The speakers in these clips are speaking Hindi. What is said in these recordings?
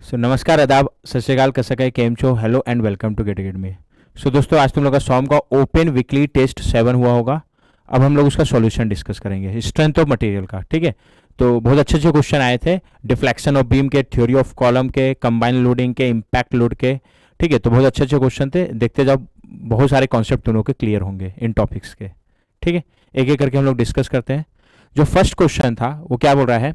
नमस्कार, आदाब, सत श्रीकाल, कैसा है, केम छो, hello and welcome to gate gate में। दोस्तों, आज तुम लोग का सॉम का ओपन वीकली टेस्ट 7 हुआ होगा। अब हम लोग उसका सॉल्यूशन डिस्कस करेंगे, स्ट्रेंथ ऑफ मटेरियल का। ठीक है, तो बहुत अच्छे अच्छे क्वेश्चन आए थे, डिफ्लेक्शन ऑफ बीम के, थ्योरी ऑफ कॉलम के, कंबाइन लोडिंग के, इम्पैक्ट लोड के। ठीक है, तो बहुत अच्छे अच्छे क्वेश्चन थे, देखते जाओ, बहुत सारे कॉन्सेप्ट तुम लोग के क्लियर होंगे इन टॉपिक्स के। ठीक है, एक एक करके हम लोग डिस्कस करते हैं। जो फर्स्ट क्वेश्चन था वो क्या बोल रहा है,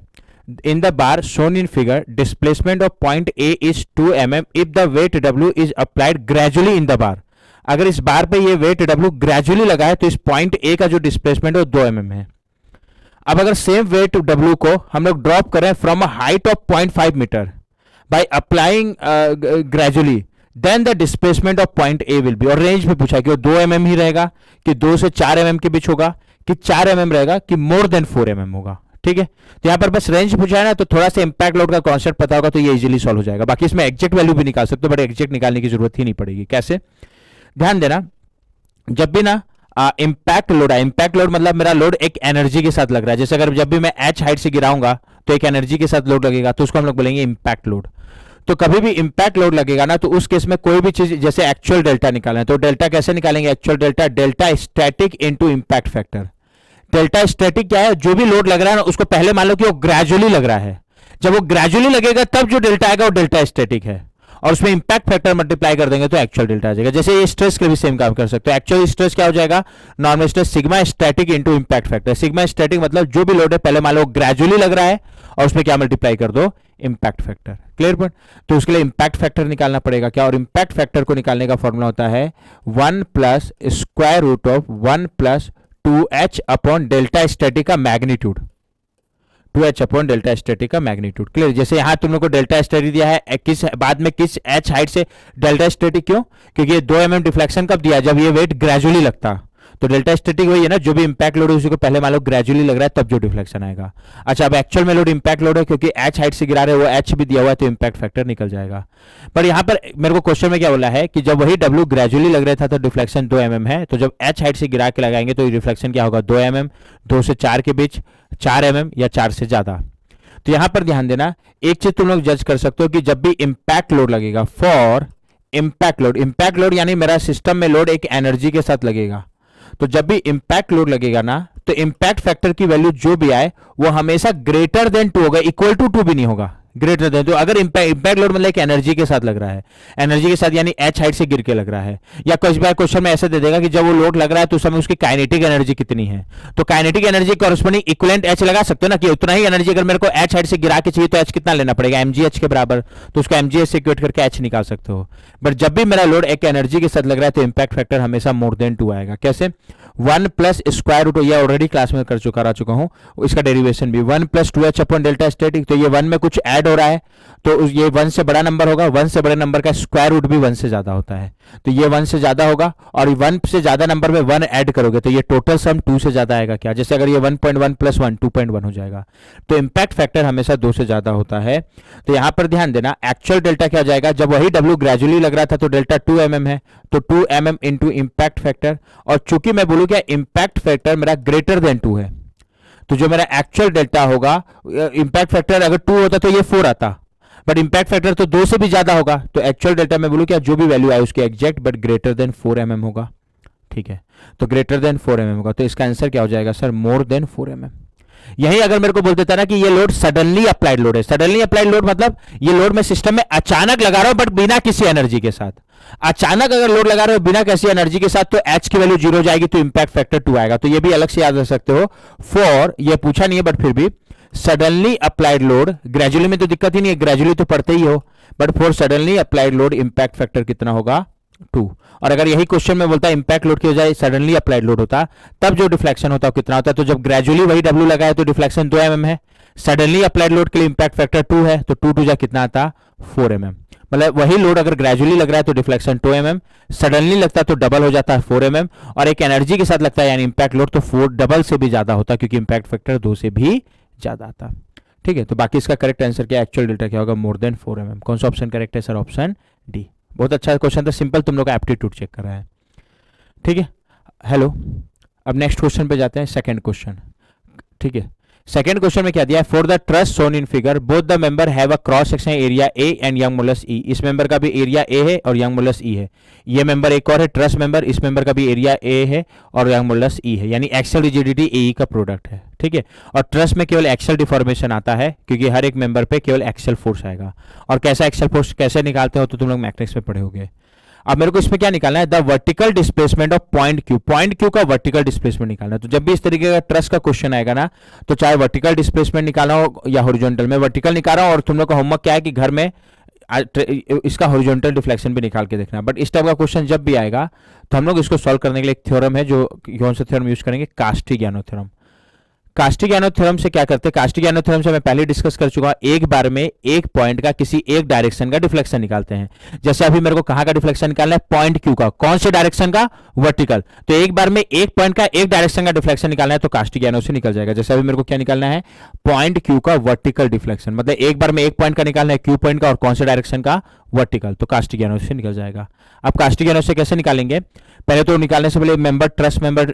in the bar shown in figure displacement of point A is 2 mm if the weight W is applied gradually in the bar। अगर इस बार पे ये वेट W ग्रेजुअली लगा है तो इस पॉइंट A का जो डिस्प्लेसमेंट है वो 2 mm है। अब अगर सेम वेट W को हम लोग ड्रॉप करें from a height of 0.5 metre by applying gradually, then the displacement of point A will be. और रेंज में पूछा कि वो 2 mm ही रहेगा कि 2 से 4 mm के बीच होगा कि 4 mm रहेगा कि मोर देन 4 mm होगा। ठीक है, तो यहां पर बस रेंज पूछा है ना, तो थोड़ा सा इंपैक्ट लोड का कॉन्सेप्ट पता होगा तो ये इजीली सॉल्व हो जाएगा। बाकी इसमें एग्जैक्ट वैल्यू भी निकाल सकते हो, बट एग्जैक्ट निकालने की जरूरत ही नहीं पड़ेगी। कैसे, ध्यान देना, जब भी ना इंपैक्ट लोड है, इंपैक्ट लोड मतलब मेरा लोड एक एनर्जी के साथ लग रहा है। जैसे अगर जब भी मैं एच हाइट से गिराऊंगा तो एक एनर्जी के साथ लोड लगेगा, तो उसको हम लोग बोलेंगे इंपैक्ट लोड। तो कभी भी इंपैक्ट लोड लगेगा ना, तो उस केस में कोई भी चीज, जैसे एक्चुअल डेल्टा निकालना है, तो डेल्टा कैसे निकालेंगे, actual delta, delta static into impact factor. Delta static क्या है, जो भी लोड लग रहा है ना उसको पहले मान लो कि वो ग्रेजुअली लग रहा है। जब वो ग्रेजुअली लगेगा तब जो डेल्टा आएगा वो डेल्टा स्टैटिक है, और उसमें इंपैक्ट फैक्टर मल्टीप्लाई कर देंगे तो एक्चुअल डेल्टा आ जाएगा। जैसे ये स्ट्रेस के भी सेम काम कर सकते हो। एक्चुअल स्ट्रेस क्या हो जाएगा, normal stress sigma static into impact factor. Sigma static मतलब जो भी लोड है पहले मान लो ग्रेजुअली लग रहा है और उसमें क्या मल्टीप्लाई कर दो, इंपैक्ट फैक्टर। Clear point. तो उसके लिए इंपैक्ट फैक्टर निकालना पड़ेगा क्या, और इंपैक्ट फैक्टर को निकालने का फॉर्मूला होता है 1 plus square root of 1 plus 2h upon delta static का magnitude, 2h upon delta static का मैग्नीट्यूड। क्लियर। जैसे यहां तुम लोग को डेल्टा स्टैटिक दिया है, किस बाद में किस h हाइट से डेल्टा स्टैटिक, क्यों, क्योंकि ये 2 mm डिफ्लेक्शन कब दिया, जब ये वेट ग्रेजुअली लगता। तो डेल्टा स्टैटिक वही है ना, जो भी इंपैक्ट लोड है उसी को पहले मान लो ग्रेजुअली लग रहा है तब जो डिफ्लेक्शन आएगा। अच्छा, अब एक्चुअल में लोड इंपैक्ट लोड है, क्योंकि h हाइट से गिरा रहे हैं, वो h भी दिया हुआ है तो इंपैक्ट फैक्टर निकल जाएगा। पर यहां पर मेरे को क्वेश्चन में क्या बोला है कि जब वही W ग्रेजुअली लग रहा था तो डिफ्लेक्शन 2 mm है, तो जब h हाइट से गिरा के लगाएंगे तो रिफ्लेक्शन क्या होगा, 2 mm, 2 से 4 के बीच, 4 mm या 4 से ज्यादा। तो यहां पर ध्यान देना, एक चीज तुम लोग जज कर सकते हो कि जब भी इंपैक्ट लोड लगेगा, फॉर इंपैक्ट लोड यानी मेरा सिस्टम में लोड एक एनर्जी के साथ लगेगा, तो जब भी इंपैक्ट लोड लगेगा ना तो इंपैक्ट फैक्टर की वैल्यू जो भी आए वो हमेशा ग्रेटर देन 2 होगा, इक्वल टू 2 भी नहीं होगा, ग्रेटर देन। तो अगर इंपैक्ट लोड मतलब एक एनर्जी के साथ लग रहा है, एनर्जी के साथ यानी h हाइट से गिर के लग रहा है, या कुछ बार क्वेश्चन में ऐसे दे देगा कि जब वो लोड लग रहा है तो उस समय उसकी काइनेटिक एनर्जी कितनी है, तो kinetic energy corresponding equivalent h लगा सकते हो ना, कि उतना ही एनर्जी अगर मेरे को h हाइट से गिरा के चाहिए तो h कितना लेना पड़ेगा, mgh के बराबर, तो उसको mgh से इक्वेट करके h निकाल सकते हो। बट जब भी मेरा लोड एक एनर्जी के साथ लग रहा है तो इंपैक्ट फैक्टर हमेशा मोर देन 2 आएगा। कैसे, 1 प्लस स्क्वायर रूट, ये ऑलरेडी क्लास में करा चुका हूं, इसका डेरिवेशन भी 1 plus 2h upon delta static. तो ये 1 में कुछ ऐड हो रहा है तो ये 1 से बड़ा नंबर होगा, 1 से बड़े नंबर का स्क्वायर रूट भी 1 से ज्यादा होता है, तो ये 1 से ज्यादा होगा, और 1 से ज्यादा नंबर में 1 ऐड करोगे तो ये टोटल सम 2 से ज्यादा आएगा क्या, जैसे अगर ये 1.1 प्लस 1 2.1 हो जाएगा। तो इंपैक्ट फैक्टर हमेशा 2 से ज्यादा होता है। तो यहां पर ध्यान देना, एक्चुअल डेल्टा क्या हो जाएगा, जब वही W ग्रेजुअली लग रहा था तो डेल्टा 2 mm है, तो 2 mm इंटू इंपैक्ट फैक्टर, और चूंकि मैं बोलूं क्या इंपैक्ट फैक्टर मेरा ग्रेटर देन 2 है, तो जो मेरा एक्चुअल डेल्टा होगा, इंपैक्ट फैक्टर अगर 2 होता तो ये 4 आता, बट इंपैक्ट फैक्टर तो 2 से भी ज्यादा होगा, तो एक्चुअल डेल्टा में बोलूं क्या जो भी वैल्यू आए उसकी exact but greater than 4 mm होगा। ठीक है, तो ग्रेटर देन 4 mm होगा, तो इसका आंसर क्या हो जाएगा सर, मोर देन 4 mm। यही अगर मेरे को बोल देता ना कि ये लोड सडनली अप्लाइड लोड है, सडनली अप्लाइड लोड मतलब ये लोड मैं सिस्टम में अचानक लगा रहा हूं बट बिना किसी एनर्जी के साथ, अचानक अगर लोड लगा रहे हो बिना किसी एनर्जी के साथ तो h की वैल्यू 0 जाएगी, तो इंपैक्ट फैक्टर 2 आएगा। तो ये भी अलग से याद रख सकते हो, फॉर, ये पूछा नहीं है बट फिर भी, सडनली अप्लाइड लोड, ग्रेजुअली में तो दिक्कत ही नहीं है, ग्रेजुअली तो पढ़ते ही हो, but for suddenly applied load impact factor कितना होगा, 2। और अगर यही क्वेश्चन में बोलता है इंपैक्ट लोड की बजाय सडनली अप्लाइड लोड होता तब जो डिफ्लेक्शन होता है कितना होता है, तो जब ग्रेजुअली वही W लगा है तो डिफ्लेक्शन 2 mm है, सडनली अप्लाइड लोड के लिए इंपैक्ट फैक्टर 2 है, तो 2 जा कितना आता, 4 mm। मतलब वही लोड अगर ग्रेजुअली लग रहा है तो डिफ्लेक्शन 2 mm, सडनली लगता है तो डबल हो जाता है 4 mm, और एक एनर्जी के साथ लगता है यानी इंपैक्ट लोड तो 4 डबल से भी ज्यादा होता, क्योंकि इंपैक्ट फैक्टर 2 से भी ज्यादा आता। ठीक है, तो बाकी इसका करेक्ट आंसर क्या, एक्चुअल डेल्टा क्या होगा, मोर देन 4 mm। कौन सा ऑप्शन करेक्ट है सर, ऑप्शन डी। बहुत अच्छा क्वेश्चन था, सिंपल, तुम लोग का एप्टीट्यूड चेक कर रहा है। ठीक है, हेलो, अब नेक्स्ट क्वेश्चन पे जाते हैं, सेकंड क्वेश्चन। ठीक है, सेकंड क्वेश्चन में क्या दिया है, for the truss shown in figure both the member have a cross section area A and Young modulus E. इस मेंबर का भी एरिया ए है और यंग मॉडुलस ई है। ये मेंबर एक और है ट्रस मेंबर, इस मेंबर का भी एरिया ए है और यंग मॉडुलस ई है, यानी एक्सल रिजिडिटी ए का प्रोडक्ट है। ठीक है, और ट्रस में केवल एक्सल डिफॉर्मेशन आता है क्योंकि हर एक मेंबर पे केवल एक्सल फोर्स आएगा। और कैसा एक्सल फोर्स कैसे निकालते हो तो तुम लोग मैट्रिक्स में पढ़े होगे। अब मेरे को इसमें क्या निकालना है, the vertical displacement of point Q. Point Q का वर्टिकल डिस्प्लेसमेंट निकालना है। तो जब भी इस तरीके का ट्रस का क्वेश्चन आएगा ना, तो चाहे वर्टिकल डिस्प्लेसमेंट निकालना हो या हॉरिजॉन्टल, में वर्टिकल निकाल रहा हूं और तुम लोग का होमवर्क क्या है कि घर में इसका हॉरिजॉन्टल डिफ्लेक्शन भी निकाल के देखना। बट इस टाइप का क्वेश्चन जब भी आएगा तो हम लोग इसको सॉल्व करने के लिए एक थ्योरम है, जो कौन सा थ्योरम यूज करेंगे, कास्टिग्लिआनो थ्योरम। कास्टिग्लिआनो थ्योरम से क्या करते हैं, कास्टिग्लिआनो थ्योरम से मैं पहले डिस्कस कर चुका हूं। एक बार में एक पॉइंट का किसी एक डायरेक्शन का डिफ्लेक्शन निकालते हैं। जैसे अभी मेरे को कहां का डिफ्लेक्शन निकालना है, पॉइंट क्यू का। कौन से डायरेक्शन का, वर्टिकल। तो एक बार में एक पॉइंट का एक डायरेक्शन का डिफ्लेक्शन निकालना है तो कास्टिग्लिआनो से निकल जाएगा। जैसे अभी मेरे को क्या निकालना है, पॉइंट क्यू का वर्टिकल डिफ्लेक्शन, मतलब एक बार में एक पॉइंट का निकालना है क्यू पॉइंट का और कौन से डायरेक्शन का, वर्टिकल। तो कास्टिग्लिआनो से निकल जाएगा। अब कास्टिग्लिआनो से कैसे निकालेंगे, पहले तो निकालने से पहले मेंबर ट्रस मेंबर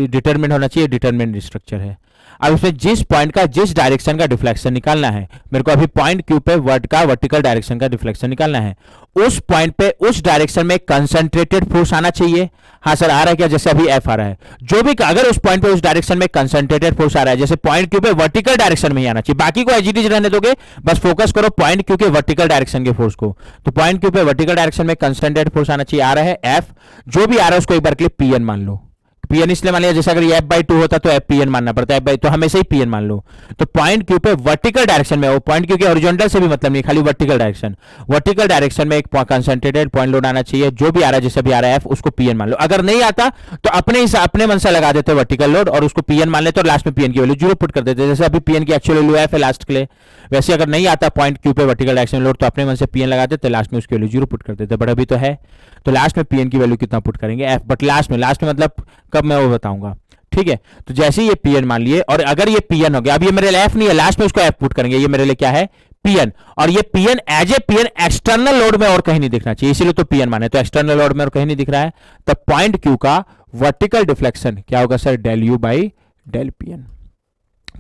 डिटरमिन होना चाहिए, डिटरमिन स्ट्रक्चर है। अब इसमें जिस पॉइंट का जिस डायरेक्शन का डिफ्लेक्शन निकालना है, मेरे को अभी पॉइंट क्यू पे वर्ड का वर्टिकल डायरेक्शन का डिफ्लेक्शन निकालना है, उस पॉइंट पे उस डायरेक्शन में कंसंट्रेटेड फोर्स आना चाहिए। हाँ सर आ रहा है क्या, जैसे अभी एफ आ रहा है, जो भी अगर उस पॉइंट पे उस डायरेक्शन में कंसंट्रेटेड फोर्स आ रहा है, जैसे पॉइंट क्यू पे वर्टिकल डायरेक्शन में ही आना चाहिए, बाकी को एजीटीज रहने दोगे, बस फोकस करो पॉइंट क्यू के वर्टिकल डायरेक्शन के फोर्स को। तो पॉइंट क्यू पे वर्टिकल डायरेक्शन में कंसंट्रेटेड फोर्स आना चाहिए, आ रहा है एफ। जो भी आ रहा है उसको एक बार के लिए पीएन मान लो। पीएन इसलिए मान लिया, जैसे अगर ये एफ बाई 2 होता तो एफ पीएन मानना पड़ता है, एफ बाई, तो हमेशा ही पीएन मान लो। तो पॉइंट क्यू पे वर्टिकल डायरेक्शन में, वो पॉइंट क्यू के हॉरिजॉन्टल से भी मतलब नहीं, खाली वर्टिकल डायरेक्शन, वर्टिकल डायरेक्शन में एक कंसंट्रेटेड पॉइंट लोड आना चाहिए। जो भी आ रहा है, जैसे भी आ रहा है एफ, उसको पीएन मान लो। अगर नहीं आता तो अपने मन से लगा देते वर्टिकल लोड और उसको पीएन मान लेते और लास्ट में पीएन की वैल्यू 0 पुट कर देते। जैसे अभी पीएन की एक्चुअल वैल्यू एफ है लास्ट के लिए, वैसे अगर नहीं आता पॉइंट क्यू पे वर्टिकल डायरेक्शन लोड तो अपने मन से पीएन लगा देते, लास्ट में उसकी वैल्यू 0 पुट कर देते। बट अभी तो है, तो लास्ट में पीएन की वैल्यू कितना पुट करेंगे, एफ। बट लास्ट में मतलब कब, मैं वो बताऊंगा। ठीक है, तो जैसे ये पीएन मान लिए, और अगर ये पीएन हो गया, अब ये मेरे लिए एफ नहीं है, लास्ट में उसको एफ पुट करेंगे, ये मेरे लिए क्या है, पीएन। और ये P N as a P N external load में और कहीं नहीं दिखना चाहिए, इसीलिए तो पीएन माने। तो एक्सटर्नल लोड में और कहीं नहीं दिख रहा है, तो पॉइंट क्यू का वर्टिकल डिफ्लेक्शन क्या होगा sir, del you by del PN.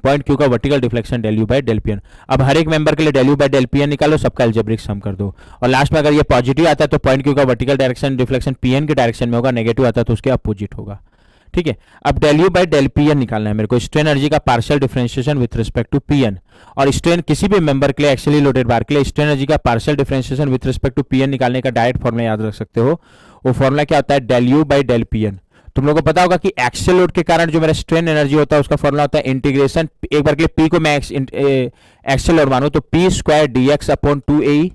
Point Q का vertical deflection del you by del PN. अब हर एक मेंबर के लिए del you by del PN निकालो, सबका अलजेब्रिक सम कर दो, और लास्ट में अगर ये पॉजिटिव आता है तो पॉइंट क्यू का वर्टिकल डायरेक्शन डिफ्लेक्शन पीएन के डायरेक्शन में होगा, नेगेटिव आता है तो उसके अपोजिट होगा। ठीक है, अब del you by del PN निकालना है मेरे को, स्ट्रेन एनर्जी का partial differentiation with respect to P N. और स्ट्रेन किसी भी मेंबर के लिए, एक्चुअली लोडेड बार के लिए, स्ट्रेन एनर्जी का partial differentiation with respect to P N निकालने का डायरेक्ट फॉर्मूला याद रख सकते हो। वो फॉर्मूला क्या होता है, del you by del P N. तुम लोगों को पता होगा कि एक्सियल लोड के कारण जो मेरा स्ट्रेन एनर्जी होता है उसका फॉर्मूला होता है इंटीग्रेशन, एक बार के लिए पी को मैं एक्सियल लोड मानूं तो पी स्क्वायर डीएक्स अपॉन 2ए।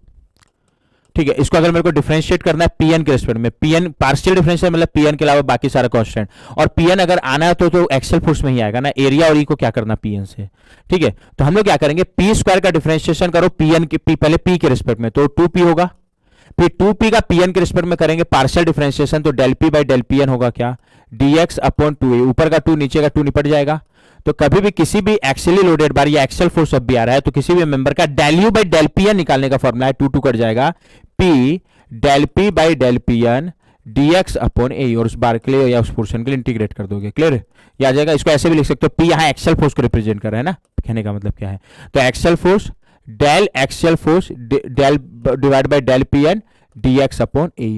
ठीक है, इसको अगर मेरे को डिफरेंशिएट करना है पीएन के रिस्पेक्ट में, पीएन पार्शियल डिफरेंशियल मतलब पीएन के अलावा बाकी सारा कांस्टेंट, और पीएन अगर आना है तो एक्सेल फोर्स में ही आएगा ना, एरिया और ई को क्या करना पीएन से। ठीक है, तो हम लोग क्या करेंगे, पी स्क्वायर का डिफरेंशिएशन करो पीएन के, पहले पी के रिस्पेक्ट में, तो 2p होगा, फिर 2p का पीएन के रिस्पेक्ट में करेंगे पार्शियल डिफरेंशिएशन, तो del P by del P N होगा क्या, dx अपॉन 2a। ऊपर का 2 नीचे का 2 निपट जाएगा। तो कभी भी किसी भी एक्सियली लोडेड बार या एक्सेल फोर्स अब भी आ रहा है तो किसी भी मेंबर का del you by del P N निकालने का फॉर्मूला है 2 कट जाएगा, p del P by del P N dx upon a, और उस बार के लिए या उस पोर्शन के लिए इंटीग्रेट कर दोगे, क्लियर है, ये आ जाएगा। इसको ऐसे भी लिख सकते हो, p यहाँ एक्सेल फोर्स को रिप्रेजेंट कर रहा है ना, कहने का मतलब क्या है, तो axial force del axial force del divide by del P N dx upon a।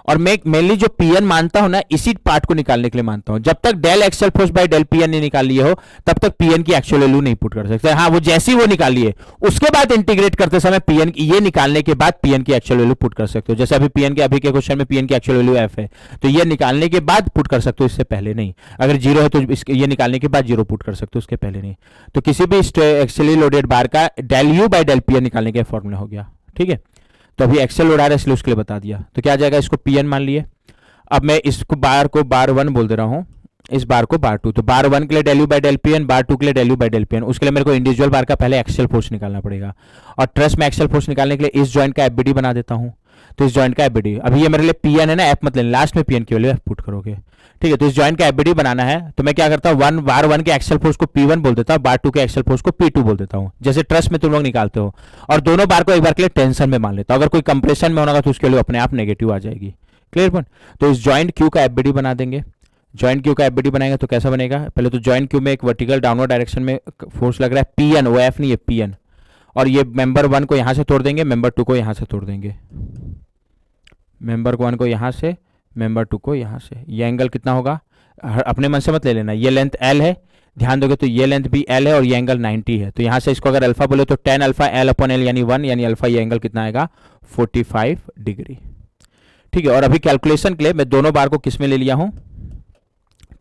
और मैं मेनली जो पीएन मानता हूं ना, इसी पार्ट को निकालने के लिए मानता हूं। जब तक del axial force by del P N नहीं निकाल लिए हो तब तक पीएन की एक्चुअल वैल्यू नहीं पुट कर सकते। हाँ, वो जैसे ही वो निकाल लिए उसके बाद इंटीग्रेट करते समय पीएन ये निकालने के बाद पीएन की एक्चुअल वैल्यू पुट कर सकते हो। जैसे अभी पीएन के अभी के क्वेश्चन में पीएन की एक्चुअल वैल्यू एफ है, तो ये निकालने के बाद पुट कर सकते हो, इससे पहले नहीं। अगर जीरो है तो ये निकालने के बाद जीरो पुट कर सकते हो, उसके पहले नहीं। तो किसी भी एक्चुअली लोडेड बार का del U by del P N निकालने का फॉर्मूला हो गया। ठीक है, तो अभी एक्सेल लोड आ रहा है इसलिए उसके लिए बता दिया। तो क्या आ जाएगा, इसको पीएन मान लिए। अब मैं इसको बार 1 बोल दे रहा हूं, इस बार को बार 2। तो बार 1 के लिए del U by del PN, बार 2 के लिए del U by del PN. उसके लिए मेरे को इंडिविजुअल बार का पहले एक्सेल फोर्स निकालना पड़ेगा, और ट्रस में एक्सेल फोर्स निकालने के लिए इस जॉइंट का एफबीडी बना देता हूं। तो इस जॉइंट का एफबीडी, अभी ये मेरे लिए पीएन है ना, एफ मत लेना, लास्ट में पीएन की वैल्यू एफ पुट करोगे। ठीक है, तो इस जॉइंट का एफबीडी बनाना है तो मैं क्या करता हूँ, बार 1 के एक्सेल फोर्स को P1 बोल देता हूँ, बार 2 के एक्सेल फोर्स को P2 बोल देता हूँ, जैसे ट्रस में तुम लोग निकालते हो। और दोनों बार को एक बार के लिए टेंशन में मान लेता हूँ, अगर कोई कंप्रेशन में होगा तो उसके लिए अपने आप नेगेटिव आ जाएगी। Clear point. तो इस जॉइंट क्यू का एफबीडी बना देंगे, जॉइंट क्यू का एफबीडी बनाएंगे तो कैसा बनेगा, पहले तो जॉइंट क्यू में एक वर्टिकल डाउनवर्ड डायरेक्शन में फोर्स लग रहा है पी एन, वो एफ नहीं है पी एन, और ये मेंबर 1 को यहाँ से तोड़ देंगे, मेंबर 2 को यहाँ से तोड़ देंगे, मेंबर 1 को यहाँ से, मेंबर 2 को यहाँ से। ये एंगल कितना होगा, अपने मन से मत ले लेना, ये लेंथ एल है, ध्यान दोगे तो ये लेंथ भी एल है और ये एंगल 90 है, तो यहाँ से इसको अगर अल्फा बोले तो 10 अल्फा एल अपॉन एल यानी 1 यानी अल्फा, ये एंगल कितना आएगा 45 डिग्री। ठीक है, और अभी कैलकुलेशन के लिए मैं दोनों बार को किस में ले लिया हूँ,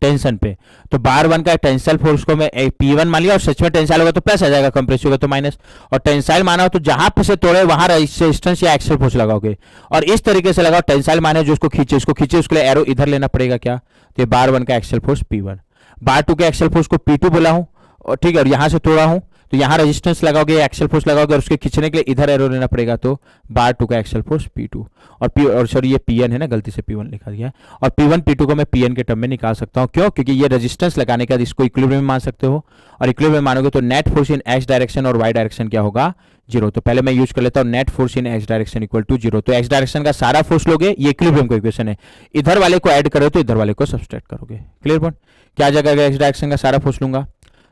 टेंशन पे। तो बार 1 का टेंसाइल फोर्स को मैं P1 मान लिया, और सच में टेंसाइल होगा तो प्लस आ जाएगा, कंप्रेसिव होगा तो माइनस, और टेंसाइल माना हो तो जहां पे से तोड़े वहां रेजिस्टेंस या एक्सेल फोर्स लगाओगे, और इस तरीके से लगाओ, टेंसाइल माने जो उसको खींचे उसके लिए एरो इधर लेना पड़ेगा क्या, तो ये बार 1 का एक्सेल फोर्स P1, बार 2 के एक्सेल फोर्स को P2 बोला हूं, और ठीक है, और यहां से तोड़ा हूं तो यहाँ रेजिस्टेंस लगाओगे, एक्सेल फोर्स लगाओगे, और उसके खींचने के लिए इधर एरो लेना पड़ेगा, तो बार 2 का एक्सेल फोर्स P2, और सॉरी ये Pn है ना, गलती से P1 लिखा दिया है, और P1 P2 को मैं Pn के टर्म में निकाल सकता हूँ, क्यों, क्योंकि ये रेजिस्टेंस लगाने के बाद इसको इक्विलिब्रियम मान सकते हो, और इक्विलिब्रियम मानोगे तो net force in x direction और वाई डायरेक्शन क्या होगा, 0। तो पहले मैं यूज कर लेता हूँ net force in x direction equal to 0, तो एक्स डायरेक्शन का सारा फोर्स लोगे, ये इक्विलिब्रियम का इक्वेशन है, इधर वाले को ऐड करो तो इधर वाले को सब्सट्रैक्ट करोगे, क्लियर पॉइंट। क्या आ जाएगा, अगर एक्स डायरेक्शन का सारा फोर्स लूंगा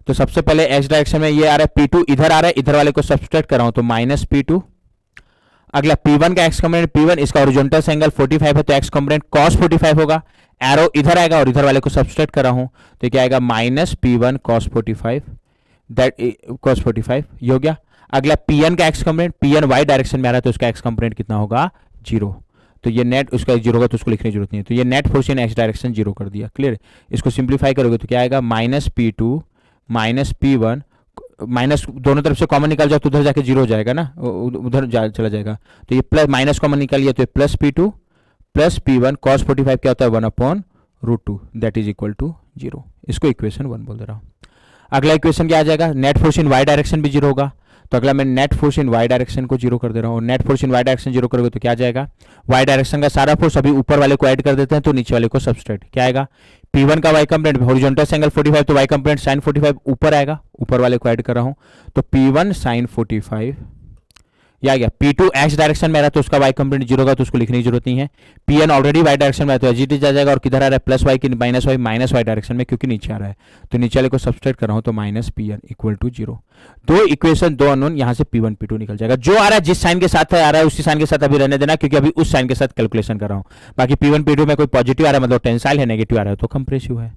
तो सबसे पहले एक्स डायरेक्शन में ये आ रहा है P2, इधर आ रहा है, इधर वाले को सब्सट्रैक्ट कर रहा हूं तो माइनस P2। अगला P1 का एक्स कंपोनेंट P1, इसका हॉरिजॉन्टल एंगल 45 है तो एक्स कंपोनेंट cos 45 होगा, एरो इधर आएगा और इधर वाले को सब्सट्रैक्ट कर रहा हूं तो क्या आएगा minus P1 cos 45, that cos 45 ये हो गया। अगला Pn का X component, Pn Y direction में आ रहा है तो उसका एक्स कंपोनेंट कितना होगा 0, तो ये नेट उसका 0 होगा तो उसको लिखने की जरूरत नहीं है, तो ये net force in x direction 0 कर दिया, क्लियर। इसको सिंप्लीफाई करोगे तो क्या आएगा minus P2 minus P1, minus दोनों तरफ से कॉमन निकाल जाओ तो उधर जाके 0 हो जाएगा ना, उधर चला जाएगा, तो ये प्लस माइनस कॉमन निकालिए तो ये plus P2 plus P1 cos 45 क्या होता है 1/√2 दैट इज इक्वल टू 0। इसको इक्वेशन 1 बोल दे रहा हूँ। अगला इक्वेशन क्या आ जाएगा, net force in y direction भी 0 होगा, तो अगला मैं net force in y direction को 0 कर दे रहा हूँ, net force in y direction 0 करोगे तो क्या आ जाएगा, वाई डायरेक्शन का सारा फोर्स अभी ऊपर वाले को ऐड कर देते हैं तो नीचे वाले को सब्सट्रैक्ट, क्या आएगा P1 का वाई कंपोनेंट हॉरिजॉन्टल एंगल 45 तो वाई कंपोनेंट sin 45 ऊपर आएगा, ऊपर वाले को ऐड कर रहा हूं तो P1 sin 45, या गया P2 एक्स डायरेक्शन में आ रहा है तो उसका वाई कंपोनेंट 0 होगा तो उसको लिखने की जरूरत नहीं है, Pn ऑलरेडी वाई डायरेक्शन में है तो एजिटिज आ जाएगा, और किधर आ रहा है प्लस वाई की माइनस वाई डायरेक्शन में क्योंकि नीचे आ रहा है, तो नीचे वाले को सब्सट्रैक्ट कर रहा हूं तो माइनस Pn इक्वल टू 0। दो इक्वेशन दो अननोन, यहां से P1 P2 निकल जाएगा, जो आ रहा है जिस साइन के साथ आ रहा है उसी साइन के साथ अभी रहने देना, क्योंकि अभी उस साइन के साथ कैलकुलेशन कर रहा हूं। बाकी P1 P2 में कोई पॉजिटिव आ रहा है मतलब टेंसाइल है, नेगेटिव आ रहा है तो कंप्रेसिव है।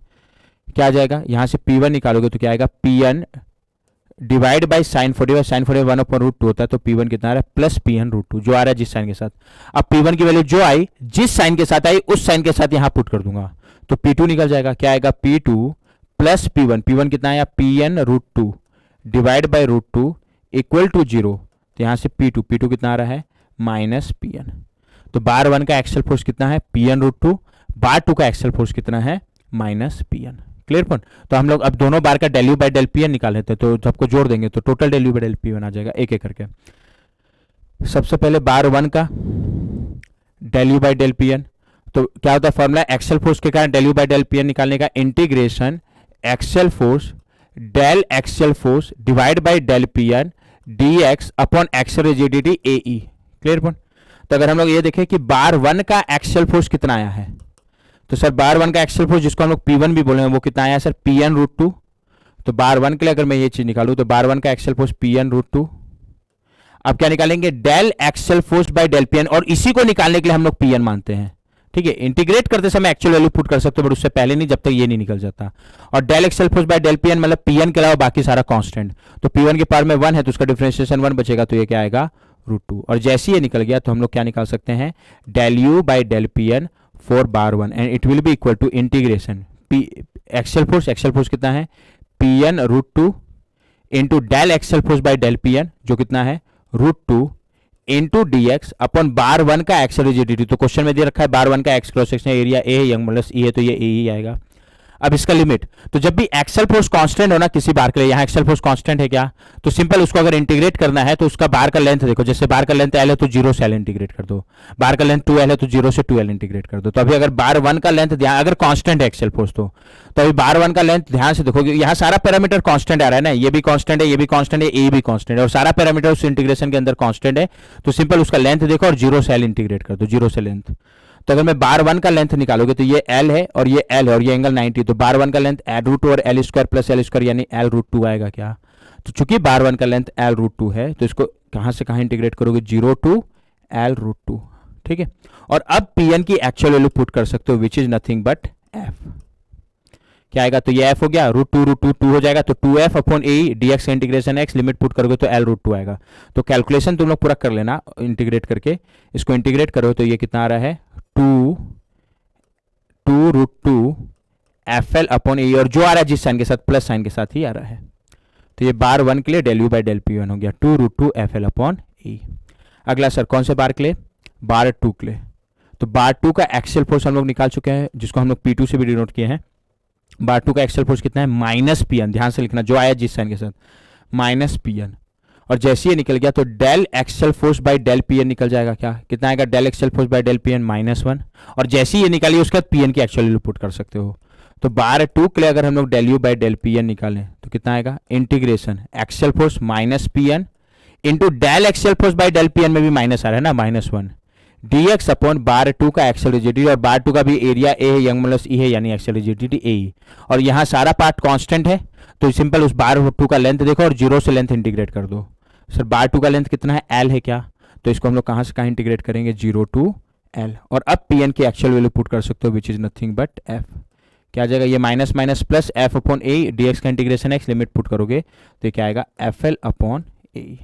क्या आ जाएगा, यहां से P1 निकालोगे तो क्या आएगा Pn divide by sine 45, sine 45 1/√2 होता है तो P1 कितना आ रहा है प्लस Pn√2, जो आ रहा है जिस साइन के साथ। अब P1 की वैल्यू जो आई जिस साइन के साथ आई उस साइन के साथ यहां पुट कर दूंगा तो P2 निकल जाएगा, क्या आएगा P2 प्लस P1, P1 कितना आया Pn√2 divide by √2 equal to 0, तो यहां से P2 कितना आ रहा है माइनस Pn। तो बार 1 का एक्सेल फोर्स कितना है Pn√2, बार 2 का एक्सेल फोर्स कितना है माइनस Pn, क्लियर पॉइंट। तो हम लोग अब दोनों बार का del you by del Pn निकाल लेते हैं, तो सबको जोड़ देंगे तो total del you by del P1 आ जाएगा एक एक करके। सबसे पहले बार 1 का del you by del Pn, तो क्या होता है फॉर्मूला एक्सेल फोर्स के कारण del you by del Pn निकालने का, integration axial force del axial force divide by del Pn dx upon axial rigidity AE, clear point. तो अगर हम लोग ये देखें कि बार 1 का एक्सेल फोर्स कितना आया है, तो सर बार 1 का एक्सेल फोर्स जिसको हम लोग P1 भी बोले हैं वो कितना आया सर Pn√2, तो बार 1 के लिए अगर मैं ये चीज निकालूं तो बार 1 का एक्सेल फोर्स Pn√2। अब क्या निकालेंगे del axial force by del Pn, और इसी को निकालने के लिए हम लोग Pn मानते हैं, ठीक है। इंटीग्रेट करते समय एक्चुअल वैल्यू पुट कर सकते हो बट उससे पहले नहीं, जब तक ये नहीं निकल जाता। और del axial force by del Pn मतलब Pn के अलावा बाकी सारा कांस्टेंट, तो P1 के पावर में 1 है तो उसका डिफरेंशिएशन 1 बचेगा, तो ये क्या आएगा √2, और जैसे ये निकल गया तो हम लोग क्या निकाल सकते हैं del you by del Pn for bar 1 and it will be equal to integration axial force कितना है Pn√2 into del axial force by del Pn जो कितना है √2 इंटू dx अपॉन बार 1 का एक्सेल रिजिडिटी। तो क्वेश्चन में दे रखा है बार 1 का एक्स क्रॉस सेक्शन एरिया ए है, यंग मॉडुलस ई है, तो ये ए ही आएगा। अब इसका लिमिट, तो जब भी एक्सेल फोर्स कांस्टेंट हो ना किसी बार के लिए, यहाँ एक्सेल फोर्स कांस्टेंट है क्या, तो सिंपल उसको अगर इंटीग्रेट करना है तो उसका बार का लेंथ देखो, जैसे बार का लेंथ एल है तो 0 से एल इंटीग्रेट कर दो, बार का लेंथ 2l है तो 0 से 2l इंटीग्रेट कर दो। तो अभी अगर बार 1 का लेंथ ध्यान, अगर कांस्टेंट है एक्सेल फोर्स तो अभी बार 1 का लेंथ ध्यान से देखोगे, यहाँ सारा पैरामीटर कांस्टेंट आ रहा है ना, ये भी कांस्टेंट है, ये भी कांस्टेंट है, ये भी कांस्टेंट है, और सारा पैरामीटर उस इंटीग्रेशन के अंदर कांस्टेंट है, तो सिंपल उसका लेंथ देखो और 0 से एल इंटीग्रेट कर दो, 0 से लेंथ। तो अगर मैं बार वन का लेंथ निकालोगे तो ये एल है और ये एल है और ये एंगल 90, तो बार वन का लेंथ √2 और L square plus L square यानी L√2 आएगा क्या। तो चूंकि बार वन का लेंथ L√2 है तो इसको कहाँ से कहाँ इंटीग्रेट करोगे, 0 to L√2, ठीक है। और अब Pn की एक्चुअल वैल्यू पुट कर सकते हो which is nothing but f। क्या आएगा, तो ये f हो गया, √2 2 हो जाएगा, तो 2f upon A dx integration x, limit put करोगे तो L√2 आएगा। तो कैलकुलेशन तुम लोग पूरा कर लेना इंटीग्रेट करके, इसको इंटीग्रेट करो तो ये कितना आ रहा है 2 FL अपॉन ए, और जो आ रहा है जिस साइन के साथ प्लस साइन के साथ ही आ रहा है। तो ये बार वन के लिए del u by del p1 हो गया 2 FL अपॉन ए। अगला सर कौन से बार के लिए, बार 2 के लिए। तो बार 2 का एक्सियल फोर्स हम लोग निकाल चुके हैं जिसको हम लोग P2 से भी डिनोट किए हैं। बार 2 का एक्सियल फोर्स कितना है -Pn, ध्यान से लिखना जो आया जिस साइन के साथ -Pn, और जैसे ये निकल गया तो del axial force by del Pn निकल जाएगा, क्या कितना आएगा, del axial force by del Pn -1, और जैसे ये निकालिए उसके बाद Pn की एक्चुअल वैल्यू पुट कर सकते हो। तो बार 2 के लिए अगर हम लोग del u by del Pn निकालें तो कितना आएगा, integration axial force -Pn into del axial force by del Pn में भी माइनस आ रहा है ना -1 dx अपॉन बार 2 का एक्सियल रिजिडिटी, और बार 2 का भी एरिया ए है, यंग मॉडुलस ई है यानी एक्सियल रिजिडिटी ए, और यहाँ सारा पार्ट कांस्टेंट है तो सिंपल उस बार 2 का लेंथ देखो और 0 से लेंथ इंटीग्रेट कर दो। सर बार 2 का लेंथ कितना है, एल है क्या, तो इसको हम लोग कहाँ से कहाँ इंटीग्रेट करेंगे 0 to L, और अब Pn की एक्चुअल वैल्यू पुट कर सकते हो which is nothing but f। क्या आ जाएगा, ये minus minus plus f upon A, dx का इंटीग्रेशन x, लिमिट पुट करोगे तो क्या आएगा FL अपॉन ए।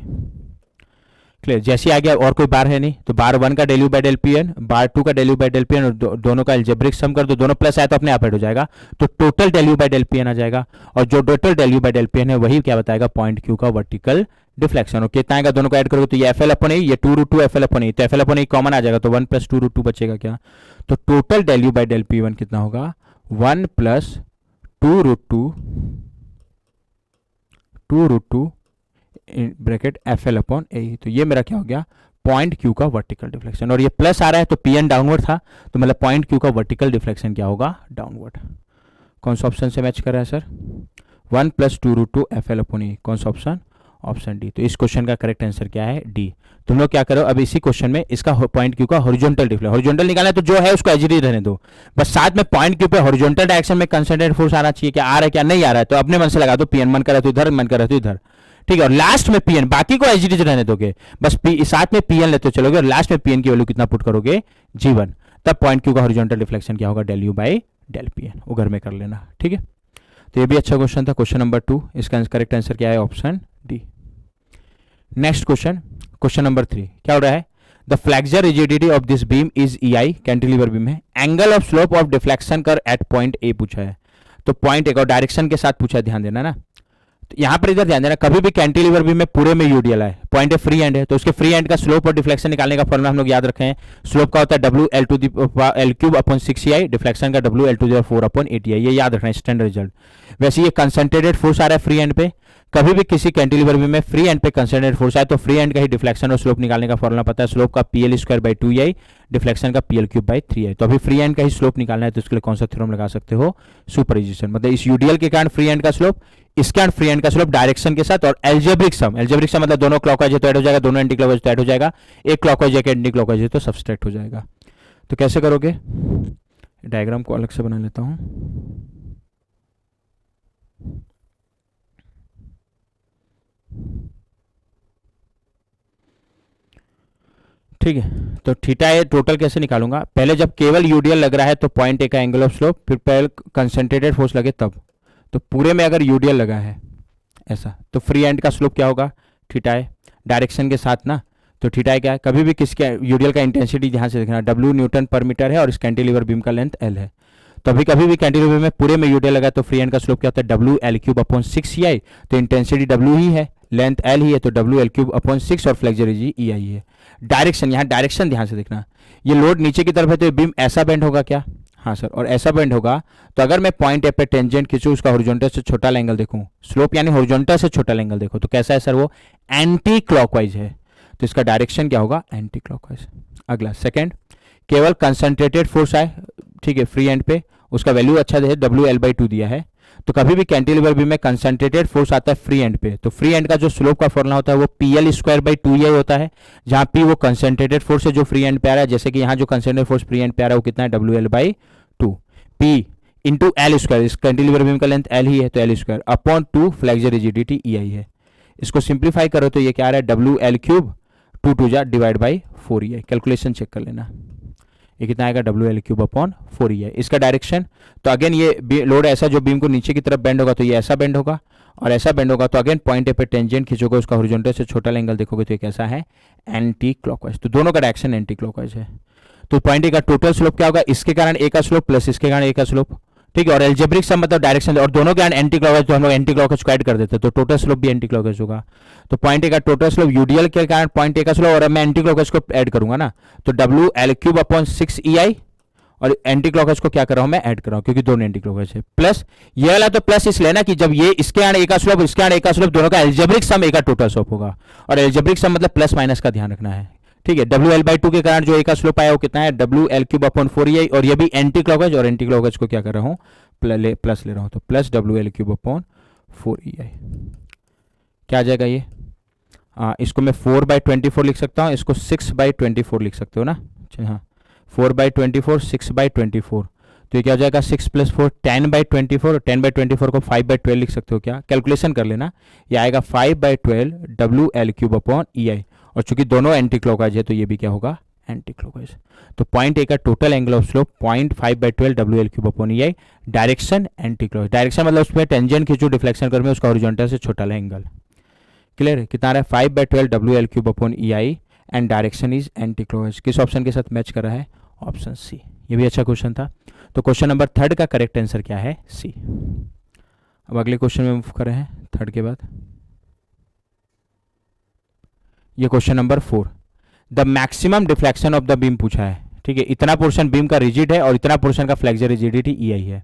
क्लियर, जैसे आ गया और कोई बार है नहीं, तो बार 1 का del u by del Pn, बार 2 का del u by del Pn, और दोनों का अलजेब्रिक सम कर दो, दोनों प्लस आया तो अपने आप ऐड हो जाएगा, तो total del u by del Pn आ जाएगा, और जो total del u by del Pn है वही क्या बताएगा पॉइंट Q का वर्टिकल डिफ्लेक्शन। और कितना आएगा, दोनों को ऐड करोगे तो ये FL अपॉन ए, ये 2√2 FL अपॉन ए, तो FL अपॉन ए कॉमन आ जाएगा तो 1 + 2√2 बचेगा क्या, तो total del u by del P1 कितना होगा 1 + 2√2 ब्रैकेट FL अपॉन ए। तो ये मेरा क्या हो गया, पॉइंट Q का वर्टिकल डिफ्लेक्शन, और ये प्लस आ रहा है तो Pn डाउनवर्ड था, तो मतलब पॉइंट Q का वर्टिकल डिफ्लेक्शन क्या होगा, डाउनवर्ड। कौन सा ऑप्शन से मैच कर रहा है सर, 1 + 2√2 FL अपॉन ए, कौन सा ऑप्शन, ऑप्शन डी। तो इस क्वेश्चन का करेक्ट आंसर क्या है, डी। तुम लोग क्या करो, अब इसी क्वेश्चन में इसका पॉइंट Q का हॉरिजॉन्टल डिफ्लेक्शन, हॉरिजॉन्टल निकालना है तो जो है उसको एज इट इज रहने दो, बस साथ में पॉइंट Q पे हॉरिजॉन्टल डायरेक्शन में कंसंट्रेटेड फोर्स आना चाहिए, क्या आ रहा है क्या नहीं आ रहा है, तो अपने मन से लगा दो, Pn मन कर रहा है तो इधर, मन कर रहा है तो इधर, ठीक है, और लास्ट में Pn, बाकी को एज इट इज रहने दोगे, बस साथ में Pn लेते चलोगे और लास्ट में Pn की वैल्यू कितना पुट करोगे, G1, तब पॉइंट Q का हॉरिजॉन्टल डिफ्लेक्शन क्या होगा, del u by del Pn, वो घर में कर लेना, ठीक है। तो ये भी अच्छा क्वेश्चन था, क्वेश्चन नंबर 2, इसका करेक्ट आंसर क्या है, option D. Next question, question number 3 क्या हो रहा है, the flexural rigidity of this beam is EI, cantilever beam है, angle of slope of deflection कर एट पॉइंट ए पूछा है, तो पॉइंट एक और डायरेक्शन के साथ पूछा है, ध्यान देना ना। तो यहां पर इधर ध्यान देना, कभी भी कैंटिलीवर बीम में पूरे में यूडीएल है, पॉइंट ए फ्री एंड है, तो उसके फ्री एंड का स्लोप और डिफ्लेक्शन निकालने का फॉर्मूला हम लोग याद रखे हैं, स्लोप का होता है WL³ अपॉन 6EI, डिफ्लेक्शन का WL² 4 अपॉन 8EI, ये याद रखना है स्टैंडर्ड रिजल्ट। वैसे ये कंसंट्रेटेड फोर्स आ रहा है फ्री एंड पे, कभी भी किसी कैंटिलीवर बीम में फ्री एंड पे कंसंट्रेटेड फोर्स आए तो फ्री एंड का ही डिफ्लेक्शन और स्लोप निकालने का फॉर्मूला पता है, स्लोप का PL²/2EI, डिफ्लेक्शन का PL³/3EI, तो अभी फ्री एंड का ही स्लोप निकालना है तो इसके लिए कौन सा थ्योरम लगा सकते हो, सुपरपोजिशन, मतलब इस यूडीएल के कारण फ्री एंड का स्लोप, इसके कारण फ्री एंड का स्लोप डायरेक्शन के साथ, और एल्जेब्रिक सम, एल्जेब्रिक सम मतलब दोनों क्लॉकवाइज है तो ऐड हो जाएगा, दोनों एंटी क्लॉकवाइज तो ऐड हो जाएगा, एक क्लॉकवाइज है एंटी क्लॉकवाइज है तो सब्सट्रैक्ट हो जाएगा। तो कैसे करोगे, डायग्राम को अलग से बना लेता हूं, ठीक है। तो थीटा ए टोटल कैसे निकालूंगा, पहले जब केवल यूडीएल लग रहा है तो पॉइंट ए का एंगल ऑफ स्लोप, फिर पहले कंसंट्रेटेड फोर्स लगे तब, तो पूरे में अगर यूडीएल लगा है ऐसा तो फ्री एंड का स्लोप क्या होगा, थीटा ए, डायरेक्शन के साथ ना, तो थीटा ए क्या है, कभी भी किसके यूडीएल का इंटेंसिटी ध्यान से देखना, W Nm/m है और इस कैंटिलीवर बीम का लेंथ L है, तो अभी कभी भी कैंटिलीवर बीम में पूरे में यूडीएल लगा तो फ्री एंड का स्लोप क्या होता है, WL³ अपॉन 6EI, तो इंटेंसिटी W ही है, लेंथ L ही है, तो WL³ अपॉन 6 और फ्लेक्सर EI है। डायरेक्शन, यहाँ डायरेक्शन ध्यान से देखना, ये लोड नीचे की तरफ है तो बीम ऐसा बेंड होगा क्या, हाँ सर, और ऐसा बेंड होगा, तो अगर मैं पॉइंट ए पे टेंजेंट खींचूं, उसका हॉरिजॉन्टल से छोटा एंगल देखूं, स्लोप यानी हॉरिजॉन्टल से छोटा एंगल देखो, तो कैसा है सर, वो एंटी क्लॉकवाइज है, तो इसका डायरेक्शन क्या होगा, एंटी क्लॉकवाइज। अगला सेकंड, केवल कंसंट्रेटेड फोर्स आए, ठीक है, फ्री एंड पे, उसका वैल्यू अच्छा है WL/2 दिया है, तो कभी भी कैंटिलीवर बीम में कंसंट्रेटेड फोर्स आता है फ्री एंड पे, तो फ्री एंड का जो स्लोप का फॉर्मूला होता है वो PL²/2EI होता है, जहां P वो कंसंट्रेटेड फोर्स है जो फ्री एंड पे आ रहा है, जैसे कि यहाँ जो कंसंट्रेटेड फोर्स फ्री एंड पे आ रहा है वो कितना है WL/2, P इंटू L², इस कैंटिलीवर बीम का लेंथ L ही है तो L² upon 2 flexor rigidity EI है। इसको सिंप्लीफाई करो तो ये क्या आ रहा है WL3 2 2 जा divide by 4EI, calculation check कर लेना, ये कितना आएगा WL3 अपॉन 4EI। इसका डायरेक्शन तो अगेन ये लोड ऐसा जो बीम को नीचे की तरफ बेंड होगा तो ये ऐसा बेंड होगा और ऐसा बेंड होगा, तो अगेन पॉइंट ए पे टेंजेंट खींचोगे उसका हॉरिजॉन्टल से छोटा एंगल देखोगे तो ये कैसा है एंटी क्लॉकवाइज, तो दोनों का डायरेक्शन एंटी क्लॉकवाइज है। तो पॉइंट ए का टोटल स्लोप क्या होगा, इसके कारण ए का स्लोप प्लस इसके कारण ए का स्लोप, ठीक है, और एल्जेब्रिक सम मतलब डायरेक्शन, और दोनों के एंटी क्लॉकवाइज तो हम लोग एंटी क्लॉकवाइज को ऐड कर देते हैं, तो टोटल स्लोप भी एंटी क्लॉकवाइज होगा। तो पॉइंट ए का टोटल स्लोप यूडीएल के कारण पॉइंट ए का स्लोप, और मैं एंटी क्लॉकवाइज को ऐड करूंगा ना, तो WL3 अपॉन 6EI, और एंटी क्लॉकवाइज को क्या कर रहा हूं मैं ऐड कर रहा हूं क्योंकि दोनों एंटी क्लॉकवाइज है, प्लस ये वाला तो प्लस इसलिए ना कि जब ये इसके आड़ ए का स्लोप इसके आड़ ए का स्लोप दोनों का एल्जेब्रिक सम ए का टोटल स्लोप होगा, और एल्जेब्रिक सम मतलब प्लस माइनस का ध्यान रखना है, ठीक है। WL/2 के कारण जो ए का स्लोप आया वो कितना है WL3 अपॉन 4EI, और ये भी एंटी क्लॉकवाइज, और एंटी क्लॉकवाइज को क्या कर रहा हूं प्लस ले रहा हूं, तो प्लस WL3 अपॉन 4EI क्या आ जाएगा ये, इसको मैं 4/24 लिख सकता हूँ, इसको 6/24 लिख सकते हो ना, हाँ 4/24 6/24, तो ये क्या हो जाएगा 6 + 4 10/24, 10/24 को 5/12 लिख सकते हो क्या, कैलकुलेशन कर लेना, ये आएगा 5/12 WL3 अपॉन EI, और चूंकि दोनों एंटी क्लॉकवाइज है तो ये भी क्या होगा एंटी क्लॉकवाइज। तो पॉइंट ए का total angle of slope 0.5/12 WL3 upon EI, direction anti clockwise, direction मतलब उसमें टेंजेंट खींचो डिफ्लेक्शन कर में उसका हॉरिजॉन्टल से छोटा एंगल, क्लियर है, कितना आ रहा है 5/12 WL3 upon EI and direction is anti clockwise, किस ऑप्शन के साथ मैच कर रहा है ऑप्शन सी, ये भी अच्छा क्वेश्चन था। तो क्वेश्चन नंबर 3 का करेक्ट आंसर क्या है सी। अब अगले क्वेश्चन में मूव कर रहे हैं 3 के बाद, ये question number 4, the maximum deflection of the beam पूछा है, ठीक है, इतना पोर्शन बीम का रिजिड है और इतना पोर्शन का फ्लेक्सर रिजिडिटी EI है।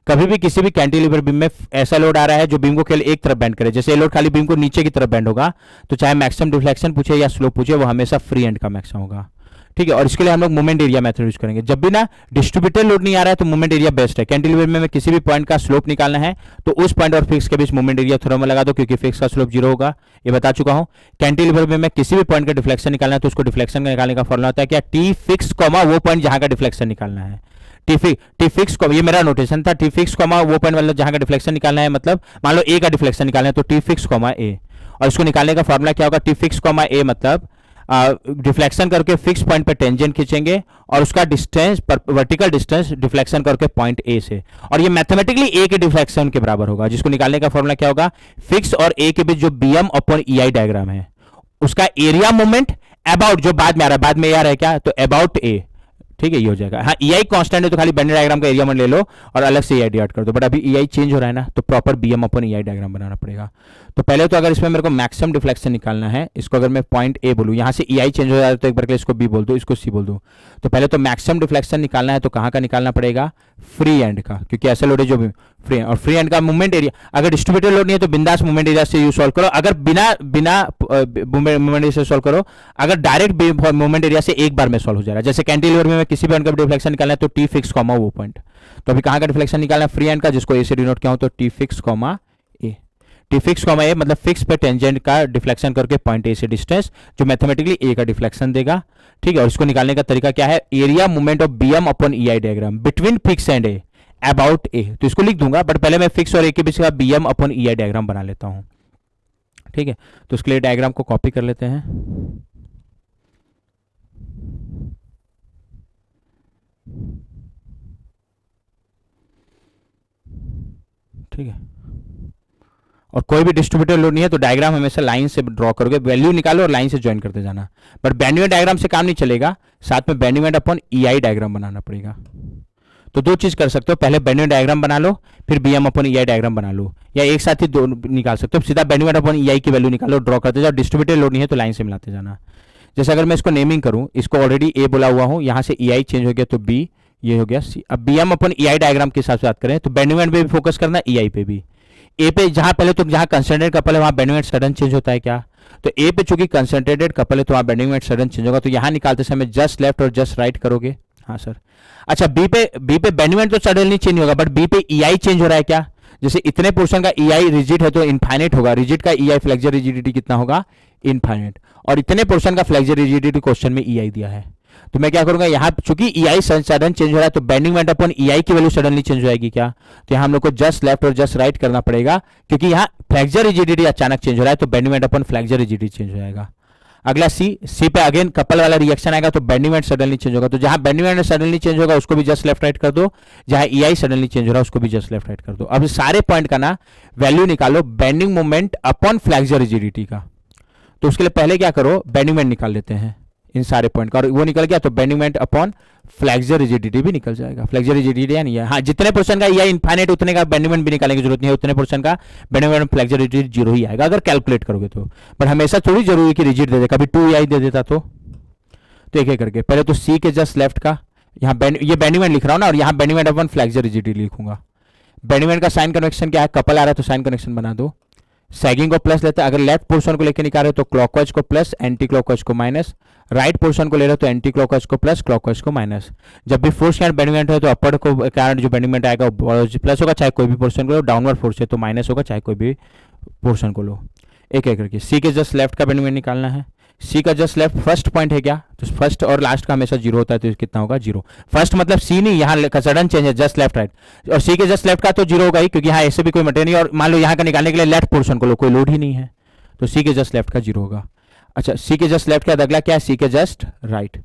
कभी भी किसी भी कैंटिलीवर बीम में ऐसा लोड आ रहा है जो बीम को केवल एक तरफ बेंड करे, जैसे ये लोड खाली बीम को नीचे की तरफ बेंड होगा, तो चाहे मैक्सिमम डिफ्लेक्शन पूछे या स्लोप पूछे वो हमेशा फ्री एंड का मैक्सिमम होगा, ठीक है, और इसके लिए हम लोग मोमेंट एरिया मेथड यूज करेंगे। जब भी ना डिस्ट्रीब्यूटेड लोड नहीं आ रहा है तो मोमेंट एरिया बेस्ट है। कैंटिलीवर में किसी भी पॉइंट का स्लोप निकालना है तो उस पॉइंट और फिक्स के बीच मोमेंट एरिया थ्योरम लगा दो, क्योंकि फिक्स का स्लोप 0 होगा, ये बता चुका हूं। कैंटिलीवर में किसी भी पॉइंट का डिफ्लेक्शन निकालना है तो उसको डिफ्लेक्शन निकालने का फॉर्मूला होता है क्या, टी फिक्स कॉमा वो पॉइंट जहां का डिफ्लेक्शन निकालना है, टी फिक्स ये मेरा नोटेशन था, टी फिक्स कॉमा वो पॉइंट मतलब जहां का डिफ्लेक्शन निकालना है, मतलब मान लो ए का डिफ्लेक्शन निकालना है तो टी फिक्स कॉमा ए, और इसको निकालने का फॉर्मूला क्या होगा, टी फिक्स कॉमा ए मतलब डिफ्लेक्शन करके फिक्स पॉइंट पे टेंजेंट खींचेंगे और उसका डिस्टेंस वर्टिकल डिस्टेंस डिफ्लेक्शन करके पॉइंट ए से, और ये मैथमेटिकली ए के डिफ्लेक्शन के बराबर होगा, जिसको निकालने का फॉर्मूला क्या होगा, फिक्स और ए के बीच जो BM अपॉन EI डायग्राम है उसका एरिया मोमेंट अबाउट, जो बाद में आ रहा है, बाद में आ रहा है क्या, तो अबाउट ए, ठीक है, ये हो जाएगा। हाँ EI कांस्टेंट है तो खाली बेंडर डायग्राम का एरिया मोमेंट ले लो और अलग से EI डिवाइड कर दो, बट अभी EI चेंज हो रहा है ना, तो proper BM upon EI diagram बनाना पड़ेगा। तो पहले तो अगर इसमें मेरे को मैक्सिमम डिफ्लेक्शन निकालना है, इसको अगर मैं पॉइंट ए बोलूँ, यहाँ से EI चेंज हो जाता है तो एक बार के लिए इसको B बोल दो, इसको C बोल दो। तो पहले तो मैक्सिमम डिफ्लेक्शन निकालना है तो कहाँ का निकालना पड़ेगा, फ्री एंड का, क्योंकि ऐसा लोड है जो फ्री है, और फ्री एंड का मूवमेंट एरिया, अगर डिस्ट्रीब्यूटेड लोड नहीं है तो बिंदास मूवमेंट एरिया से यूज सॉल्व करो, अगर बिना मूवमेंट एरिया से सॉल्व करो, अगर डायरेक्ट मूवमेंट एरिया से एक बार में सॉल्व हो जाएगा, जैसे कैंटिलीवर में किसी भी का डिफ्लेक्शन निकालना है तो टी फिक्स कॉमा वो पॉइंट, तो अभी कहाँ का डिफ्लेक्शन निकालना है, फ्री एंड का, जिसको ए से डिनोट किया हूं, तो टी फिक्स कॉमा ए, टी फिक्स कॉमा ए मतलब फिक्स पे टेंजेंट का डिफ्लेक्शन करके पॉइंट ए से डिस्टेंस, जो मैथमेटिकली ए का डिफ्लेक्शन देगा, ठीक है, और इसको निकालने का तरीका क्या है, area movement of BM upon EI diagram between fix end A about A, तो इसको लिख दूंगा, बट पहले मैं फिक्स और ए के बीच का BM अपॉन EI डायग्राम बना लेता हूं, ठीक है। तो उसके लिए डायग्राम को कॉपी कर लेते हैं, ठीक है, और कोई भी डिस्ट्रीब्यूटेड लोड नहीं है तो डायग्राम हमेशा लाइन से ड्रॉ करोगे, वैल्यू निकालो और लाइन से ज्वाइन करते जाना, बट बेंडिंग डायग्राम से काम नहीं चलेगा, साथ में बेंडिंग अपॉन EI डायग्राम बनाना पड़ेगा। तो दो चीज कर सकते हो, पहले बेंडिंग डायग्राम बना लो फिर BM अपॉन EI डायग्राम बना लो, या एक साथ ही दो निकाल सकते हो, सीधा बेंडिंग अपॉन EI की वैल्यू निकालो, ड्रॉ करते जाओ, डिस्ट्रीब्यूटेड लोड नहीं है तो लाइन से मिलाते जाना। जैसे अगर मैं इसको नेमिंग करूं, इसको ऑलरेडी ए बोला हुआ हूं, यहां से EI चेंज हो गया तो B, ये हो गया C। अब BM अपॉन EI डायग्राम के हिसाब से बात करें तो बेंडिंग पे भी फोकस करना, EI पे भी, ए पे जहां पहले तो जहां कंसंट्रेटेड कपल है वहां बेंडिंग सडन चेंज होता है क्या, तो ए पे चूंकि कंसंट्रेटेड कपल है तो वहां बेंडिंग सडन चेंज होगा, तो यहां निकालते समय जस्ट लेफ्ट और जस्ट राइट करोगे, हाँ सर। अच्छा बी पे बेंडिंग तो सडनली चेंज होगा, बट बी पे EI चेंज हो रहा है क्या, जैसे इतने पोर्शन का EI रिजिड है तो इनफाइनाइट होगा, रिजिड का EI फ्लेक्सर रिजिडिटी कितना होगा, इनफाइनाइट। और इतने पोर्शन का फ्लेक्सर रिजिडिटी क्वेश्चन में EI दिया है, तो मैं क्या करूंगा यहाँ चूंकि EI सडन चेंज हो रहा है तो बेंडिंग मोमेंट अपॉन EI की वैल्यू सडनली चेंज हो जाएगी क्या, तो यहाँ हम लोग को जस्ट लेफ्ट और जस्ट राइट करना पड़ेगा, क्योंकि यहाँ फ्लेक्सर रिजिडिटी अचानक चेंज हो रहा है तो bending moment upon flexural rigidity change हो जाएगा। अगला सी पे अगेन कपल वाला रिएक्शन आएगा तो बेंडिंग मोमेंट सडनली चेंज होगा, तो जहां बेंडिंग मोमेंट सडनली चेंज होगा उसको भी जस्ट लेफ्ट राइट कर दो, जहां EI सडनली चेंज हो रहा है उसको भी जस्ट लेफ्ट राइट कर दो। अब सारे पॉइंट का ना वैल्यू निकालो bending moment upon flexural rigidity का, तो उसके लिए पहले क्या करो बेंडिंग मोमेंट निकाल लेते हैं इन सारे पॉइंट का, और वो निकल गया तो bending moment upon flexural rigidity भी निकल जाएगा। फ्लेक्सर रिजिडिटी नहीं है, हाँ जितने पोर्शन का EI इनफाइनाइट उतने का बेंडिंग मोमेंट भी निकालने की जरूरत नहीं है, उतने पोर्शन का bending moment flexural rigidity zero ही आएगा अगर कैलकुलेट करोगे तो। पर हमेशा थोड़ी जरूरी कि रिजिड दे दे, कभी 2EI दे देता तो एक एक करके पहले तो सी के जस्ट लेफ्ट का यहाँ ये बेंडिंग मोमेंट लिख रहा हूँ ना, और यहाँ bending moment upon flexural rigidity लिखूंगा। बेंडिंग मोमेंट का साइन कन्वेक्शन क्या है, कपल आ रहा है तो साइन कन्वेक्शन बना दो, सैगिंग को प्लस लेते हैं, अगर लेफ्ट पोर्शन को लेकर निकाल रहे हो तो क्लॉकवाइज को प्लस, एंटी क्लॉकवाइज को माइनस, राइट पोर्शन को ले रहे हो तो एंटी क्लॉकवाइज को प्लस, क्लॉकवाइज को माइनस। जब भी फोर्स के बेंडिंग मोमेंट है तो अपर को कारण जो बेंडिंग मोमेंट आएगा वो प्लस होगा चाहे कोई भी पोर्शन को लो, डाउनवर्ड फोर्स है तो माइनस होगा चाहे कोई भी पोर्शन को लो। एक एक करके सी के जस्ट लेफ्ट का बेंडिंग मोमेंट निकालना है। सी का जस्ट लेफ्ट फर्स्ट पॉइंट है क्या, तो फर्स्ट और लास्ट का हमेशा जीरो होता है तो कितना होगा जीरो। फर्स्ट मतलब सी नहीं, यहाँ सडन चेंज है जस्ट लेफ्ट राइट, और सी के जस्ट लेफ्ट का तो जीरो होगा ही क्योंकि यहाँ ऐसे भी कोई मटेरियल नहीं, और मान लो यहाँ का निकालने के लिए लेफ्ट पोर्शन को लो, कोई लोड ही नहीं है तो सी के जस्ट लेफ्ट का जीरो होगा। अच्छा सी के जस्ट लेफ्ट का अगला क्या है, सी के जस्ट राइट।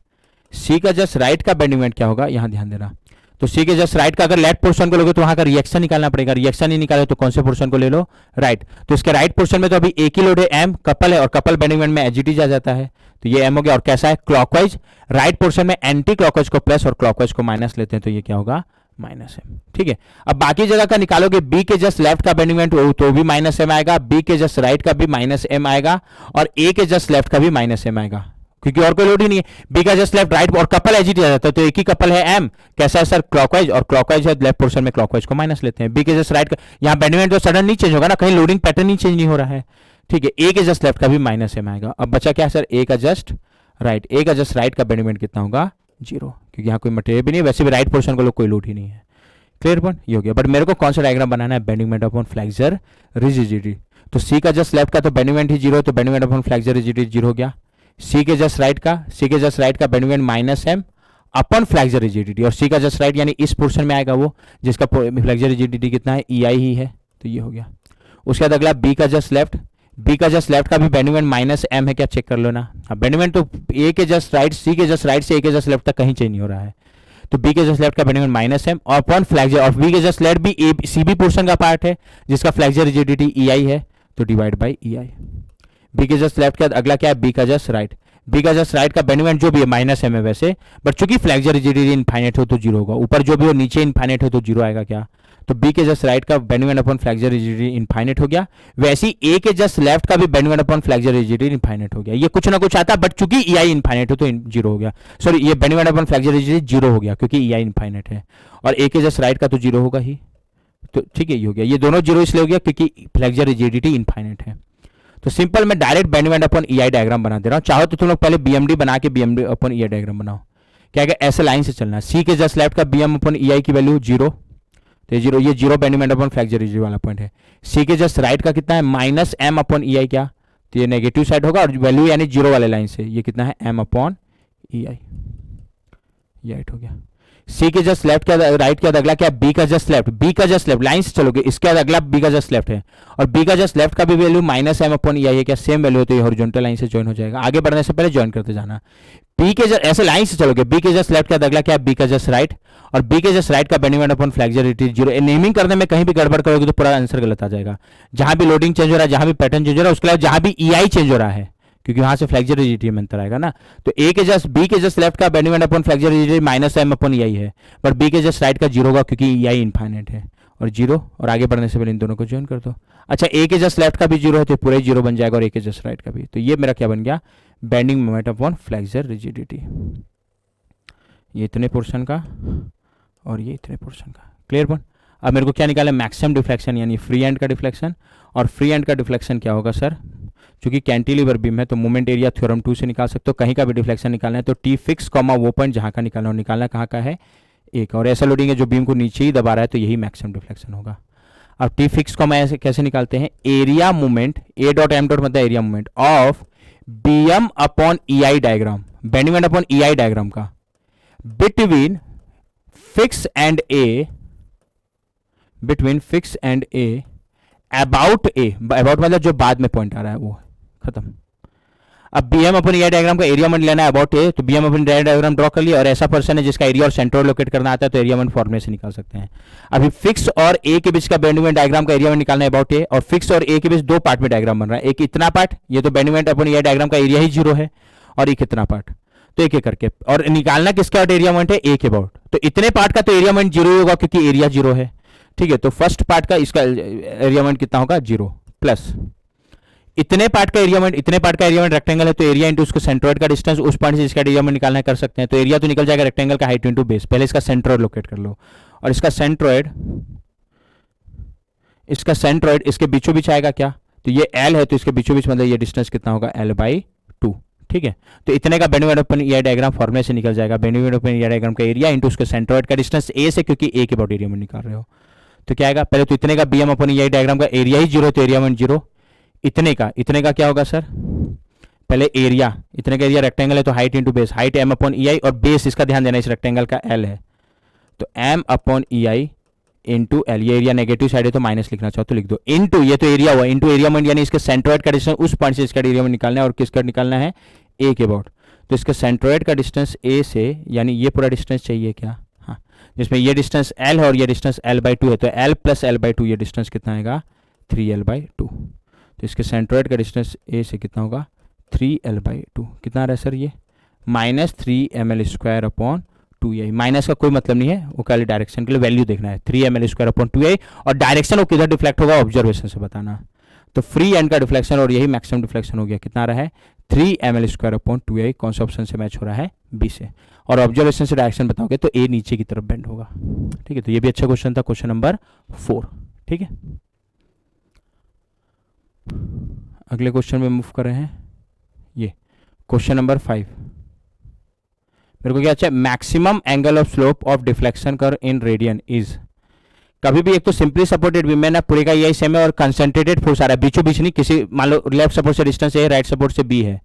सी का जस्ट राइट का बेंडिंग मोमेंट क्या होगा, यहाँ ध्यान देना, तो सी के जस्ट राइट का अगर लेफ्ट पोर्शन को लोगे तो वहां का रिएक्शन निकालना पड़ेगा, रिएक्शन नहीं निकाले तो कौन से पोर्शन को ले लो, राइट। तो इसके राइट पोर्शन में तो अभी एक ही लोड है एम, कपल है, और कपल बेंडिंग मोमेंट में एजीटी आ जाता है तो ये एम हो गया, और कैसा है क्लॉकवाइज, राइट पोर्शन में एंटी क्लॉकवाइज को प्लस और क्लॉकवाइज को माइनस लेते हैं तो ये क्या होगा माइनस एम। ठीक है, अब बाकी जगह का निकालोगे, बी के जस्ट लेफ्ट का बेंडिंग मोमेंट तो भी माइनस एम आएगा, बी के जस्ट राइट का भी माइनस एम आएगा, और ए के जस्ट लेफ्ट का भी माइनस एम आएगा क्योंकि और कोई लोड ही नहीं है। बी का जस्ट लेफ्ट राइट और कपल एजीटी आ जाता है तो एक ही कपल है एम, कैसा है सर क्लॉकवाइज, और क्लॉकवाइज है लेफ्ट पोर्शन में क्लॉकवाइज को माइनस लेते हैं। बी के जस्ट राइट का यहाँ बेंडिंग मोमेंट तो सडन नहीं चेंज होगा ना, कहीं लोडिंग पैटर्न ही चेंज नहीं हो रहा है। ठीक है, ए के जस्ट लेफ्ट का भी माइनस एम आएगा। अब बचा क्या है सर, ए का जस्ट राइट, ए का जस्ट राइट का बेंडिंग मोमेंट कितना होगा जीरो, क्योंकि यहाँ कोई मटेरियल भी नहीं, वैसे भी राइट पोर्शन को लोग कोई लोड ही नहीं है। क्लियर पॉइंट ये हो गया, बट मेरे को कौन सा डायग्राम बनाना है, bending moment upon flexural rigidity. तो सी का जस्ट लेफ्ट का तो बेंडिंग मोमेंट ही जीरो, तो bending moment upon flexural rigidity zero हो गया। सी के जस्ट राइट का, सी के जस्ट राइट का bending moment minus M upon flexural rigidity, और सी का जस्ट राइट यानी इस पोर्शन में आएगा वो जिसका फ्लेक्सर रिजिडिटी कितना है EI ही है, तो ये हो गया। उसके बाद अगला बी का जस्ट लेफ्ट, बी का जस्ट लेफ्ट का भी बेंडिंग मोमेंट माइनस एम है क्या, चेक कर लो ना। बेंडिंग मोमेंट तो ए के जस्ट राइट, सी के जस्ट राइट से ए के जस्ट लेफ्ट तक कहीं चेंज नहीं हो रहा है, तो बी के जस्ट लेफ्ट का बेंडिंग मोमेंट माइनस एम और अपॉन फ्लेक्सर, और बी के जस्ट लेफ्ट भी ए सी बी पोर्शन का पार्ट है जिसका फ्लेक्सर रिजिडिटी EI है तो डिवाइड बाई EI। बी के जस्ट लेफ्ट के बाद अगला क्या है, बी का जस्ट राइट, बी का जस्ट राइट का बेंडिंग मोमेंट जो भी है माइनस एम है वैसे, बट चूंकि फ्लेक्सर रिजिडिटी इनफाइनाइट हो तो जीरो होगा, ऊपर जो भी हो नीचे इनफाइनाइट हो तो जीरो आएगा क्या, तो बी के जस्ट राइट का bending moment upon flexural rigidity infinite हो गया। वैसे ही ए के जस्ट लेफ्ट का भी bending moment upon flexural rigidity infinite हो गया, ये कुछ ना कुछ आता है बट चूंकि EI इनफाइनाइट हो तो जीरो हो गया, सॉरी ये bending moment upon flexural rigidity zero हो गया क्योंकि EI इनफाइनाइट है, और ए के जस्ट राइट का तो जीरो होगा ही, तो ठीक है ये हो गया। ये दोनों जीरो इसलिए हो गया क्योंकि फ्लेक्सर रिजिडिटी इनफाइनाइट है। तो सिंपल मैं direct bending moment upon EI diagram बना दे रहा हूँ, चाहो तो तुम लोग पहले BMD बना के BMD अपॉन EI डायग्राम बनाओ। क्या है, ऐसे लाइन से चलना है, सी के जस्ट लेफ्ट का BM अपॉन EI की वैल्यू जीरो, तो ये zero bending moment upon flexural rigidity वाला पॉइंट है। सी के जस्ट राइट का कितना है माइनस एम अपॉन EI, क्या तो ये नेगेटिव साइड होगा, और वैल्यू यानी जीरो वाले लाइन से ये कितना है एम अपॉन EI, ये राइट हो गया। सी के जस्ट लेफ्ट का राइट के बाद अगला क्या, बी का जस्ट लेफ्ट, बी का जस्ट लेफ्ट लाइन से चलोगे, इसके बाद अगला बी का जस्ट लेफ्ट है, और बी का जस्ट लेफ्ट का भी value minus M upon EI है, क्या सेम वैल्यू है तो ये हॉरिजॉन्टल लाइन से ज्वाइन हो जाएगा। आगे बढ़ने से पहले ज्वाइन करते जाना, बी के जस्ट ऐसे लाइन से चलोगे, बी के जस्ट लेफ्ट के बाद अगला क्या, बी का जस्ट राइट, और बी के जस्ट राइट का bending moment upon flexural rigidity zero. Naming करने में कहीं भी गड़बड़ करोगे तो पूरा आंसर गलत आ जाएगा, जहां भी लोडिंग चेंज हो रहा है, जहां भी पैटर्न चेंज हो रहा है, उसके अलावा जहां भी EI चेंज हो रहा है क्योंकि वहां से फ्लेक्सर रिजिडिटी में अंतर आएगा ना, तो ए के जस्ट बी के जस्ट लेफ्ट का bending moment upon flexural rigidity minus M upon EI है, बट बी के जस्ट राइट का जीरो होगा क्योंकि EI इनफाइनाइट है, और जीरो, और आगे बढ़ने से पहले इन दोनों को ज्वाइन कर दो। अच्छा ए के जस्ट लेफ्ट का भी जीरो है तो पूरा ही जीरो बन जाएगा, और ए के जस्ट राइट का भी, तो ये मेरा क्या बन गया, bending moment upon flexural rigidity, ये इतने पोर्शन का और ये इतने पोर्शन का। Clear point. अब मेरे को क्या निकाला, मैक्सिमम डिफ्लेक्शन यानी फ्री एंड का डिफ्लेक्शन, और फ्री एंड का डिफ्लेक्शन क्या होगा सर, चूंकि कैंटिलीवर बीम है तो मोमेंट एरिया थ्योरम 2 से निकाल सकते हो, कहीं का भी डिफ्लेक्शन निकालना है तो टी फिक्स कॉमा वो पॉइंट जहां का निकालना हो, निकालना कहाँ का है एक, और ऐसा लोडिंग है जो बीम को नीचे ही दबा रहा है तो यही मैक्सिमम डिफ्लेक्शन होगा। अब टी फिक्स को मैं ऐसे कैसे निकालते हैं, area movement, A dot M dot मतलब area movement of B M upon E I diagram, bending moment upon E I diagram का between fix end A, between fix end A about A, about मतलब जो बाद में पॉइंट आ रहा है वो, खत्म। अब B M upon E diagram का एरिया मोमेंट लेना है अबाउट ए, तो B M upon diagram draw कर लिया, और ऐसा पर्सन है जिसका एरिया और सेंटर लोकेट करना आता है, तो एरिया मोमेंट फॉर्मूले से निकाल सकते हैं। अभी फिक्स और ए के बीच का बेंडिंग मोमेंट डायग्राम का एरिया मोमेंट निकालना है अबाउट ए, और फिक्स और ए के बीच दो पार्ट में डायग्राम बन रहा है, एक इतना पार्ट, ये तो बेंडिंग मोमेंट अपन ई डायग्राम का एरिया ही जीरो है, और एक इतना पार्ट, तो एक एक करके, और निकालना किसका एरिया मोमेंट है, ए के अबाउट, तो इतने पार्ट का तो एरिया मोमेंट जीरो होगा क्योंकि एरिया जीरो है, ठीक है। तो फर्स्ट पार्ट का इसका एरिया मोमेंट कितना होगा, जीरो, प्लस इतने पार्ट का एरिया मोमेंट, इतने पार्ट का एरिया मोमेंट रेक्टेंगल है तो एरिया इंटू उसके सेंट्रोइड का डिस्टेंस, उस पॉइंट से जिसका एरिया मोमेंट निकालना है कर सकते हैं, तो एरिया तो निकल जाएगा रेक्टेंगल का हाइट इंटू बेस, पहले इसका सेंट्रोइड लोकेट कर लो, और इसका सेंट्रोइड, इसका सेंट्रोइड इसके बीचों बीच आएगा क्या, तो ये एल है तो इसके बीचों बीच मतलब ये डिस्टेंस कितना होगा, एल बाई टू, ठीक है। तो इतने का बेंडिंग मोमेंट अपन ई डायग्राम फॉर्मूले से निकल जाएगा, बेंडिंग मोमेंट अपन ई डायग्राम का एरिया इंटू उसके सेंट्रोइड का डिस्टेंस ए से, क्योंकि ए के अबाउट एरिया मोमेंट निकाल रहे हो, तो क्या आएगा, पहले तो इतने का B M upon E diagram का एरिया ही जीरो, तो एरिया मोमेंट जीरो, इतने का क्या होगा सर, पहले एरिया, इतने का एरिया रेक्टेंगल है तो height into base, height M upon E I, और बेस इसका ध्यान देना इस रेक्टेंगल का एल है, तो एम अपॉन ई आई इंटू एल, ये एरिया नेगेटिव साइड है तो माइनस लिखना चाहो तो लिख दो, इंटू ये तो एरिया हुआ, इंटू एरिया मोमेंट यानी इसके सेंट्रोइड का डिस्टेंस उस पॉइंट से इसका एरिया मोमेंट निकालना है, और किसका निकालना है, ए के अबाउट, तो इसका सेंट्रोइड का डिस्टेंस ए से, यानी ये पूरा डिस्टेंस चाहिए क्या, हाँ, जिसमें ये डिस्टेंस एल है और ये डिस्टेंस एल बाई टू है, तो L plus L by two, ये डिस्टेंस कितना आएगा, 3l बाई टू, तो इसके सेंट्रोइड का डिस्टेंस ए से कितना होगा, 3l बाई टू, कितना आ रहा है सर ये, minus 3ml square upon 2a, minus का कोई मतलब नहीं है, वो खाली डायरेक्शन के लिए वैल्यू देखना है, 3ml स्क्वायर अपॉन 2a, और डायरेक्शन वो किधर डिफ्लेक्ट होगा ऑब्जर्वेशन से बताना, तो फ्री एंड का डिफ्लेक्शन और यही मैक्सिमम डिफ्लेक्शन हो गया, कितना आ रहा है, 3ml स्क्वायर अपॉन 2a, कौन सा ऑप्शन से मैच हो रहा है, बी से, और ऑब्जर्वेशन से डायरेक्शन बताओगे तो ए नीचे की तरफ बेंड होगा, ठीक है। तो ये भी अच्छा क्वेश्चन था, क्वेश्चन नंबर 4, ठीक है। अगले क्वेश्चन में मूव कर रहे हैं, ये क्वेश्चन नंबर 5, मेरे को क्या अच्छा, maximum angle of slope of deflection curve in radian is, कभी भी एक तो सिंपली सपोर्टेड बीम में ना पूरे का यही सेम है, और कंसंट्रेटेड फोर्स आ रहा है बीचों बीच नहीं, किसी मान लो लेफ्ट सपोर्ट से डिस्टेंस ए, राइट सपोर्ट से बी है,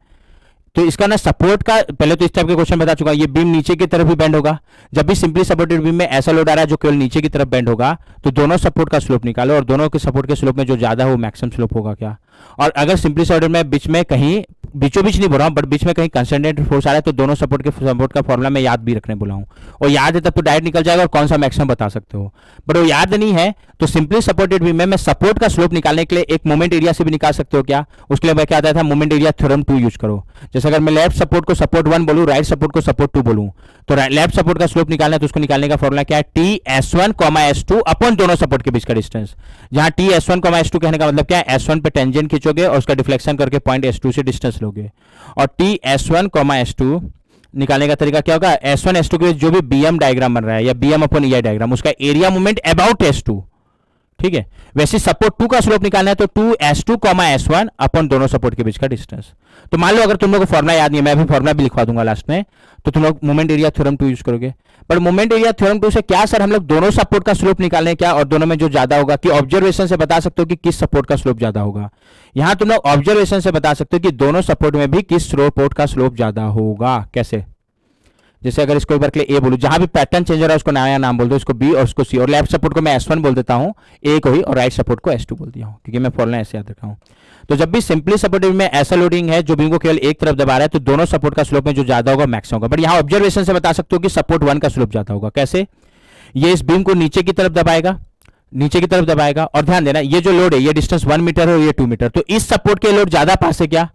तो इसका ना सपोर्ट का, पहले तो इस टाइप के क्वेश्चन बता चुका, ये बीम नीचे की तरफ भी बेंड होगा, जब भी सिंपली सपोर्टेड बीम में ऐसा लोड आ रहा है जो केवल नीचे की तरफ बेंड होगा, तो दोनों सपोर्ट का स्लोप निकालो, और दोनों के सपोर्ट के स्लोप में जो ज्यादा हो मैक्सिमम स्लोप होगा क्या, और अगर सिंपली सपोर्टेड में बीच में कहीं, बीचों बीच नहीं बोल रहा हूँ, बट बीच में कहीं कंसंट्रेटेड फोर्स आ रहा है, तो दोनों सपोर्ट का फॉर्मुला मैं याद भी रखने बोला हूँ, और याद है तब तो डायरेक्ट निकल जाएगा और कौन सा मैक्सिमम बता सकते हो, बट वो याद नहीं है तो सिंपली सपोर्टेड बीम में मैं सपोर्ट का स्लोप निकालने के लिए एक मोमेंट एरिया से भी निकाल सकते हो क्या, उसके लिए मैं क्या आता था, मोमेंट एरिया थ्योरम 2 यूज करो, जैसे अगर मैं लेफ्ट सपोर्ट को सपोर्ट 1 बोलूं, राइट सपोर्ट को सपोर्ट 2 बोलूं, तो लेफ्ट सपोर्ट का स्लोप निकालना है तो उसको निकालने का फॉर्मुला क्या है, टी S1, S2 अपन दोनों सपोर्ट के बीच का डिस्टेंस, जहां टी S1, S2 कहने का मतलब क्या है, S1 पे टेंजेंट खींचोगे और उसका डिफ्लेक्शन करके पॉइंट S2 से डिस्टेंस लोगे, और टी S1, S2 निकालने का तरीका क्या होगा, S1 S2 के बीच जो भी BM डायग्राम बन रहा है या BM अपन EI डायग्राम, उसका एरिया मूवमेंट अबाउट S2, ठीक है। वैसे सपोर्ट 2 का स्लोप निकालना है तो 2S2, S1 अपन दोनों सपोर्ट के बीच का डिस्टेंस, तो मान लो अगर तुम लोग को फॉर्मुला याद नहीं है, मैं भी फॉर्मुला भी लिखवा दूंगा लास्ट में, तो तुम लोग मोमेंट एरिया थ्योरम 2 यूज करोगे, बट मोमेंट एरिया थ्योरम 2 से क्या सर हम लोग दोनों सपोर्ट का स्लोप निकालने क्या, और दोनों में जो ज्यादा होगा, कि ऑब्जर्वेशन से बता सकते हो कि किस सपोर्ट का स्लोप ज्यादा होगा, यहां तुम लोग ऑब्जर्वेशन से बता सकते हो कि दोनों सपोर्ट में भी किस सपोर्ट का स्लोप ज्यादा होगा, कैसे, जैसे अगर इसको एक बार के लिए ए बोलूं, जहां भी पैटर्न चेंज हो रहा है उसको नया नाम बोल दो, इसको बी और उसको सी, और लेफ्ट सपोर्ट को मैं S1 बोल देता हूं ए को ही, और राइट सपोर्ट को S2 बोल दिया हूं, क्योंकि मैं फॉर्मुला ऐसे याद रखा हूं। तो जब भी सिंपली सपोर्टेड में ऐसा लोडिंग है जो बीम को केवल एक तरफ दबा रहा है, तो दोनों सपोर्ट का स्लोप में जो ज्यादा होगा मैक्स होगा, बट यहां ऑब्जर्वेशन से बता सकते हो कि सपोर्ट 1 का स्लोप ज्यादा होगा, कैसे, ये इस बीम को नीचे की तरफ दबाएगा, नीचे की तरफ दबाएगा, और ध्यान देना ये जो लोड है ये डिस्टेंस 1 मीटर है और ये 2 मीटर, तो इस सपोर्ट के लोड ज्यादा पास है क्या,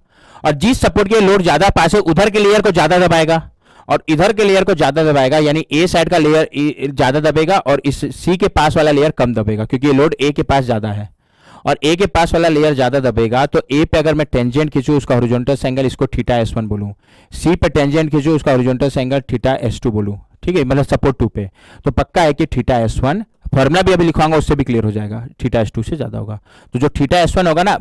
और जिस सपोर्ट के लोड ज्यादा पास है उधर के लेयर को ज्यादा दबाएगा और इधर के लेयर को ज्यादा दबाएगा, यानी ए साइड का लेयर ज्यादा दबेगा और इस सी के पास वाला लेयर कम दबेगा, क्योंकि ये लोड ए के पास ज्यादा है, और ए के पास वाला लेयर ज्यादा दबेगा, तो ए पे अगर मैं टेंजेंट खींचूं उसका हॉरिजॉन्टल एंगल इसको थीटा S1 बोलूं, सी पे टेंजेंट खींचूं उसका हॉरिजॉन्टल एंगल थीटा S2 बोलूं, ठीक है, मतलब सपोर्ट 2 पे, तो पक्का है कि थीटा S1, फॉर्मुला भी अभी लिखवाऊंगा उससे भी क्लियर हो जाएगा, थीटा S2 से ज्यादा होगा, तो जो थीटा S1 होगा ना,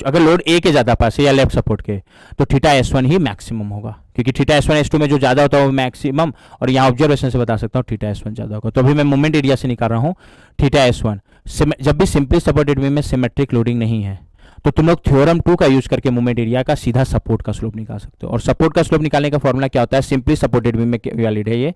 अगर लोड ए के ज्यादा पास है या लेफ्ट सपोर्ट के, तो थीटा S1 ही मैक्सिमम होगा, क्योंकि थीटा S1 S2 में जो ज्यादा होता है वो मैक्सिमम, और यहाँ ऑब्जर्वेशन से बता सकता हूँ थीटा S1 ज्यादा होगा, तो अभी मैं मोमेंट एरिया से निकाल रहा हूँ थीटा S1, जब भी सिंपली सपोर्टेड बीम में सिमेट्रिक लोडिंग नहीं है तो तुम लोग थ्योरम 2 का यूज करके मोमेंट एरिया का सीधा सपोर्ट का स्लोप निकाल सकते हो। और सपोर्ट का स्लोप निकालने का फॉर्मूला क्या होता है, सिंपली सपोर्टेड बीम में वैलिड है ये,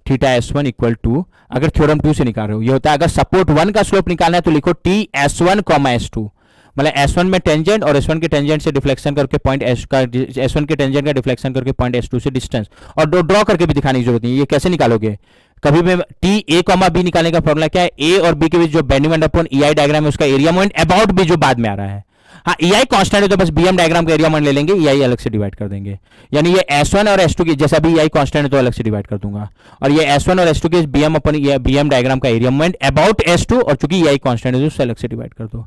थीटा S1 इक्वल टू, अगर थ्योरम 2 से निकाल रहे हो ये होता है, अगर सपोर्ट 1 का स्लोप निकालना है तो लिखो TS1, S2, मतलब S1 में टेंजेंट और S1 के टेंजेंट से डिफ्लेक्शन करके पॉइंट S का, S1 के टेंजेंट का डिफ्लेक्शन करके पॉइंट S2 से डिस्टेंस, और ड्रॉ करके भी दिखाने की जरूरत नहीं है। ये कैसे निकालोगे, कभी भी टी ए कॉमा बी निकालने का फॉर्मूला क्या है, ए और बी के बीच जो bending moment upon EI diagram है उसका एरिया मोमेंट अबाउट बी जो बाद में आ रहा है। हाँ, ईआई कांस्टेंट है तो बस बीएम डायग्राम का एरिया मोमेंट ले लेंगे, ईआई अलग से डिवाइड कर देंगे, यानी ये S1 और S2 की, जैसा भी ईआई कांस्टेंट है तो अलग से डिवाइड कर दूंगा, और ये S1 और S2 के बीएम अपन बीएम डायग्राम का एरिया मोमेंट अबाउट S2, और चूंकि ईआई कांस्टेंट है तो उससे अलग से डिवाइड कर दो,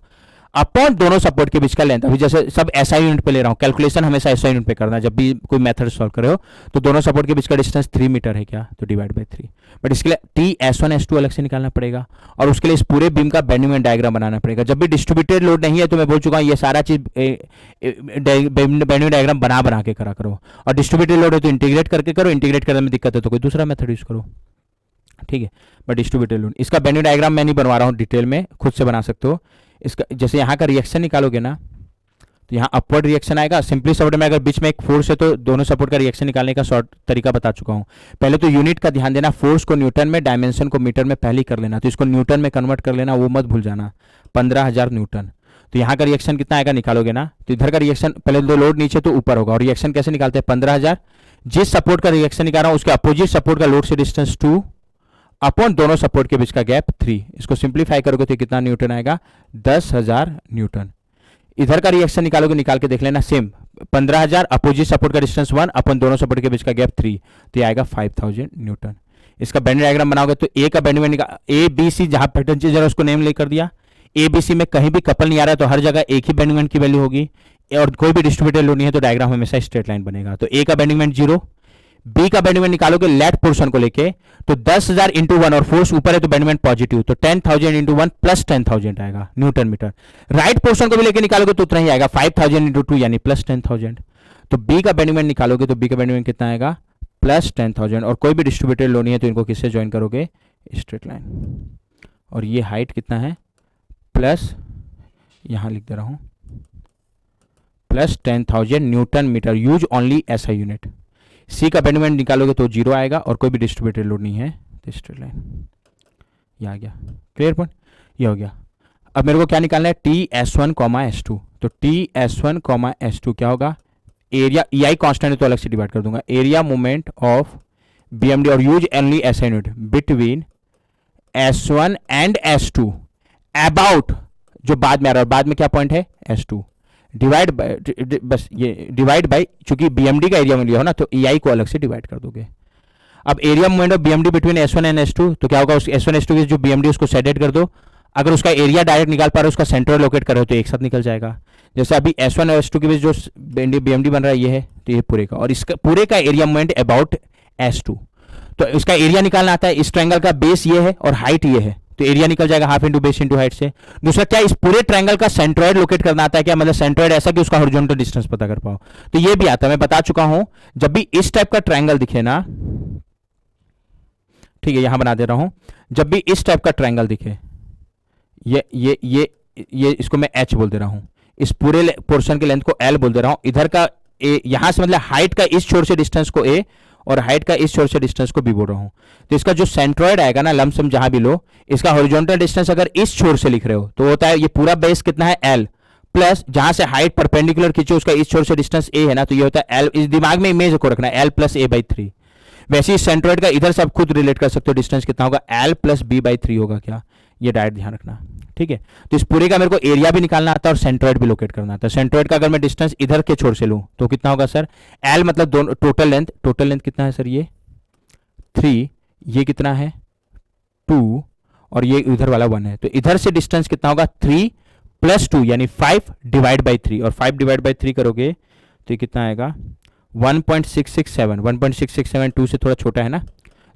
अपॉन दोनों सपोर्ट के बीच का लेंथ। अभी जैसे सब एसआई यूनिट पे ले रहा हूँ, कैलकुलेशन हमेशा एसआई यूनिट पे करना है जब भी कोई मेथड सॉल्व करे हो। तो दोनों सपोर्ट के बीच का डिस्टेंस 3 मीटर है क्या, तो डिवाइड बाई 3। बट इसके लिए TS1 S2 अलग से निकालना पड़ेगा, और उसके लिए इस पूरे बीम का बेंडिंग मोमेंट डायग्राम बनाना पड़ेगा। जब भी डिस्ट्रीब्यूटेड लोड नहीं है तो मैं बोल चुका हूँ ये सारा चीज बेंडिंग डायग्राम बना के करा करो, और डिस्ट्रीब्यूटेड लोड है तो इंटीग्रेट करके करो, इंटीग्रेट करने में दिक्कत है तो कोई दूसरा मेथड यूज करो, ठीक है। बट डिस्ट्रीब्यूटेड लोड, इसका बेंडिंग डायग्राम मैं नहीं बनवा रहा हूँ डिटेल में, खुद से बना सकते हो। इसका जैसे यहाँ का रिएक्शन निकालोगे ना तो यहाँ अपवर्ड रिएक्शन आएगा। सिंपली सपोर्ट में अगर बीच में एक फोर्स है तो दोनों सपोर्ट का रिएक्शन निकालने का शॉर्ट तरीका बता चुका हूँ। पहले तो यूनिट का ध्यान देना, फोर्स को न्यूटन में, डायमेंशन को मीटर में पहले ही कर लेना, तो इसको न्यूटन में कन्वर्ट कर लेना, वो मत भूल जाना, 15,000 न्यूटन। तो यहाँ का रिएक्शन कितना आएगा निकालोगे ना, तो इधर का रिएक्शन पहले तो लोड नीचे तो ऊपर होगा, और रिएक्शन कैसे निकालते हैं, 15,000 जिस सपोर्ट का रिएक्शन निकाल रहा हूँ उसके अपोजिट सपोर्ट का लोड से डिस्टेंस 2 अपॉन दोनों सपोर्ट के बीच का गैप 3। इसको सिंप्लीफाई करोगे तो कितना न्यूटन आएगा, 10,000 न्यूटन। इधर का रिएक्शन निकालोगे, निकाल के देख लेना, सेम 15,000 अपोजिट सपोर्ट का डिस्टेंस 1 अपन दोनों सपोर्ट के बीच का गैप 3, तो ये आएगा 5,000 न्यूटन। इसका बेंडिंग डायग्राम बनाओगे तो ए का बेंडिंग निकाल, ए बी सी जहां पैटर्न चीज है उसको नेम लेकर दिया, ए बी सी में कहीं भी कपल नहीं आ रहा है तो हर जगह एक ही बेंडिंग की वैल्यू होगी, और कोई भी डिस्ट्रीब्यूटेड लोड नहीं है तो डायग्राम हमेशा स्ट्रेट लाइन बनेगा। तो ए का बेंडिंग 0, बी का बेंडिंग निकालोगे लेफ्ट पोर्शन को लेके तो 10,000 इंटू 1, और फोर्स ऊपर है तो बेंडिंग पॉजिटिव, तो 10,000 इंटू 1 प्लस 10,000 आएगा न्यूटन मीटर। राइट पोर्शन को भी लेके निकालोगे तो उतना ही आएगा, 5,000 इंटू 2 यानी प्लस 10,000। तो बी का बेंडिंग निकालोगे तो बी का बेंडिंग कितना आएगा, प्लस 10,000, और कोई भी डिस्ट्रीब्यूटेड लोड नहीं है तो इनको किससे ज्वाइन करोगे, स्ट्रेट लाइन। और ये हाइट कितना है, प्लस, यहां लिख दे रहा हूं, plus 10,000 newton metre, use only SI unit. C का बेंडिंग निकालोगे तो 0 आएगा, और कोई भी डिस्ट्रीब्यूटेड लोड नहीं है तो स्ट्रेट लाइन। ये आ गया क्लियर पॉइंट, ये हो गया। अब मेरे को क्या निकालना है, TS1, S2। तो TS1, S2 क्या होगा, एरिया, EI कांस्टेंट है तो अलग से डिवाइड कर दूंगा, एरिया मोमेंट ऑफ BMD, और use only SI unit, between S1 and S2 about, जो बाद में आ रहा है, बाद में क्या पॉइंट है, S2, डिवाइड बाय, बस ये डिवाइड बाय, चूंकि BMD का एरिया मोमेंट हो ना तो EI को अलग से डिवाइड कर दोगे। अब area moment of BMD between S1 and S2, तो क्या होगा, उस S1 S2 की जो BMD उसको सेडेड कर दो, अगर उसका एरिया डायरेक्ट निकाल पा रहे हो, उसका सेंटर लोकेट कर रहे हो तो एक साथ निकल जाएगा। जैसे अभी S1 और S2 के बीच जो BMD बन रहा है ये है, तो ये पूरे का, और इसका पूरे का एरिया मोमेंट अबाउट S2, तो इसका एरिया निकालना आता है। इस ट्रायंगल का बेस ये है और हाइट ये है, तो एरिया निकल जाएगा half into base into height से। दूसरा क्या, इस पूरे ट्रायंगल का सेंट्रॉइड लोकेट करना आता है क्या, मतलब सेंट्रॉइड ऐसा कि उसका हॉरिजॉन्टल डिस्टेंस पता कर पाओ, तो ये भी आता है, मैं बता चुका हूं। जब भी इस टाइप का ट्रायंगल दिखे ना, ठीक है, यहां बना दे रहा हूं, जब भी इस टाइप का ट्रायंगल दिखे, ये इसको मैं H बोल दे रहा हूं, इस पूरे पोर्शन के लेंथ को L बोल दे रहा हूं, इधर का A, यहां से मतलब हाइट का इस छोर से डिस्टेंस को A, और हाइट का इस छोर से डिस्टेंस को B बोल रहा हूं। तो इसका जो सेंट्रॉइड आएगा ना, लमसम जहां भी लो, इसका हॉरिजॉन्टल डिस्टेंस अगर इस छोर से लिख रहे हो तो होता है ये पूरा बेस कितना है, L, प्लस जहां से हाइट परपेंडिकुलर खींचे उसका इस छोर से डिस्टेंस A है ना, तो ये होता है L। इस दिमाग में इमेज को रखना है, L प्लस A/3। वैसे ही सेंट्रॉइड का इधर से आप खुद रिलेट कर सकते हो, डिस्टेंस कितना होगा, L प्लस B/3 होगा क्या, ये डायरेक्ट ध्यान रखना, ठीक है। तो इस पूरे का मेरे को एरिया भी निकालना आता है और सेंट्रॉइड भी लोकेट करना आता है। सेंट्रॉइड का अगर मैं डिस्टेंस इधर के छोर से लूं तो कितना होगा सर, L मतलब दोनों टोटल लेंथ कितना है सर, ये 3, ये कितना है 2, और ये इधर वाला 1 है, तो इधर से डिस्टेंस कितना होगा 3 प्लस 2 यानी 5 डिवाइड बाई 3, और 5 डिवाइड बाई 3 करोगे तो ये कितना आएगा 1.667, 1.667 2 से थोड़ा छोटा है ना,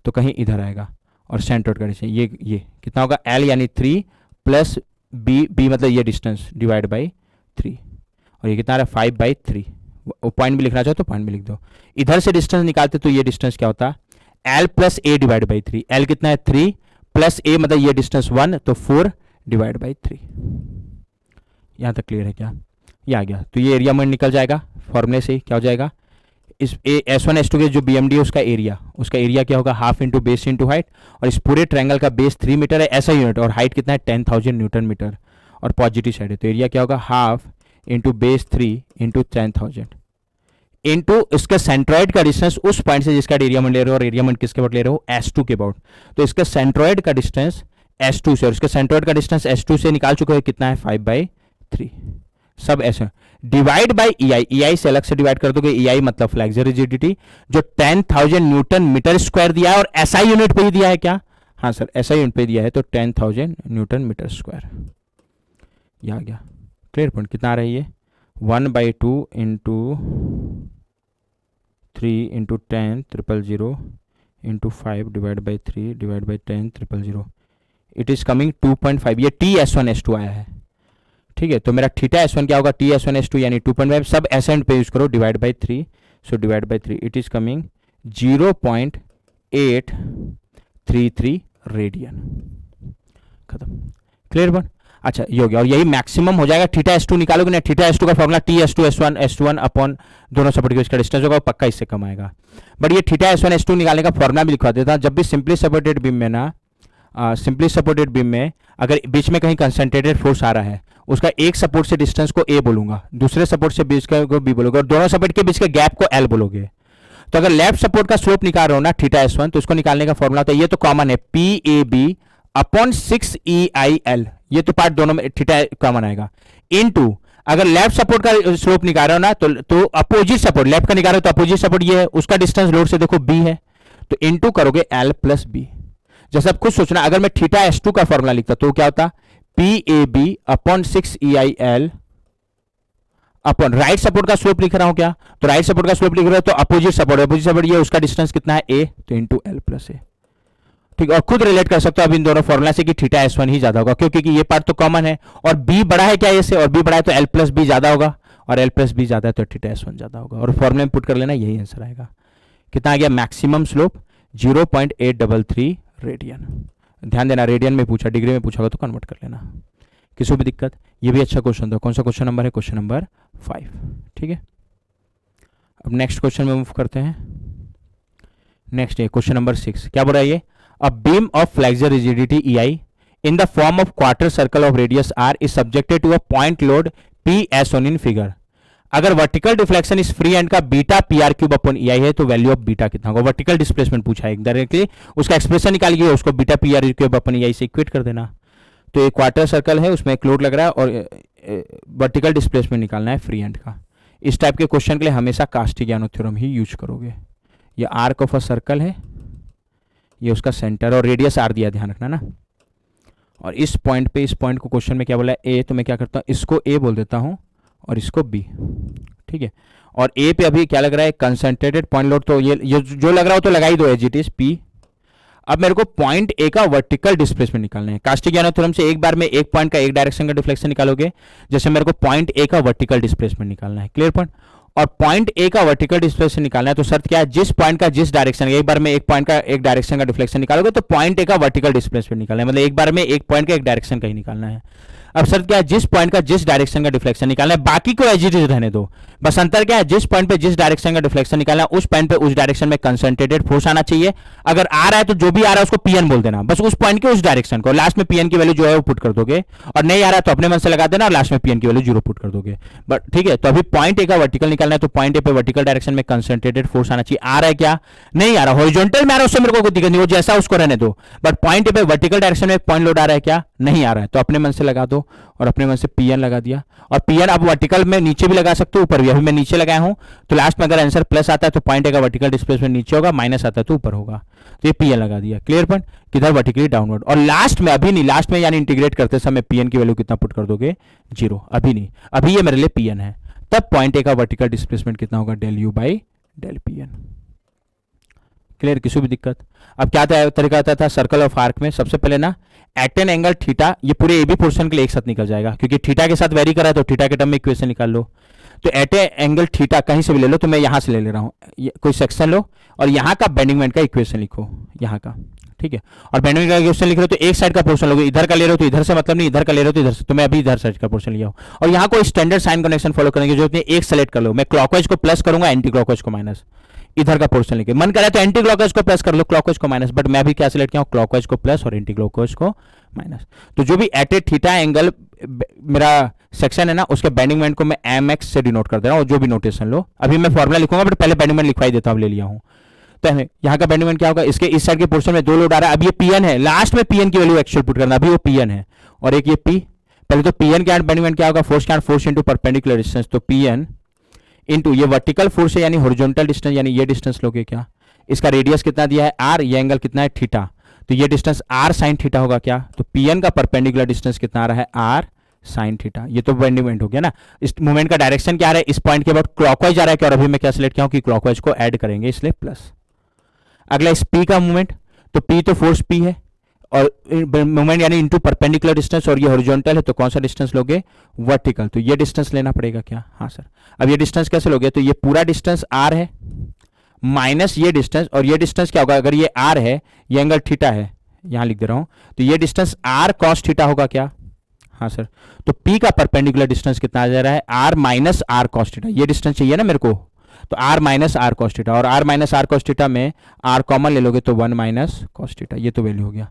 तो कहीं इधर आएगा। और सेंट्रॉइड का डिस्टेंस ये कितना होगा, L यानी 3 प्लस B मतलब ये डिस्टेंस डिवाइड बाई 3, और ये कितना आ रहा है 5/3। पॉइंट भी लिखना चाहो तो पॉइंट भी लिख दो। इधर से डिस्टेंस निकालते तो ये डिस्टेंस क्या होता, L plus A divide by 3। L कितना है 3 प्लस A मतलब ये डिस्टेंस 1, तो 4 डिवाइड बाई 3। यहाँ तक क्लियर है क्या? ये आ गया, तो ये एरिया में निकल जाएगा फॉर्मूले से ही। क्या हो जाएगा? इस S1 S2 के जो BMD है उसका एरिया क्या होगा? Half into base into height, और इस पूरे ट्रायंगल का बेस 3 मीटर है ऐसा यूनिट, और हाइट कितना है? 10,000 न्यूटन मीटर, और पॉजिटिव साइड है, तो एरिया क्या होगा? Half into base 3 into 10,000 into इसका सेंट्रॉइड का डिस्टेंस उस पॉइंट से जिसका एरिया में ले रहे हो, और एरिया में किसके अबाउट ले रहे हो? S2 के अबाउट। तो इसका सेंट्रॉइड का डिस्टेंस S2 से, और इसका सेंट्रॉइड का डिस्टेंस S2 से निकाल चुके हो, कितना है? 5/3। सब ऐसे डिवाइड बाई EI से अलग से डिवाइड कर दोगे। EI मतलब फ्लेक्सर रिजिडिटी, जो 10,000 न्यूटन मीटर स्क्वायर दिया है, और SI यूनिट पे ही दिया है क्या? हाँ सर, SI यूनिट पे दिया है, तो 10,000 न्यूटन मीटर स्क्वायर। ये आ गया क्लियर पॉइंट। कितना आ रहा है ये? 1/2 into 3 into 10,000 into 5 divide by 3 divide by 10,000। It is coming 2.5। ये TS1 S2 आया है, ठीक है। तो मेरा थीटा S1 क्या होगा? TS1 S2 यानी 2.5, सब एसेंट पे यूज करो, divide by 3। So divide by 3, it is coming 0.833 radian. खत्म, क्लियर बन? अच्छा, ये हो गया, और यही मैक्सिमम हो जाएगा। थीटा S2 निकालोगे ना, थीटा S2 का फॉर्मूला TS2 S1 अपॉन दोनों सपोर्ट के बीच का डिस्टेंस होगा, पक्का इससे कम आएगा। बट ये थीटा S1 S2 निकालने का फॉर्मूला भी लिखवा देता हूं। जब भी सिंपली सपोर्टेड बीम में ना, सिंपली सपोर्टेड बीम में अगर बीच में कहीं कंसंट्रेटेड फोर्स आ रहा है, उसका एक सपोर्ट से डिस्टेंस को A बोलूंगा, दूसरे सपोर्ट से बीच का को B बोलोगे, और दोनों सपोर्ट के बीच के गैप को L बोलोगे। तो अगर लेफ्ट सपोर्ट का स्लोप निकाल रहे हो ना थीटा S1, तो उसको निकालने का फॉर्मूला होता है, ये तो कॉमन है, PAB अपॉन 6EIL। ये तो पार्ट दोनों में थीटा कॉमन आएगा, इनटू अगर लेफ्ट सपोर्ट का स्लोप निकाल रहे हो ना, तो अपोजिट सपोर्ट, लेफ्ट का निकाल रहे हो तो अपोजिट सपोर्ट ये है, उसका डिस्टेंस लोड से देखो B है, तो इनटू करोगे L प्लस B। जैसे आप खुद सोचना, अगर मैं थीटा S2 का फॉर्मूला लिखता तो क्या होता? PAB upon 6EIL upon right support का स्लोप लिख रहा हूं क्या? तो राइट सपोर्ट का स्लोप लिख रहा हो तो अपोजिट सपोर्ट ये, उसका डिस्टेंस कितना है? A, तो इंटू L प्लस A। ठीक, और खुद रिलेट कर सकते हो अब इन दोनों फॉर्मूला से कि थीटा S1 ही ज्यादा होगा, क्योंकि ये पार्ट तो कॉमन है, और B बड़ा है क्या ये से, और B बड़ा है तो L प्लस B ज्यादा होगा, और L प्लस B ज्यादा है तो थीटा S1 ज्यादा होगा, और फॉर्मूले में पुट कर लेना, यही आंसर आएगा। कितना आ गया? Maximum slope 0.833 radian. ध्यान देना, रेडियन में पूछा, डिग्री में पूछा तो कन्वर्ट कर लेना, किसी भी दिक्कत। ये भी अच्छा क्वेश्चन था। कौन सा क्वेश्चन नंबर है? क्वेश्चन नंबर 5, ठीक है। अब नेक्स्ट क्वेश्चन में मूव करते हैं। नेक्स्ट है क्वेश्चन नंबर 6। क्या बोल रहा है ये? A beam of flexor rigidity EI in the form of quarter circle of radius R is subjected to a point load P as shown in figure। अगर वर्टिकल डिफ्लेक्शन इस फ्री एंड का beta PR cube upon EI है, तो वैल्यू ऑफ बीटा कितना होगा? वर्टिकल डिस्प्लेसमेंट पूछा है डायरेक्टली, उसका एक्सप्रेशन निकालिए, उसको beta PR cube upon EI से इक्वेट कर देना। तो एक क्वार्टर सर्कल है, उसमें एक लोड लग रहा है, और वर्टिकल डिस्प्लेसमेंट निकालना है फ्री एंड का। इस टाइप के क्वेश्चन के लिए हमेशा कास्टिग्यानो थ्योरम ही यूज करोगे। ये आर्क ऑफ अ सर्कल है, ये उसका सेंटर, और रेडियस R दिया, ध्यान रखना ना। और इस पॉइंट पे, इस पॉइंट को क्वेश्चन में क्या बोला है? A, तो मैं क्या करता हूँ, इसको A बोल देता हूँ और इसको B, ठीक है। और A पे अभी क्या लग रहा है? कंसंट्रेटेड पॉइंट लोड, तो ये जो लग रहा हो तो लगा ही दो, एज इट इज P। अब मेरे को पॉइंट A का वर्टिकल डिस्प्लेसमेंट निकालना है। कास्टिग्यानो थ्योरम से एक बार में एक पॉइंट का एक डायरेक्शन का डिफ्लेक्शन निकालोगे, जैसे मेरे को पॉइंट A का वर्टिकल डिस्प्लेसमेंट निकालना है, क्लियर पॉइंट। और पॉइंट A का वर्टिकल डिस्प्लेसमेंट निकालना है, तो शर्त क्या है? जिस पॉइंट का जिस डायरेक्शन, एक बार में एक पॉइंट का एक डायरेक्शन का डिफ्लेक्शन निकालोगे तो पॉइंट A का वर्टिकल डिस्प्लेसमेंट निकालना है, मतलब एक बार में एक पॉइंट का एक डायरेक्शन का ही निकालना है। अब शर्त क्या है? जिस पॉइंट का जिस डायरेक्शन का डिफ्लेक्शन निकालना है, बाकी को एज इट इज रहने दो। बस अंतर क्या है? जिस पॉइंट पे जिस डायरेक्शन का डिफ्लेक्शन निकालना है, उस पॉइंट पे उस डायरेक्शन में कंसंट्रेटेड फोर्स आना चाहिए। अगर आ रहा है तो जो भी आ रहा है उसको PN बोल देना, बस उस पॉइंट के उस डायरेक्शन को। लास्ट में PN की वैल्यू जो है वो पुट कर दोगे, और नहीं आ रहा है तो अपने मन से लगा देना, और लास्ट में PN की वैल्यू 0 पुट कर दोगे। बट ठीक है, तो अभी पॉइंट A का वर्टिकल निकालना है, तो पॉइंट A पे वर्टिकल डायरेक्शन में कंसंट्रेटेड फोर्स आना चाहिए। आ रहा है क्या? नहीं आ रहा। हॉरिजॉन्टल में आ रहा है, उससे मेरे को कोई दिक्कत नहीं, वो जैसा उसको रहने दो। बट पॉइंट A पे वर्टिकल डायरेक्शन में एक पॉइंट लोड आ रहा है क्या? नहीं आ रहा है, तो अपने मन से लगा दो, और अपने मन से PN लगा दिया। और PN आप वर्टिकल में नीचे भी लगा सकते हो, ऊपर भी। अभी मैं नीचे लगाया हूं, तो लास्ट में अगर आंसर प्लस आता है तो पॉइंट A का वर्टिकल डिस्प्लेसमेंट नीचे होगा, माइनस आता है तो ऊपर होगा। तो ये PN लगा दिया, क्लियर पॉइंट। किधर? Vertically downward. और लास्ट में, अभी नहीं, लास्ट में यानी इंटीग्रेट करते समय PN की वैल्यू कितना पुट कर दोगे? 0। अभी नहीं, अभी ये मेरे लिए PN है। तब पॉइंट A का वर्टिकल डिस्प्लेसमेंट कितना होगा? del U by del PN। Clear? किसी भी दिक्कत? अब क्या तरीका आता था सर्कल ऑफ आर्क में? सबसे पहले ना एट एन एंगल थीटा, ये पूरे AB पोर्शन के लिए एक साथ निकल जाएगा, क्योंकि थीटा के साथ वेरी कर रहा है, तो थीटा के टर्म में इक्वेशन निकाल लो। तो एट ए एंगल थीटा कहीं से भी ले लो, तो मैं यहां से ले रहा हूं, कोई सेक्शन लो, और यहां का बेंडिंग मोमेंट का इक्वेशन लिखो, यहां का, ठीक है। और बैंडविड्थ का क्वेश्चन लिख रहे हो तो एक साइड का पोर्शन लोगे, इधर का ले रहे हो तो इधर से मतलब नहीं, इधर का ले रहे हो तो इधर से, तो मैं अभी इधर साइड का पोर्शन लिया हूँ। और यहाँ कोई स्टैंडर्ड साइन कनेक्शन फॉलो करने की जरूरत नहीं, एक सेलेक्ट कर लो। मैं क्लॉकवाइज को प्लस करूंगा, एंटी क्लॉकवाइज को माइनस, इधर का पोर्शन लेके मन करे तो एंटी क्लॉकवाइज को प्लस कर लो, क्लॉकवाइज को माइनस, बट मैं भी क्या सिलेक्ट किया हूं, क्लॉकवाइज को प्लस और एंटी क्लॉकवाइज को माइनस। तो जो भी एट ए थीटा एंगल मेरा सेक्शन है ना, उसके बेंडिंग मोमेंट को मैं एम एक्स से डिनोट कर दे रहा हूं, जो भी नोटेशन लो। अभी मैं फॉर्मुला लिखूंगा बट पहले बेंडिंग मोमेंट लिखवाई देता हूं, ले लिया हूं। तो यहाँ का बेंडिंग मोमेंट क्या होगा, इसके इस साइड के पोर्शन में 2 लोड आ रहा है। अब ये पीएन है, लास्ट में पीएन की वैल्यू एक्चुअल पुट करना, अभी वो पीएन है और एक ये पी। पहले तो पीएन के बेंडिंग मोमेंट क्या होगा, फोर्स के फोर्स इंटू परपेंडिकुलर डिस्टेंस, तो पीएन इंटू ये वर्टिकल फोर्स है यानी हॉरिजॉन्टल डिस्टेंस, यानी ये डिस्टेंस लोगे क्या, इसका रेडियस कितना दिया है आर, ये एंगल कितना है थीटा, तो ये डिस्टेंस आर साइन थीटा होगा क्या, तो पीएन का परपेंडिकुलर डिस्टेंस कितना आ रहा है आर साइन थीटा। ये तो बेंडिंग मोमेंट हो गया ना। इस मूवमेंट का डायरेक्शन क्या आ रहा है, इस पॉइंट के बाद क्लॉकवाइज आ रहा है क्या, और अभी मैं क्या सिलेक्ट किया हूं कि क्लॉकवाइज को ऐड करेंगे इसलिए प्लस। अगला इस पी का मूवमेंट, तो पी तो फोर्स पी है और मूवमेंट यानी इनटू परपेंडिकुलर डिस्टेंस, और ये हॉरिजॉन्टल है तो कौन सा डिस्टेंस लोगे, वर्टिकल, तो ये डिस्टेंस लेना पड़ेगा क्या, हाँ सर। अब ये डिस्टेंस कैसे लोगे, तो ये पूरा डिस्टेंस आर है माइनस ये डिस्टेंस, और ये डिस्टेंस क्या होगा, अगर ये आर है, ये एंगल थीटा है, यहां लिख दे रहा हूं, तो ये डिस्टेंस आर कॉस थीटा होगा क्या, हाँ सर। तो पी का परपेंडिकुलर डिस्टेंस कितना आ जा रहा है, R minus R cos theta, ये डिस्टेंस चाहिए ना मेरे को, तो R minus R cos theta, और R minus R cos theta में आर कॉमन ले लोगे तो 1 माइनस कॉस थीटा, ये तो वैल्यू हो गया।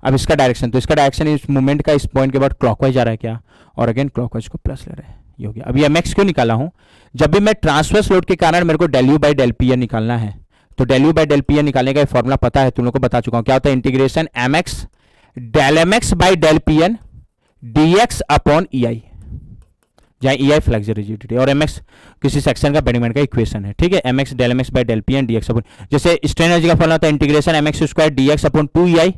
अब इसका डायरेक्शन, तो इसका डायरेक्शन इस मूवमेंट का इस पॉइंट के बाद क्लॉकवाइज आ रहा है क्या, और अगेन क्लॉकवाइज को प्लस ले रहे हैं, ये हो गया। अभी एम एक्स क्यों निकाला हूं, जब भी मैं ट्रांसवर्स लोड के कारण मेरे को del you by del P N निकालना है, तो del you by del P N निकालने का फॉर्मुला पता है, तुम लोग को बता चुका हूं, क्या होता है, integration M x del M x by del P N d x upon E I, जहां ई आई फ्लेक्स रिजिडिटी और एम एक्स किसी सेक्शन का बेंडिंग मोमेंट का इक्वेशन है, ठीक है। M x del M x by del P N d x upon, जैसे स्ट्रेन एनर्जी का फॉर्मुला होता है integration M x square d x upon 2 E I.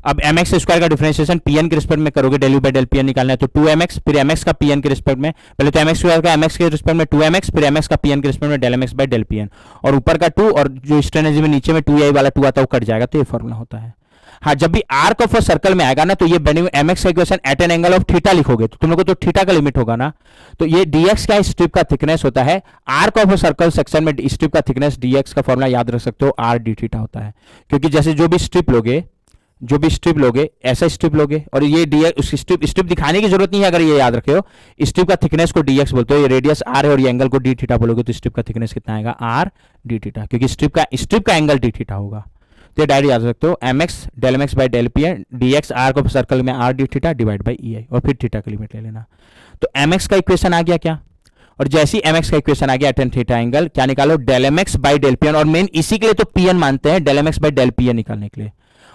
अब एम एक्स स्क्वायर का डिफरेंशिएशन पीएन के रिस्पेक्ट में करोगे, del you by del PN निकालना है, तो 2 एम एक्स, फिर एम एक्स का पीएन के रिस्पेक्ट में, पहले तो एम एक्स स्क्वायर का एम एक्स के रिस्पेक्ट में 2 एम एक्स, फिर एम एक्स का पीएन के रिस्पेक्ट में del M x by del PN, और ऊपर का 2 और जो स्ट्रेन एनर्जी में नीचे में 2 आई वाला 2 आता है वो कट जाएगा, तो ये फॉर्मुला होता है। हाँ, जब भी आर्क ऑफ अ सर्कल में आएगा ना, तो ये बेंडिंग एम एक्स का equation at an angle of theta लिखोगे, तो तुम लोग को तो थीटा का लिमिट होगा ना, तो ये डीएक्स क्या स्ट्रिप का थिकनेस होता है, arc of a circle section में स्ट्रिप का थिकनेस डीएक्स का फॉर्मुला याद रख सकते हो, आर डी थीटा होता है। क्योंकि जैसे जो भी स्ट्रिप लोगे ऐसा स्ट्रिप लोगे, और ये डीएक्स स्ट्रिप दिखाने की जरूरत नहीं है, अगर ये याद रखे हो, स्ट्रिप का थिकनेस को डीएक्स बोलते हो, ये रेडियस आर है और ये एंगल को डी थीटा बोलोगे, तो स्ट्रिप का थिकनेस कितना आएगा, आर डी थीटा, क्योंकि स्ट्रिप का एंगल डी थीटा होगा। तो डायरेक्ट याद सकते हो, M x del M x by del P N d x arc of circle में R d theta divide by E I, और फिर थीटा का लिमिट ले लेना। तो एम एक्स का इक्वेशन आ गया क्या, और जैसे ही एम एक्स का इक्वेशन आ गया टेन थीटा एंगल क्या निकालो, del M x by del P N, और मेन इसी के लिए तो पी एन मानते हैं, del M x by del P N निकालने के लिए।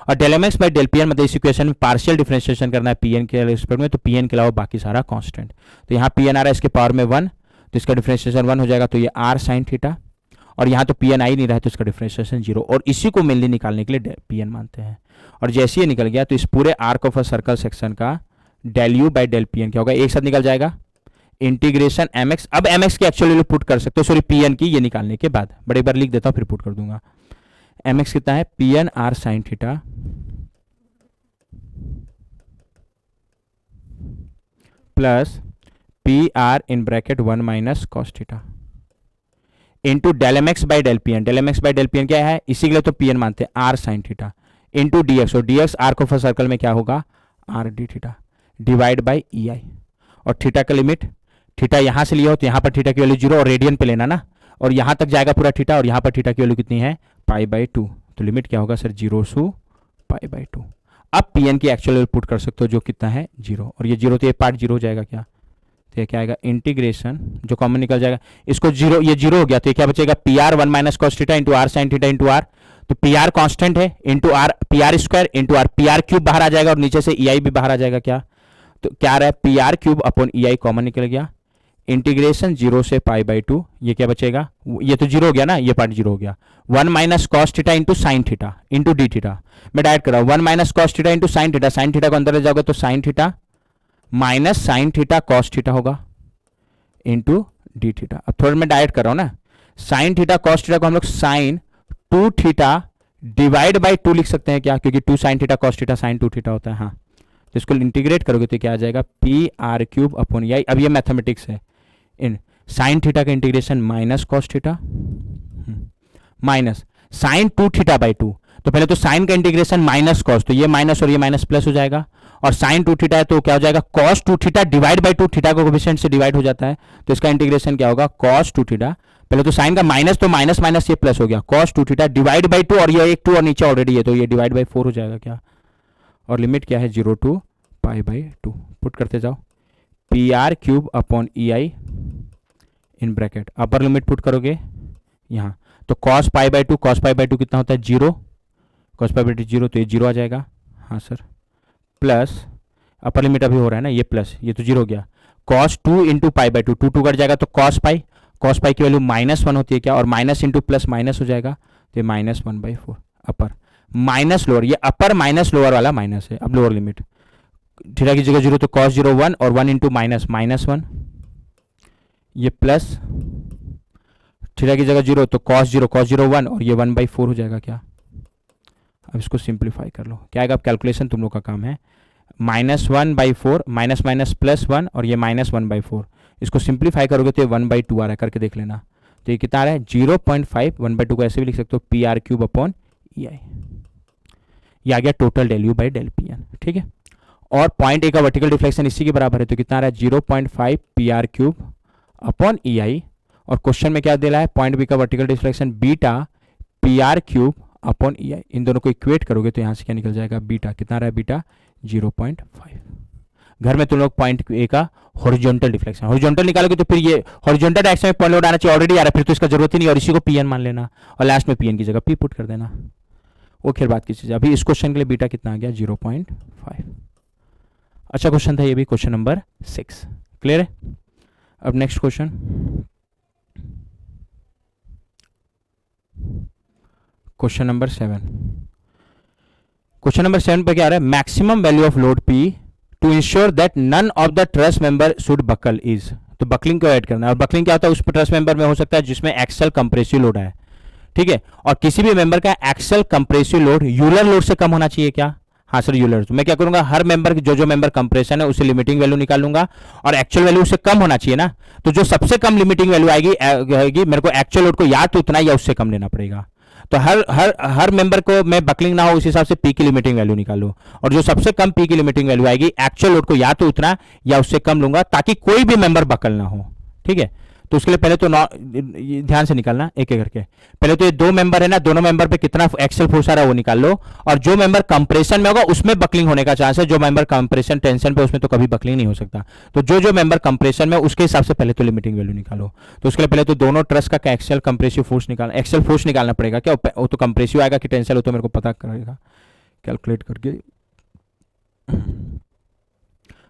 और del M x by del P N मतलब इस इक्वेशन में पार्शियल डिफरेंशिएशन करना है पी एन के रिस्पेक्ट में, तो पी एन के अलावा बाकी सारा कांस्टेंट, तो यहाँ पी एन आ रहा है इसके पावर में 1, तो इसका डिफरेंशिएशन 1 हो जाएगा, तो ये आर साइन थीटा, और यहाँ तो पी एन आ ही नहीं रहा है तो इसका डिफरेंशिएशन 0, और इसी को मेनली निकालने के लिए पी एन मानते हैं। और जैसे ये निकल गया तो इस पूरे arc of a circle section का del you by del P N क्या होगा, एक साथ निकल जाएगा, इंटीग्रेशन एम एक्स, अब एम एक्स की एक्चुअल वैल्यू पुट कर सकते हो, सॉरी पी एन की ये निकालने के बाद, बड़े बार लिख देता हूँ फिर पुट कर दूंगा। एम एक्स कितना है, P N R sine theta plus P R in bracket 1 minus cos theta into del M x by del P N, del M x by del P N क्या है, इसी के लिए तो पी एन मानते हैं, R sine theta into d x, और d x arc of a circle में क्या होगा, R d theta divide by E I, और थीटा का लिमिट, थीटा यहां से लिया हो तो यहां पर थीटा की वैल्यू 0 और रेडियन पे लेना ना, और यहां तक जाएगा पूरा थीटा, और यहां पर थीटा की वैल्यू कितनी है, पाई बाई 2, तो लिमिट क्या होगा सर, 0 टू पाई बाई 2। अब पी एन की एक्चुअल वैल्यू पुट कर सकते हो जो कितना है 0, और ये 0 तो ये पार्ट 0 हो जाएगा क्या, तो ये क्या आएगा, इंटीग्रेशन जो कॉमन निकल जाएगा, इसको 0, ये 0 हो गया, तो ये क्या बचेगा, P R 1 minus cos theta into R sine theta into R, तो पी आर कॉन्स्टेंट है into R, P R square into R, P R cube बाहर आ जाएगा और नीचे से ई आई भी बाहर आ जाएगा क्या, तो क्या आ रहा है, P R cube upon E आई कॉमन निकल गया, इंटीग्रेशन 0 से पाई बाई 2, ये क्या बचेगा, ये तो 0 हो गया ना, ये पार्ट 0 हो गया, 1 minus cos theta into sine theta into D theta, मैं डायरेक्ट कर रहा हूँ 1 minus cos theta into sine theta को अंदर ले जाओगे तो sine theta minus sine theta cos theta होगा इंटू डी थीटा। अब थोड़ा मैं डायरेक्ट कर रहा हूँ ना, साइन थीटा कॉस थीटा को हम लोग साइन 2 थीटा डिवाइड बाई 2 लिख सकते हैं क्या, क्योंकि 2 sine theta cos theta sine 2 theta होता है, हाँ, तो इसको इंटीग्रेट करोगे तो क्या आ जाएगा, P R cube upon E I, अब ये मैथमेटिक्स है, इन साइन थीटा का integration minus cos theta minus sine 2 theta by 2, तो पहले तो साइन का इंटीग्रेशन माइनस कॉस, तो ये माइनस और ये माइनस प्लस हो जाएगा, और साइन 2 थीटा है तो क्या हो जाएगा cos 2 theta divide by 2, theta को कोफिशिएंट से डिवाइड हो जाता है, तो इसका इंटीग्रेशन क्या होगा कॉस 2 थीटा, पहले तो साइन का माइनस, तो माइनस माइनस ये प्लस हो गया, कॉस 2 थीटा डिवाइड बाई 2, और ये एक 2 और नीचे ऑलरेडी है तो ये डिवाइड बाई 4 हो जाएगा क्या, और लिमिट क्या है 0 टू पाई बाई 2, पुट करते जाओ, P R cube upon E I in bracket, upper limit put करोगे यहाँ, तो cos pi by 2, cos pi by 2 कितना होता है 0, कॉस पाई बाई 2 0, तो ये 0 आ जाएगा, हाँ सर, प्लस अपर लिमिट अभी हो रहा है ना, ये प्लस, ये तो 0 हो गया, cos 2 into pi by 2, 2 2 cut जाएगा तो कॉस पाई की वैल्यू -1 होती है क्या, और माइनस इंटू प्लस माइनस हो जाएगा, तो ये -1/4 अपर माइनस लोअर, ये अपर माइनस लोअर वाला माइनस है, अब लोअर लिमिट, थीटा की जगह 0 तो कॉस 0 1, और 1 इंटू -1, ये प्लस, थीटा की जगह 0 तो कॉस 0 1, और ये 1/4 हो जाएगा क्या, अब इसको सिंप्लीफाई कर लो, क्या आएगा, अब कैलकुलेशन तुम लोग का काम है, -1/4 माइनस माइनस +1, और ये -1/4, इसको सिंप्लीफाई करोगे तो ये 1/2 आ रहा है, करके देख लेना, तो ये कितना आ रहा है 0.5, 1/2 को ऐसे भी लिख सकते हो P R cube upon E I, ये आ गया total del you by del P N, ठीक है, और पॉइंट ए का वर्टिकल डिफ्लेक्शन इसी के बराबर है, तो कितना आ रहा है 0.5 P R cube upon E I, और क्वेश्चन में क्या दे रहा है पॉइंट बी का vertical deflection beta P R cube upon E I, इन दोनों को इक्वेट करोगे तो यहाँ से क्या निकल जाएगा बीटा, कितना रहा है बीटा 0.5, घर में तुम लोग पॉइंट ए का हॉरिजॉन्टल डिफ्लेक्शन, हॉरिजॉन्टल निकालोगे तो फिर ये हॉरिजॉन्टल डायरेक्शन में पॉइंट लोड आना चाहिए, ऑलरेडी आ रहा है, फिर तो इसका जरूरत ही नहीं, और इसी को पीएन मान लेना, और लास्ट में पीएन की जगह पी पुट कर देना, वो खैर बात की चीज़ है, अभी इस क्वेश्चन के लिए बीटा कितना आ गया 0.5, अच्छा क्वेश्चन था ये भी, क्वेश्चन नंबर 6 क्लियर है। अब next question, question number 7, question number 7 पे क्या आ रहा है, maximum value of load P to ensure that none of the truss member should buckle is, तो बकलिंग को ऐड करना है, और बकलिंग क्या होता है उस ट्रस मेंबर में हो सकता है जिसमें एक्सल कंप्रेसिव लोड है, ठीक है, और किसी भी मेंबर का axial compressive load Euler load से कम होना चाहिए क्या, हाँ सर यूलर, तो मैं क्या करूंगा हर मेंबर जो मेंबर कंप्रेशन है उसे लिमिटिंग वैल्यू निकालूंगा, और एक्चुअल वैल्यू उससे कम होना चाहिए ना, तो जो सबसे कम लिमिटिंग वैल्यू आएगी मेरे को एक्चुअल लोड को या तो उतना या उससे कम लेना पड़ेगा, तो हर मेंबर को मैं बकलिंग ना हो उस हिसाब से पी की लिमिटिंग वैल्यू निकालूं, और जो सबसे कम पी की लिमिटिंग वैल्यू आएगी एक्चुअल लोड को या तो उतना या उससे कम लूंगा, ताकि कोई भी मेंबर बकल ना हो, ठीक है, तो उसके लिए पहले तो ध्यान से निकालना एक एक करके, पहले तो ये दो मेंबर है ना, दोनों मेंबर पे कितना एक्सल फोर्स आ रहा है वो निकाल लो, और जो मेंबर कंप्रेशन में होगा उसमें बकलिंग होने का चांस है, जो मेंबर कंप्रेशन टेंशन पे उसमें तो कभी बकलिंग नहीं हो सकता, तो जो मेंबर कंप्रेशन में उसके हिसाब से पहले तो लिमिटिंग वैल्यू निकालो, तो उसके लिए पहले तो दोनों ट्रस का एक्सल कंप्रेसिव फोर्स निकालना, एक्सल फोर्स निकालना पड़ेगा क्या, वो तो कंप्रेसिव आएगा कि टेंशन, वो तो मेरे को पता करेगा कैलकुलेट करके,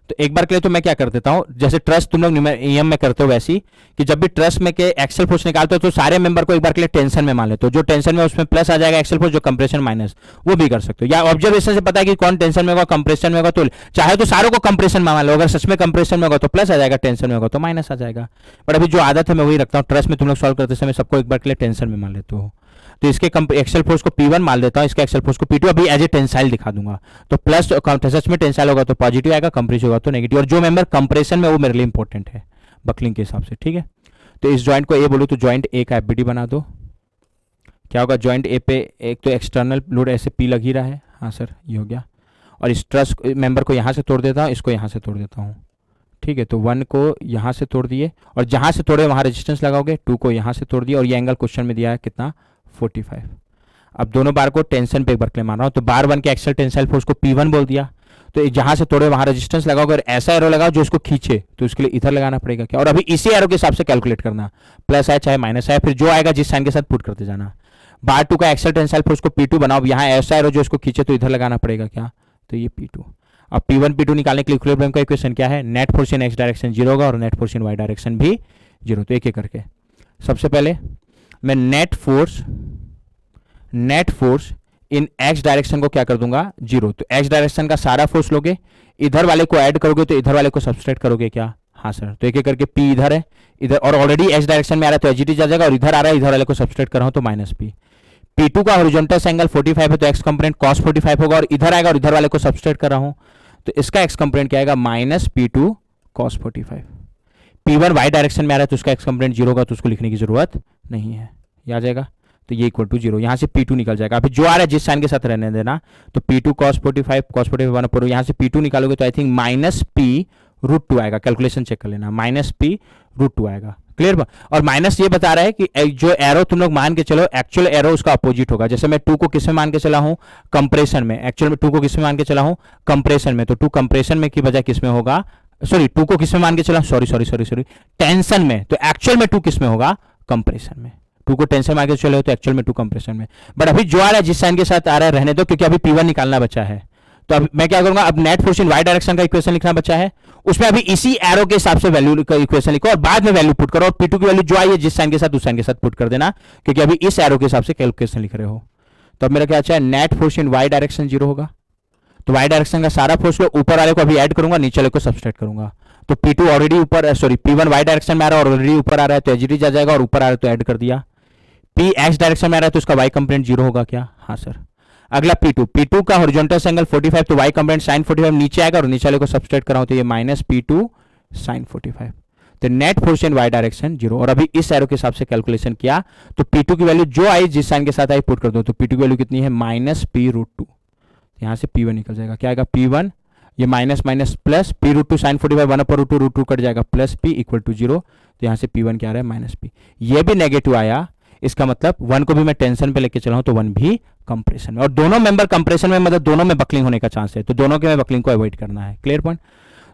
तो एक बार के लिए तो मैं क्या कर देता हूं, जैसे ट्रस्ट तुम लोग ईएम में करते हो वैसी, कि जब भी ट्रस्ट में के एक्सल फोर्स निकालते हो तो सारे मेंबर को एक बार के लिए टेंशन में मान लेते हो, जो टेंशन में उसमें प्लस आ जाएगा एक्सल फोर्स, जो कंप्रेशन माइनस, वो भी कर सकते हो, या ऑब्जर्वेशन से पता है कि कौन टेंशन में होगा कंप्रेशन में होगा, तो चाहे तो सारों को कंप्रेशन में मान लो, अगर सच में कंप्रेशन में होगा तो प्लस आ जाएगा, टेंशन में होगा तो माइनस आ जाएगा, बट अभी जो आदत है मैं वही रखता हूँ, ट्रस्ट में तुम लोग सॉल्व करते समय सबको एक बार के लिए टेंशन में मान लेते हो, तो इसके एक्सल फोर्स को P1 मान लेता हूं, इसके एक्सल फोर्स को P2 अभी एज ए टेंसाइल दिखा दूंगा, तो प्लस सच में टेंसाइल होगा तो पॉजिटिव आएगा, कंप्रेसिव होगा तो नेगेटिव, और जो मेंबर कंप्रेशन में वो मेरे लिए इंपॉर्टेंट है बकलिंग के हिसाब से, ठीक है, तो इस जॉइंट को ए बोलूं तो जॉइंट ए का एफबीडी बना दो, क्या होगा जॉइंट ए पे एक तो एक्सटर्नल लोड ऐसे पी लग ही रहा है, हाँ सर ये हो गया, और इस ट्रस मेंबर को यहाँ से तोड़ देता हूँ, इसको यहाँ से तोड़ देता हूँ, ठीक है, तो 1 को यहाँ से तोड़ दिए, और जहाँ से तोड़े वहाँ रेजिस्टेंस लगाओगे, 2 को यहाँ से तोड़ दिया, और ये एंगल क्वेश्चन में दिया है कितना 45, अब दोनों बार को टेंशन पे एक बार के लिए मान रहा हूँ, तो बार 1 के एक्सल टेंसाइल फोर्स को P1 बोल दिया, तो जहां से तोड़े वहां रेजिस्टेंस लगाओगे, और ऐसा एरो लगाओ जो इसको खींचे, तो उसके लिए इधर लगाना पड़ेगा क्या, और अभी इसी एरो के हिसाब से कैलकुलेट करना, प्लस है चाहे माइनस है, फिर जो आएगा जिस साइन के साथ पुट करते जाना, बार 2 का एक्सल टेंसाइल फोर्स को P2 बनाओ, यहाँ ऐसा एरो जो इसको खींचे तो इधर लगाना पड़ेगा क्या, तो ये P2, अब P1 P2 निकालने के लिए इक्विलिब्रियम का इक्वेशन क्या है, net force in x direction 0 होगा, और net force in y direction भी 0, तो एक एक करके सबसे पहले मैं net force in x direction को क्या कर दूंगा 0, तो एक्स डायरेक्शन का सारा फोर्स लोगे, इधर वाले को ऐड करोगे तो इधर वाले को सब्सट्रैक्ट करोगे क्या, हाँ सर, तो एक एक करके P इधर है, इधर और ऑलरेडी एक्स डायरेक्शन में आ रहा है तो एजीटी आ जाएगा, और इधर आ रहा है, इधर वाले को सब्सट्रैक्ट कर रहा हूं तो माइनस P, P2 का हॉरिजॉन्टल एंगल 45 है तो एक्स कंपोनेंट cos 45 होगा, और इधर आएगा और इधर वाले को सब्सट्रैक्ट कर रहा हूं, तो इसका एक्स कंपोनेंट क्या आएगा -P2 cos 45, P1 Y direction में आ रहा है तो उसका एक्स कंपोनेंट 0 होगा, तो उसको लिखने की जरूरत नहीं है, ये आ जाएगा, तो ये इक्वल टू 0, यहाँ से P2 निकल जाएगा। अभी जो आ रहा है जिस साइन के साथ रहने देना, तो P2 cos 45 cos 45 वन अपर, यहाँ से P2 निकालोगे तो I think minus P root two आएगा। कैलकुलेशन चेक कर लेना, माइनस पी रूट टू आएगा। क्लियर। और माइनस ये बता रहा है कि जो एरो तुम लोग मान के चलो, एक्चुअल एरो उसका अपोजिट होगा। जैसे मैं 2 को किस में मान के चला हूं, कंप्रेशन में। एक्चुअल में 2 को किस में मान के चला हूं, कंप्रेशन में। तो 2 कंप्रेशन में की बजाय किस में होगा, सॉरी 2 को किस में मान के चला, सॉरी टेंशन में। तो एक्चुअल में 2 किस में होगा, कंप्रेशन में। 2 को टेंशन मान के चले हो तो एक्चुअल में 2 कंप्रेशन में। बट अभी जो आ रहा है जिस साइन के साथ आ रहा है रहने दो, क्योंकि अभी P1 निकालना बचा है। तो अब मैं क्या करूंगा, अब net force in y direction का इक्वेशन लिखना बचा है, उसमें अभी इसी एरो के हिसाब से वैल्यू का इक्वेशन लिखो और बाद में वैल्यू पुट करो, और P2 की वैल्यू जो आई है जिस साइन के साथ उस साइन के साथ पुट कर देना, क्योंकि अभी इस एरो के हिसाब से कैलकुलेशन लिख रहे हो। तो अब मेरा क्या अच्छा है, net force in y direction 0 होगा। तो वाई डायरेक्शन का सारा फोर्स को ऊपर वाले को अभी ऐड करूंगा, नीचे वाले को सब्सट्रैक्ट करूंगा। तो P2 ऑलरेडी ऊपर, सॉरी P1 वाई डायरेक्शन में आ रहा है और ऑलरेडी ऊपर आ रहा है, तो एज आ जाएगा, और ऊपर आ रहा है तो ऐड कर दिया। P एक्स डायरेक्शन में आ रहा है तो उसका वाई कंपोनेंट 0 होगा क्या, हाँ सर। अगला P2 का हॉरिजॉन्टल एंगल 45, तो वाई कंपोनेंट साइन 45 नीचे आएगा, और नीचे वाले को सब्सट्रैक्ट कराऊं तो ये माइनस P2 साइन 45। तो net force in y direction 0। और अभी इस एरो के हिसाब से कैलकुलेशन किया तो P2 की वैल्यू जो आई जिस साइन के साथ आई पुट कर दो, तो P2 की वैल्यू कितनी है, माइनस P रूट टू। यहाँ से P1 निकल जाएगा, क्या आएगा P1, ये minus minus plus P root two sine 45 one upon root two cut जाएगा, प्लस P इक्वल टू 0। तो यहाँ से P1 क्या आ रहा है, माइनस P। ये भी नेगेटिव आया, इसका मतलब 1 को भी मैं टेंशन पे लेके चला हूं तो 1 भी कंप्रेशन में। और दोनों मेंबर कंप्रेशन में, मतलब दोनों में बकलिंग होने का चांस है, तो दोनों के में बकलिंग को अवॉइड करना है। Clear point.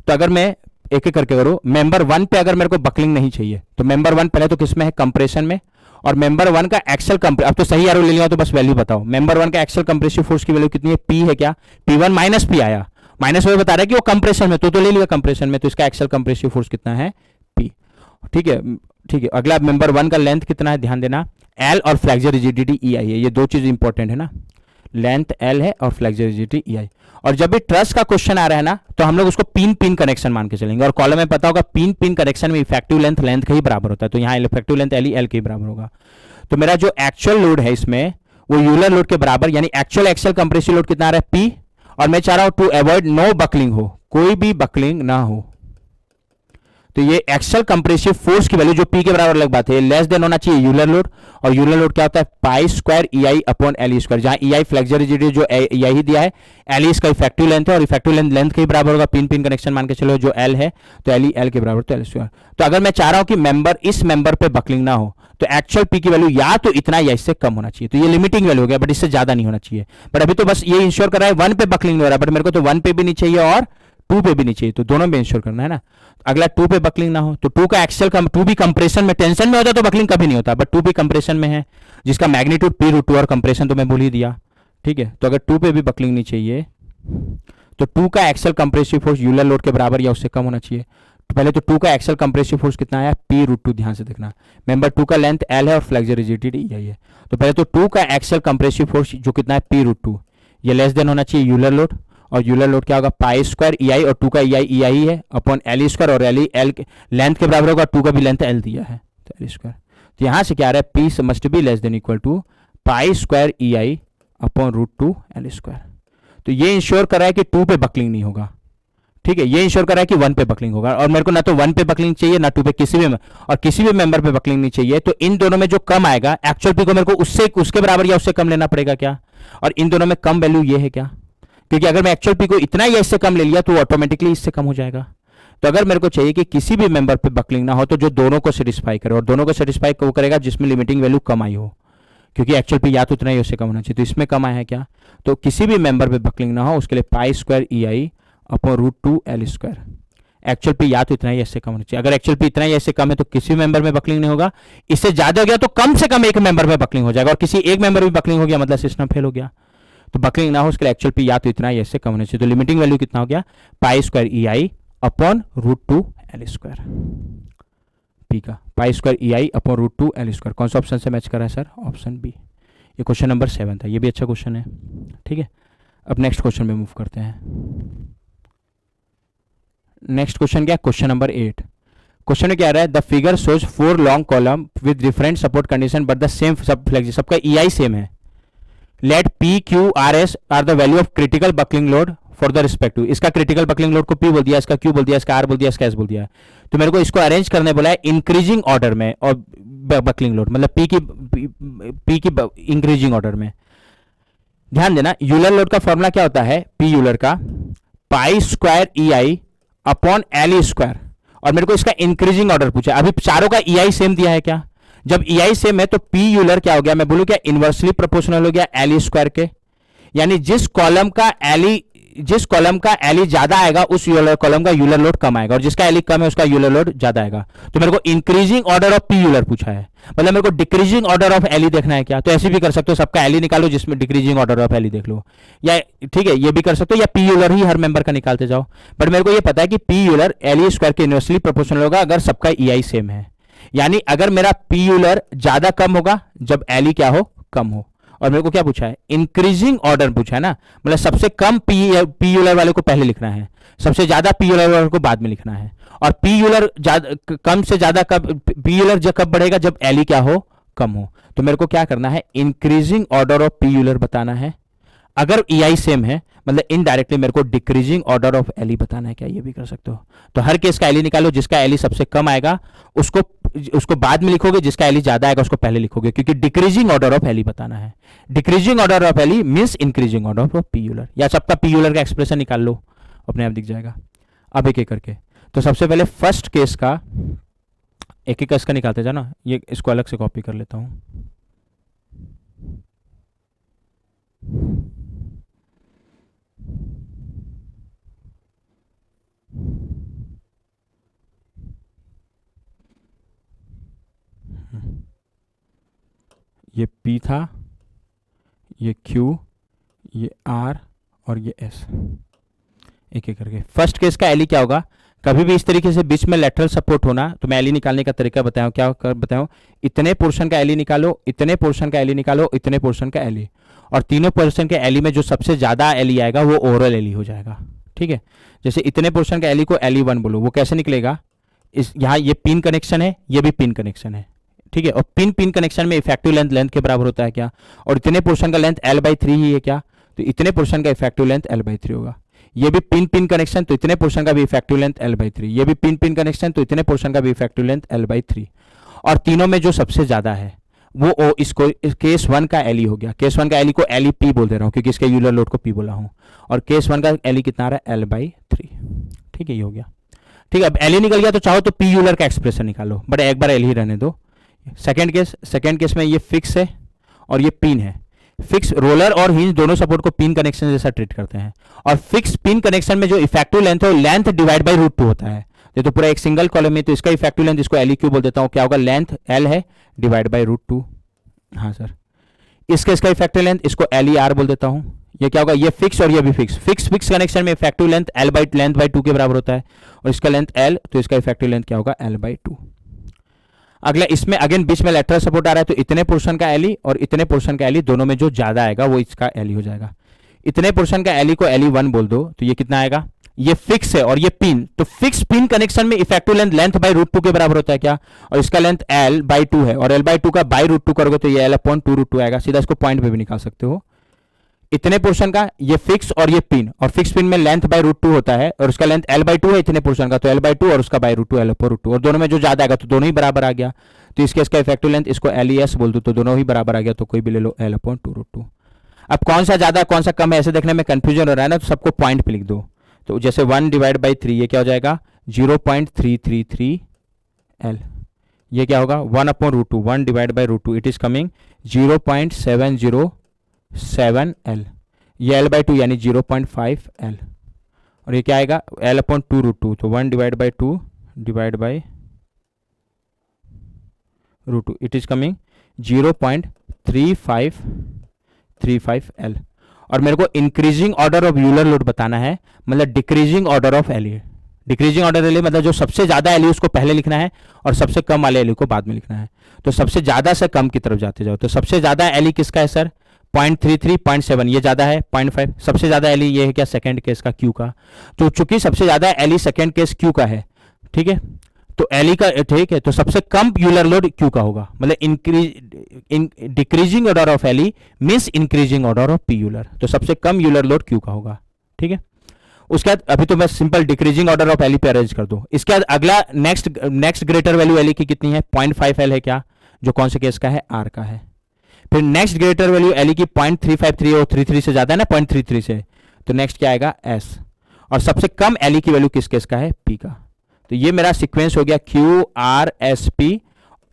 तो अगर मैं एक एक करके करूं, मेंबर 1 पे अगर मेरे को बकलिंग नहीं चाहिए तो मेंबर 1 पहले तो किसमें है, कंप्रेशन में। और मेंबर 1 का एक्सल कंप्रेस, अब तो सही एरो ले लिया तो बस वैल्यू बताओ। मेंबर 1 का एक्सल कंप्रेसिव फोर्स की वैल्यू कितनी है, P है क्या, P1 माइनस P आया, माइनस वो बता रहा है कि वो कंप्रेशन में, तो ले लिया कंप्रेशन में, तो इसका एक्सल कंप्रेसिव फोर्स कितना है, P। ठीक है ठीक है। अगला मेंबर 1 का लेंथ कितना है, ध्यान देना, L और फ्लेक्सर रिजिडिटी EI है, ये दो चीज इंपॉर्टेंट है ना, लेंथ L है और फ्लेक्सर रिजिडिटी EI। और जब भी ट्रस का क्वेश्चन आ रहा है ना, तो हम लोग उसको पिन पिन कनेक्शन मान के चलेंगे, और कॉलम में पता होगा पिन पिन कनेक्शन में इफेक्टिव लेंथ लेंथ का ही बराबर होता है, तो यहाँ इफेक्टिव लेंथ L के ही बराबर होगा। तो मेरा जो एक्चुअल लोड है इसमें वो यूलर लोड के बराबर, यानी एक्चुअल एक्सल कंप्रेसिव लोड कितना आ रहा है, P। और मैं चाह रहा हूं टू अवॉइड नो बकलिंग हो, कोई भी बकलिंग ना हो, तो ये एक्सल कंप्रेसिव फोर्स की वैल्यू जो P के बराबर अलग बात है, लेस देन होना चाहिए यूलर लोड। और यूलर लोड क्या होता है, पाई square EI upon L square, जहां EI फ्लेक्सर रिजिडिटी जो EI ही दिया है, L इसका इफेक्टिव लेंथ है, और इफेक्टिव लेंथ के ही बराबर होगा, पिन पिन कनेक्शन मान के चलो, जो L है तो L के बराबर, तो L स्क्वायर। तो अगर मैं चाह रहा हूं कि मेंबर इस मेंबर पे बकलिंग ना हो, तो एक्चुअल P की वैल्यू या तो इतना या इससे कम होना चाहिए, तो ये लिमिटिंग वैल्यू हो गया, बट इससे ज्यादा नहीं होना चाहिए। बट अभी तो बस ये इंश्योर कर रहा है 1 पे बकलिंग नहीं हो रहा, बट मेरे को तो 1 पे भी नहीं चाहिए और 2 पे भी नहीं चाहिए, तो दोनों में इंश्योर करना है ना। अगला 2 पे बकलिंग ना हो, तो 2 का एक्सल 2 भी कंप्रेशन में, टेंशन में होता तो बकलिंग कभी नहीं होता, बट 2 भी कंप्रेशन में है, जिसका मैग्नीट्यूड P रूट 2 और कंप्रेशन तो मैं भूल ही दिया। ठीक है, तो अगर 2 पे भी बकलिंग नहीं चाहिए तो 2 का axial compressive force Euler load के बराबर या उससे कम होना चाहिए। तो पहले तो 2 का एक्सल कंप्रेसिव फोर्स कितना आया, P रूट 2, ध्यान से देखना। मेंबर 2 का लेंथ L है और फ्लेक्सर रिजिडिटी EI है, तो पहले तो 2 का एक्सल कंप्रेसिव फोर्स जो कितना है, P रूट 2, ये लेस देन होना चाहिए यूलर लोड। और यूलर लोड क्या होगा, पाई स्क्वायर EI, और 2 का EI ही है अपॉन L स्क्वायर, और L लेंथ के बराबर होगा, 2 का भी लेंथ L दिया है तो L स्क्वायर। तो यहाँ से क्या आ रहा है, P must be less than equal to pi square EI upon root 2 L square. तो ये इंश्योर कर रहा है कि 2 पे बकलिंग नहीं होगा। ठीक है, ये इंश्योर कर रहा है कि 1 पे बकलिंग होगा, और मेरे को ना तो 1 पे बकलिंग चाहिए ना 2 पे, किसी भी में, और किसी भी मेंबर पे बकलिंग नहीं चाहिए। तो इन दोनों में जो कम आएगा एक्चुअल P को मेरे को उसके बराबर या उससे कम लेना पड़ेगा क्या, और इन दोनों में कम वैल्यू ये है क्या, क्योंकि अगर मैं एक्चुअल P को इतना या इससे कम ले लिया तो ऑटोमेटिकली इससे कम हो जाएगा। तो अगर मेरे को चाहिए कि किसी भी मेंबर पे बकलिंग ना हो, तो जो दोनों को सेटिस्फाई करे, और दोनों को सेटिस्फाई वो करेगा जिसमें लिमिटिंग वैल्यू कम आई हो, क्योंकि एक्चुअल P या तो इतना ही उससे कम होना चाहिए, तो इसमें कम आया है क्या, तो किसी भी मेंबर पे बकलिंग ना हो उसके लिए pi square EI upon root 2 L square. Actual P या तो इतना ही इससे कम होना चाहिए, अगर एक्चुअल P इतना ही इससे कम है तो किसी मेंबर में बकलिंग नहीं होगा, इससे ज्यादा हो गया तो कम से कम एक मेंबर में बकलिंग हो जाएगा, और किसी एक मेंबर में बकलिंग हो गया मतलब सिस्टम फेल हो गया। तो बकलिंग ना हो उसके लिए एक्चुअल P या तो इतना या इससे कम होना चाहिए, तो लिमिटिंग वैल्यू कितना हो गया, pi square EI upon root 2 L square. P का pi square EI upon root 2 L square कौन सा ऑप्शन से मैच कर रहा है सर, ऑप्शन बी। ये क्वेश्चन नंबर 7 था, ये भी अच्छा क्वेश्चन है। ठीक है, अब नेक्स्ट क्वेश्चन में मूव करते हैं। नेक्स्ट क्वेश्चन क्या है, क्वेश्चन नंबर 8। क्वेश्चन में क्या आ रहा है, the figure shows 4 long column with different support condition but the same सब फ्लेक्सिबल, सबका EI सेम है। Let P Q R S are the value of critical buckling load for the respective. इसका क्रिटिकल बकलिंग लोड को P बोल दिया, इसका Q बोल दिया, इसका R बोल दिया, इसका S बोल दिया। तो मेरे को इसको अरेंज करने बोला है इंक्रीजिंग ऑर्डर में, और बकलिंग लोड, मतलब पी की इंक्रीजिंग ऑर्डर में। ध्यान देना, यूलर लोड का फॉर्मूला क्या होता है, पी यूलर का पाई स्क्वायर ई आई अपॉन एल ई स्क्वायर, और मेरे को इसका इंक्रीजिंग ऑर्डर पूछा। अभी चारों का ई आई सेम दिया है क्या, जब ई आई सेम है तो पी यूलर क्या हो गया, मैं बोलूं क्या इनवर्सली प्रोपोर्शनल हो गया एल ई स्क्वायर के, यानी जिस कॉलम का एली ज्यादा आएगा उस कॉलम का यूलर लोड कम आएगा, और जिसका एली कम है उसका यूलर लोड ज्यादा आएगा। तो मेरे को increasing order of P Euler पूछा है, मतलब मेरे को डिक्रीजिंग ऑर्डर ऑफ एली देखना है क्या, तो ऐसे भी कर सकते हो, सबका एली निकालो जिसमें डिक्रीजिंग ऑर्डर ऑफ एली देख लो, या ठीक है ये भी कर सकते हो, या पी यूलर ही हर मेंबर का निकालते जाओ। बट मेरे को ये पता है कि पी यूलर एली स्क्वायर के इनवर्सली प्रोपोर्शनल होगा अगर सबका ई आई सेम है, यानी अगर मेरा पी यूलर ज्यादा कम होगा जब एली क्या हो, कम हो। और मेरे को क्या पूछा है, इंक्रीजिंग ऑर्डर पूछा है ना, मतलब सबसे कम पी यूलर वाले को पहले लिखना है, सबसे ज्यादा पी यूलर वाले को बाद में लिखना है। और पी यूलर कम से ज्यादा कब, पी यूलर कब बढ़ेगा, जब एली क्या हो, कम हो। तो मेरे को क्या करना है, increasing order of P Euler बताना है। अगर ई आई सेम है मतलब इनडायरेक्टली मेरे को डिक्रीजिंग ऑर्डर ऑफ एली बताना है क्या, ये भी कर सकते हो। तो हर केस का एली निकालो, जिसका एली सबसे कम आएगा उसको बाद में लिखोगे, जिसका एली ज्यादा आएगा उसको पहले लिखोगे, क्योंकि डिक्रीजिंग ऑर्डर ऑफ एली बताना है। Decreasing order of L E means increasing order of P Euler, या सबका पी यूलर का एक्सप्रेशन निकाल लो, अपने आप दिख जाएगा। अब एक एक करके, तो सबसे पहले फर्स्ट केस का एक एक केस का निकालते जाना, ये इसको अलग से कॉपी कर लेता हूं। ये P था, ये Q, ये R और ये S, एक एक करके। फर्स्ट केस का एली क्या होगा, कभी भी इस तरीके से बीच में लेटरल सपोर्ट होना, तो मैं एली निकालने का तरीका बताऊं, क्या बताऊं, इतने पोर्शन का एली निकालो, इतने पोर्शन का एली निकालो, इतने पोर्शन का एली, और तीनों पोर्शन के एली में जो सबसे ज्यादा एली आएगा वो ओवरऑल एली हो जाएगा। ठीक है, जैसे इतने पोर्शन का एली को एली 1 बोलो, वो कैसे निकलेगा, इस यहाँ ये पिन कनेक्शन है, ये भी पिन कनेक्शन है, ठीक है, और पिन कनेक्शन में इफेक्टिव लेंथ के बराबर होता है क्या, और इतने पोर्शन का लेंथ L/3 ही है क्या, तो इतने पोर्शन का इफेक्टिव लेंथ L/3 होगा। ये भी पिन कनेक्शन, तो इतने पोर्शन का भी इफेक्टिव लेंथ L/3, ये भी पिन कनेक्शन, तो इतने पोर्शन का भी इफेक्टिव लेंथ L/3, और तीनों में जो सबसे ज्यादा है वो इसको केस 1 का एली हो गया। केस 1 का एली को एली पी बोल दे रहा हूँ क्योंकि इसके यूलर लोड को पी बोला हूँ, और केस 1 का एली कितना आ रहा है, L/3। ठीक है, ये हो गया। ठीक है, अब एली निकल गया तो चाहो तो पी यूलर का एक्सप्रेशन निकालो, बट एक बार एली ही रहने दो। सेकेंड केस में ये फिक्स है और ये पिन है। फिक्स रोलर और हिंज दोनों सपोर्ट को पिन कनेक्शन जैसा ट्रीट करते हैं, और फिक्स पिन कनेक्शन में जो इफेक्टिव लेंथ है वो लेंथ डिवाइड बाय √2 होता है। ये तो पूरा एक सिंगल कॉलम में, तो इसका इफेक्टिव लेंथ, इसको एल क्यू बोल देता हूँ, क्या होगा, लेंथ एल है डिवाइड बाय √2। हाँ सर, इसका इफेक्टिव लेंथ, इसको एल ई आर बोल देता हूँ। ये क्या होगा, ये फिक्स और ये भी फिक्स कनेक्शन में इफेक्टिव लेंथ लेंथ बाय 2 के बराबर होता है, और इसका लेंथ एल, तो इसका इफेक्टिव लेंथ क्या होगा, L/2। अगला इसमें अगेन बीच में लेटरल सपोर्ट आ रहा है, तो इतने पोर्शन का एली और इतने पोर्शन का एली, दोनों में जो ज्यादा आएगा वो इसका एली हो जाएगा। इतने पोर्शन का एली को एली 1 बोल दो, तो ये कितना आएगा, ये फिक्स है और ये पिन, तो फिक्स पिन कनेक्शन में इफेक्टिव लेंथ बाय √2 के बराबर होता है क्या, और इसका लेंथ L/2 है, और L/2 का बाय √2 करोगे तो ये L/2 आएगा। सीधा इसको पॉइंट पे भी निकाल सकते हो। इतने पोर्शन का ये फिक्स और ये पिन, और फिक्स पिन में लेंथ बाय √2 होता है, और उसका लेंथ L/2 है इतने पोर्शन का, तो L/2 और उसका बाय √2 L/2, और दोनों में जो ज्यादा आएगा तो दोनों ही बराबर आ गया। तो इसका इफेक्टिव लेंथ, इसको LES बोल दो, तो दोनों ही बराबर आ गया, तो कोई भी ले लो L/2 अब कौन सा ज्यादा कौन सा कम है ऐसे देखने में कंफ्यूजन हो रहा है ना, तो सबको पॉइंट पे लिख दो। तो जैसे 1/3 ये क्या हो जाएगा, 0.333 L। ये क्या होगा, 1/√2, 1/√2, इट इज कमिंग 0.707 L। ये L/2 यानी 0.5 L, और ये क्या आएगा, L/2√2, तो 1/2 divide by √2, it is coming 0.3535 L। और मेरे को increasing order of Euler load बताना है, मतलब decreasing order of L E. Decreasing order L E मतलब जो सबसे ज्यादा एली उसको पहले लिखना है और सबसे कम वाले एली को बाद में लिखना है। तो सबसे ज्यादा से कम की तरफ जाते जाओ, तो सबसे ज्यादा एली किसका है सर, 0.33, 0.7, ये ज्यादा है 0.5। सबसे ज्यादा एली ये है क्या, सेकंड केस का क्यू का। तो चूंकि सबसे ज्यादा एली सेकंड केस क्यू का है, ठीक है, तो एली का, ठीक है, तो सबसे कम यूलर लोड क्यू का होगा, मतलब decreasing order of L E means increasing order of P Euler, तो सबसे कम यूलर लोड क्यू का होगा। ठीक है, उसके बाद अभी तो मैं simple decreasing order of L E पे अरेंज कर दो। इसके बाद अगला नेक्स्ट ग्रेटर वैल्यू एली की कितनी है, 0.5 L है क्या, जो कौन से केस का है, आर का है। फिर नेक्स्ट ग्रेटर वैल्यू एल की 0.353 और 33 से ज्यादा है ना, 0.33 से, तो नेक्स्ट क्या आएगा, एस। और सबसे कम एल की वैल्यू किस केस का है, पी का। तो ये मेरा सीक्वेंस हो गया Q R S P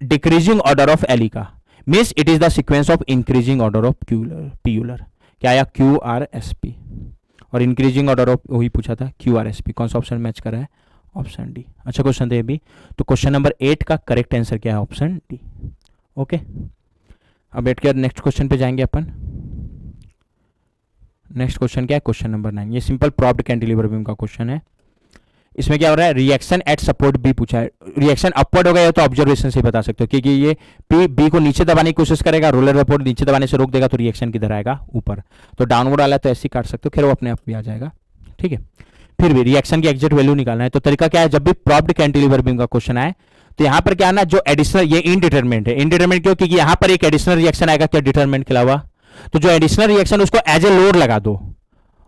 decreasing order of L का, means it is the sequence of increasing order of P Euler. क्या आया, क्यू आर एस पी। और इंक्रीजिंग ऑर्डर ऑफ वही पूछा था, क्यू आर एस पी। कौन सा ऑप्शन मैच कर रहा है, ऑप्शन डी। अच्छा क्वेश्चन थे अभी। तो क्वेश्चन नंबर 8 का करेक्ट आंसर क्या है, ऑप्शन डी। ओके, अब बैठ कर नेक्स्ट क्वेश्चन पे जाएंगे अपन। नेक्स्ट क्वेश्चन क्या है, क्वेश्चन नंबर 9। ये सिंपल प्रॉप्ड कैंटिलीवर बीम का क्वेश्चन है। इसमें क्या हो रहा है, रिएक्शन एट सपोर्ट बी पूछा है। रिएक्शन अपवर्ड होगा या तो ऑब्जर्वेशन से बता सकते हो, क्योंकि ये पी बी को नीचे दबाने की कोशिश करेगा, रोलर वेपर नीचे दबाने से रोक देगा, तो रिएक्शन किधर आएगा, ऊपर। तो डाउनवर्ड वाला तो ऐसे ही काट सकते हो, खैर वो अपने आप भी आ जाएगा, ठीक है। फिर भी रिएक्शन की एग्जैक्ट वैल्यू निकालना है। तो तरीका क्या है, जब भी प्रॉप्ड कैंटिलीवर बीम का क्वेश्चन आए तो यहां पर क्या ना, जो एडिशनल, ये इनडिटरमिनेट है। इनडिटरमिनेट क्यों, क्योंकि यहां पर एक एडिशनल रिएक्शन आएगा क्या, डिटरमिनेंट के अलावा। तो जो एडिशनल रिएक्शन उसको एज ए लोड लगा दो,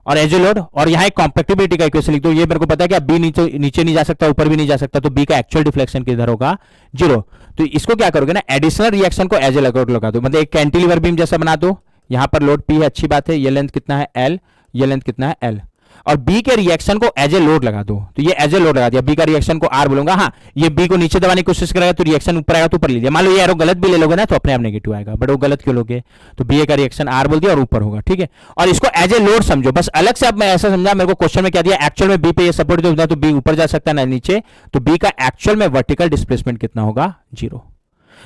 और एज ए लोड, और यहां एक कॉम्पैक्टिबिलिटी का इक्वेशन लिख दो। ये मेरे को पता है कि बी नीचे नहीं जा सकता, ऊपर भी नहीं जा सकता, तो बी का एक्चुअल डिफ्लेक्शन किधर होगा, 0। तो इसको क्या करोगे ना, एडिशनल रिएक्शन को एज ए लोड लगा दो, मतलब एक कैंटिलीवर बीम जैसा बना दो। यहां पर लोड पी है, अच्छी बात है। ये लेंथ कितना है, एल, ये लेंथ कितना है, एल। और बी के रिएक्शन को एज ए लोड लगा दो, तो ये एज ए लोड लगा दिया। बी का रिएक्शन को आर बोलूंगा, हाँ ये बी को नीचे दबाने की कोशिश करेगा तो रिएक्शन ऊपर आएगा, तो ऊपर ले लिया। मान लो ये एरो गलत भी ले लोगे ना तो अपने आप नेगेटिव आएगा, बट वो गलत क्यों लोगे, तो बी ए का रिएक्शन आर बोल दिया और ऊपर होगा, ठीक है। और इसको एज ए लोड समझो बस, अलग से। अब मैं ऐसा समझा, मेरे को क्वेश्चन में क्या दिया, एक्चुअल में बी पे ये सपोर्ट होता है तो बी ऊपर जा सकता है ना नीचे, तो बी का एक्चुअल में वर्टिकल डिस्प्लेसमेंट कितना होगा, 0।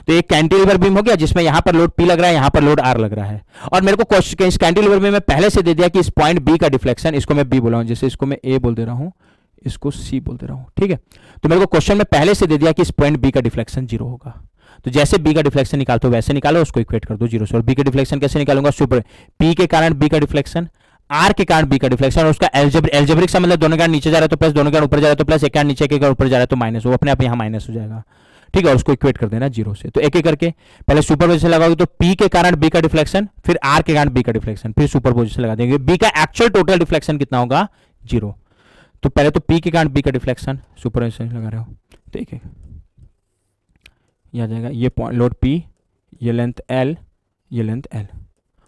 तो एक कैंटिलीवर बीम हो गया जिसमें यहां पर लोड पी लग रहा है, यहां पर लोड आर लग रहा है। और मेरे को इस कैंटिलीवर बीम में पहले से दे दिया कि इस पॉइंट बी का डिफ्लेक्शन, इसको मैं बी बोला हूं, जैसे इसको मैं ए बोल दे रहा हूं, इसको सी बोल दे रहा हूं, ठीक है। तो मेरे को क्वेश्चन में पहले से दे दिया कि इस पॉइंट बी का डिफ्लेक्शन 0 होगा। तो जैसे बी का डिफ्लेक्शन निकालते हो वैसे निकालो, उसको इक्वेट कर दो 0 से। और बी का डिफ्लेक्शन कैसे निकालूंगा, सुपर पी के कारण बी का डिफ्लेक्शन, आर के कारण बी का डिफ्लेक्शन, और उसका एल्जेब्रिक से मतलब दोनों का नीचे जा रहा है तो प्लस, दोनों का ऊपर जा रहा है तो प्लस, एक का नीचे के ऊपर जा रहा है तो माइनस, वो अपने आप यहां माइनस हो जाएगा, ठीक है। और उसको इक्वेट कर देना 0 से। तो एक एक करके पहले सुपरपोजिशन लगाओगे तो पी के कारण बी का डिफ्लेक्शन, फिर आर के कारण बी का डिफ्लेक्शन, फिर सुपरपोजिशन लगा देंगे। बी का एक्चुअल टोटल डिफ्लेक्शन कितना होगा, 0। तो पहले तो पी के कारण बी का डिफ्लेक्शन, सुपरपोजिशन लगा रहे हो तो एक एक आ जाएगा। ये लोड पी, ये लेंथ एल, ये लेंथ एल,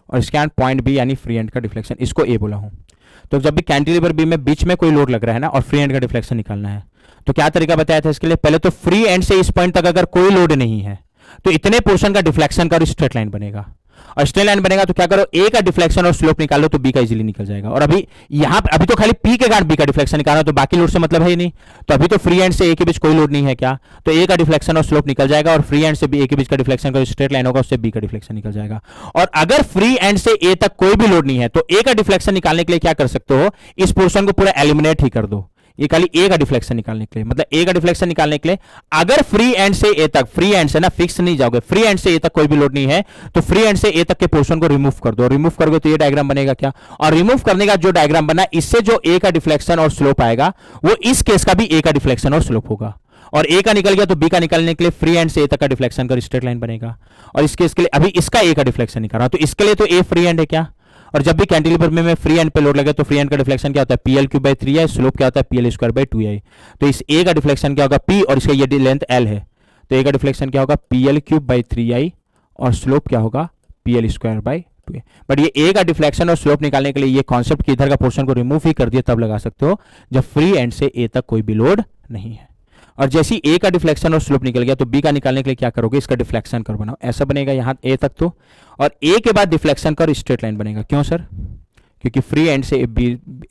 और इसके कारण पॉइंट बी यानी फ्री एंड का डिफ्लेक्शन, इसको ए बोला हूं। तो जब भी कैंटिलीवर बीम में बीच में कोई लोड लग रहा है ना और फ्री एंड का डिफ्लेक्शन निकालना है, तो क्या तरीका बताया था इसके लिए, पहले तो फ्री एंड से इस पॉइंट तक अगर कोई लोड नहीं है तो इतने पोर्शन का डिफ्लेक्शन का स्ट्रेट लाइन बनेगा। और स्ट्रेट लाइन बनेगा तो क्या करो, ए का डिफ्लेक्शन और स्लोप निकालो तो बी का इजीली निकल जाएगा। और अभी यहां अभी तो खाली पी के कारण बी का डिफ्लेक्शन निकालना, तो बाकी लोड से मतलब है ही नहीं। तो अभी तो फ्री एंड से ए के बीच कोई लोड नहीं है क्या, तो ए का डिफ्लेक्शन और स्लोप निकल जाएगा, और फ्री एंड से बी ए के बीच का डिफ्लेक्शन का स्ट्रेट लाइन होगा, उससे बी का डिफ्लेक्शन निकल जाएगा। और अगर फ्री एंड से ए तक कोई भी लोड नहीं है तो ए का डिफ्लेक्शन निकालने के लिए क्या कर सकते हो, इस पोर्शन को पूरा एलिमिनेट ही कर दो, ये खाली ए का डिफ्लेक्शन निकालने के लिए। मतलब ए का डिफ्लेक्शन निकालने के लिए अगर फ्री एंड से ए तक, फ्री एंड से ना फिक्स नहीं जाओगे, फ्री एंड से ए तक कोई भी लोड नहीं है तो फ्री एंड से ए तक के पोर्शन को रिमूव कर दो। रिमूव करोगे तो ये डायग्राम बनेगा क्या, और रिमूव करने का जो डायग्राम बना, इससे जो ए का डिफ्लेक्शन और स्लोप आएगा वो इस केस का भी ए का डिफ्लेक्शन और स्लोप होगा। और ए का निकल गया तो बी का निकालने के लिए फ्री एंड से ए तक का डिफ्लेक्शन का स्ट्रेट लाइन बनेगा। और इस केस के लिए अभी इसका ए का डिफ्लेक्शन निकाल रहा हूं, तो इसके लिए तो ए फ्री एंड है क्या। और जब भी कैंटिलीवर में फ्री एंड पे लोड लगे तो फ्री एंड का डिफ्लेक्शन क्या होता है, PL cube by 3i, slope क्या होता है, पीएल स्क्वायर बाई 2i। तो इस ए का डिफ्लेक्शन क्या होगा, पी, और इसका ये लेंथ एल है, तो ए का डिफ्लेक्शन क्या होगा, पीएल क्यूब बाई 3i, और स्लोप क्या होगा, PL square by 2a। But ये ए का डिफ्लेक्शन और स्लोप निकालने के लिए ये कॉन्सेप्ट कि इधर का पोर्शन को रिमूव ही कर दिया तब लगा सकते हो जब फ्री एंड से ए तक कोई भी लोड नहीं है। और जैसे ही ए का डिफ्लेक्शन और स्लोप निकल गया तो बी का निकालने के लिए क्या करोगे, इसका डिफ्लेक्शन कर्व बनाओ, ऐसा बनेगा यहां ए तक तो, और ए के बाद डिफ्लेक्शन कर्व स्ट्रेट लाइन बनेगा। क्यों सर, क्योंकि फ्री एंड से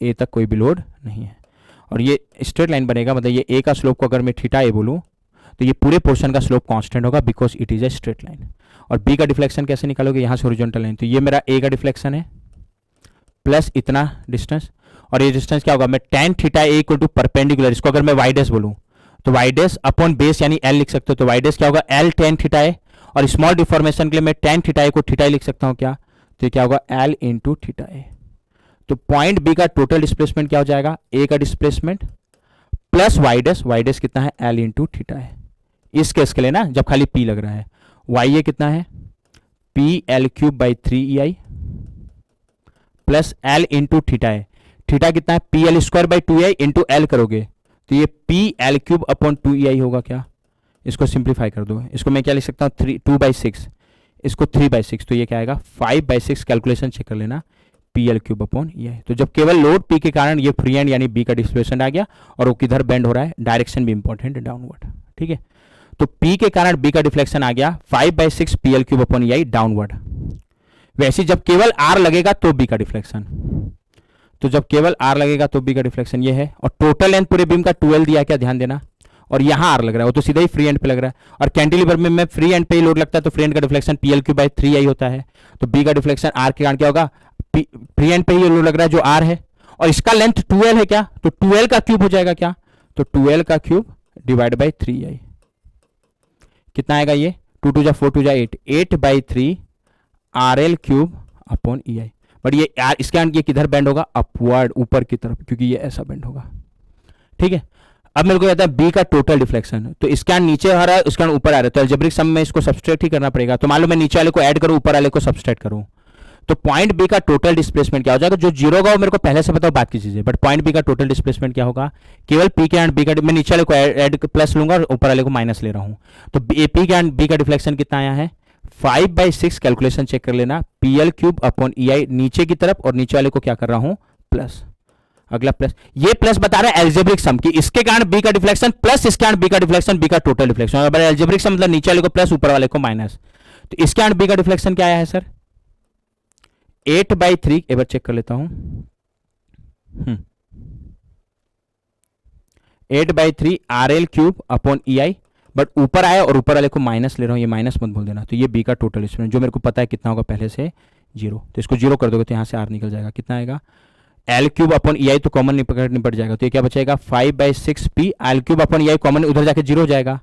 ए तक कोई भी लोड नहीं है। और ये स्ट्रेट लाइन बनेगा, मतलब ये ए का स्लोप को अगर मैं थीटा ए बोलूं तो ये पूरे पोर्शन का स्लोप कांस्टेंट होगा because it is a straight line. और बी का डिफ्लेक्शन कैसे निकालोगे, यहां से हॉरिजॉन्टल लाइन, तो ये मेरा ए का डिफ्लेक्शन है प्लस इतना डिस्टेंस, और ये डिस्टेंस क्या होगा, मैं tan theta A equal to perpendicular, इसको अगर मैं वाई डैश बोलूं तो वाई डैश अपॉन बेस यानी एल लिख सकते हो, तो वाई डैश क्या होगा, एल tan थीटा ए, और स्मॉल डिफॉर्मेशन के लिए मैं tan थीटा ए को थीटा ए लिख सकता हूं क्या, तो क्या होगा एल इंटू थीटा ए। तो पॉइंट बी का टोटल डिस्प्लेसमेंट क्या हो जाएगा, ए का डिस्प्लेसमेंट प्लस वाई डैश कितना है, एल इंटू थीटा है। इस केस के लिए ना जब खाली पी लग रहा है, वाई ए कितना है, P L cube by 3 plus L into theta है। थीटा कितना है, P L square by 2 into L करोगे तो ये पी एल क्यूब अपॉन 2 होगा क्या, इसको सिंप्लीफाई कर दो, इसको मैं क्या लिख सकता हूँ 2/6, इसको 3/6, तो ये क्या आएगा 5/6। कैलकुलेशन चेक कर लेना, PL³ अपॉन ये। तो जब केवल लोड P के कारण ये फ्री एंड यानी B का डिस्प्लेसमेंट आ गया और वो किधर बेंड हो रहा है, डायरेक्शन भी इंपॉर्टेंट है, डाउनवर्ड। ठीक है, तो P के कारण B का डिफ्लेक्शन आ गया 5/6 PL³ अपॉन EI डाउनवर्ड। वैसे जब केवल R लगेगा तो B का डिफ्लेक्शन, तो जब केवल R लगेगा तो B का डिफ्लेक्शन ये है। और टोटल लेंथ पूरे बीम का 12 दिया, क्या ध्यान देना। और यहाँ R लग रहा है, वो तो सीधा ही फ्री एंड पे लग रहा है, और कैंटिलीवर में फ्री एंड पे ही लोड लगता है, तो फ्री एंड का डिफ्लेक्शन PL³/3I होता है। तो B का डिफ्लेक्शन R के कारण क्या होगा, फ्री एंड पे ही लोड लग रहा है जो R है, और इसका लेंथ 12 है क्या, तो 12 का क्यूब हो जाएगा क्या, तो 12 का क्यूब डिवाइड बाई 3I। कितना आएगा ये, 2 2 जा 4 2 जा 8, 8/3 RL³ अपॉन EI। बट ये इसके अंत ये किधर बेंड होगा, अपवर्ड, ऊपर की तरफ, क्योंकि ये ऐसा बेंड होगा। ठीक है, अब मेरे को कहता है B का टोटल डिफ्लेक्शन, तो इसके अंत नीचे आ रहा है, इसके अंत ऊपर आ रहा है, तो अलजेब्रिक सम में इसको सब्सट्रैक्ट ही करना पड़ेगा। तो मान लो मैं नीचे वाले को ऐड करूं, ऊपर वाले को सब्सट्रैक्ट करूं, तो पॉइंट B का टोटल डिस्प्लेसमेंट क्या हो जाएगा, जो जीरो होगा वो मेरे को पहले से पता हो, बात की चीजें, बट पॉइंट B का टोटल डिस्प्लेसमेंट क्या होगा, केवल P के एंड B का, मैं नीचे वाले को ऐड प्लस लूंगा और ऊपर वाले को माइनस ले रहा हूं। तो P के एंड B का डिफ्लेक्शन कितना आया है, 5/6। कैलकुलेशन चेक कर लेना, PL³ अपॉन EI नीचे की तरफ, और नीचे वाले को क्या कर रहा हूं, प्लस। अगला प्लस, ये प्लस बता रहा है एल्जेब्रिक सम की, इसके कारण B का डिफ्लेक्शन प्लस इसके कारण B का डिफ्लेक्शन, B का टोटल डिफ्लेक्शन। अगर एल्जेब्रिक सम मतलब नीचे वाले को प्लस ऊपर वाले को माइनस, तो इसके कारण B का डिफ्लेक्शन क्या आया है सर, 8/3। एक बार चेक कर लेता हूं, 8/3 RL³ अपॉन EI, बट ऊपर आया और ऊपर वाले को माइनस ले रहा हूं, ये माइनस मत भूल देना। तो ये B का टोटल डिस्प्लेसमेंट, जो मेरे को पता है कितना होगा पहले से 0, तो इसको 0 कर दोगे तो यहां से R निकल जाएगा, कितना आएगा, L³ अपॉन EI, तो कॉमन निपट जाएगा, तो ये क्या बचेगा 5/6 P, L³ upon EI common उधर जाके 0 हो जाएगा,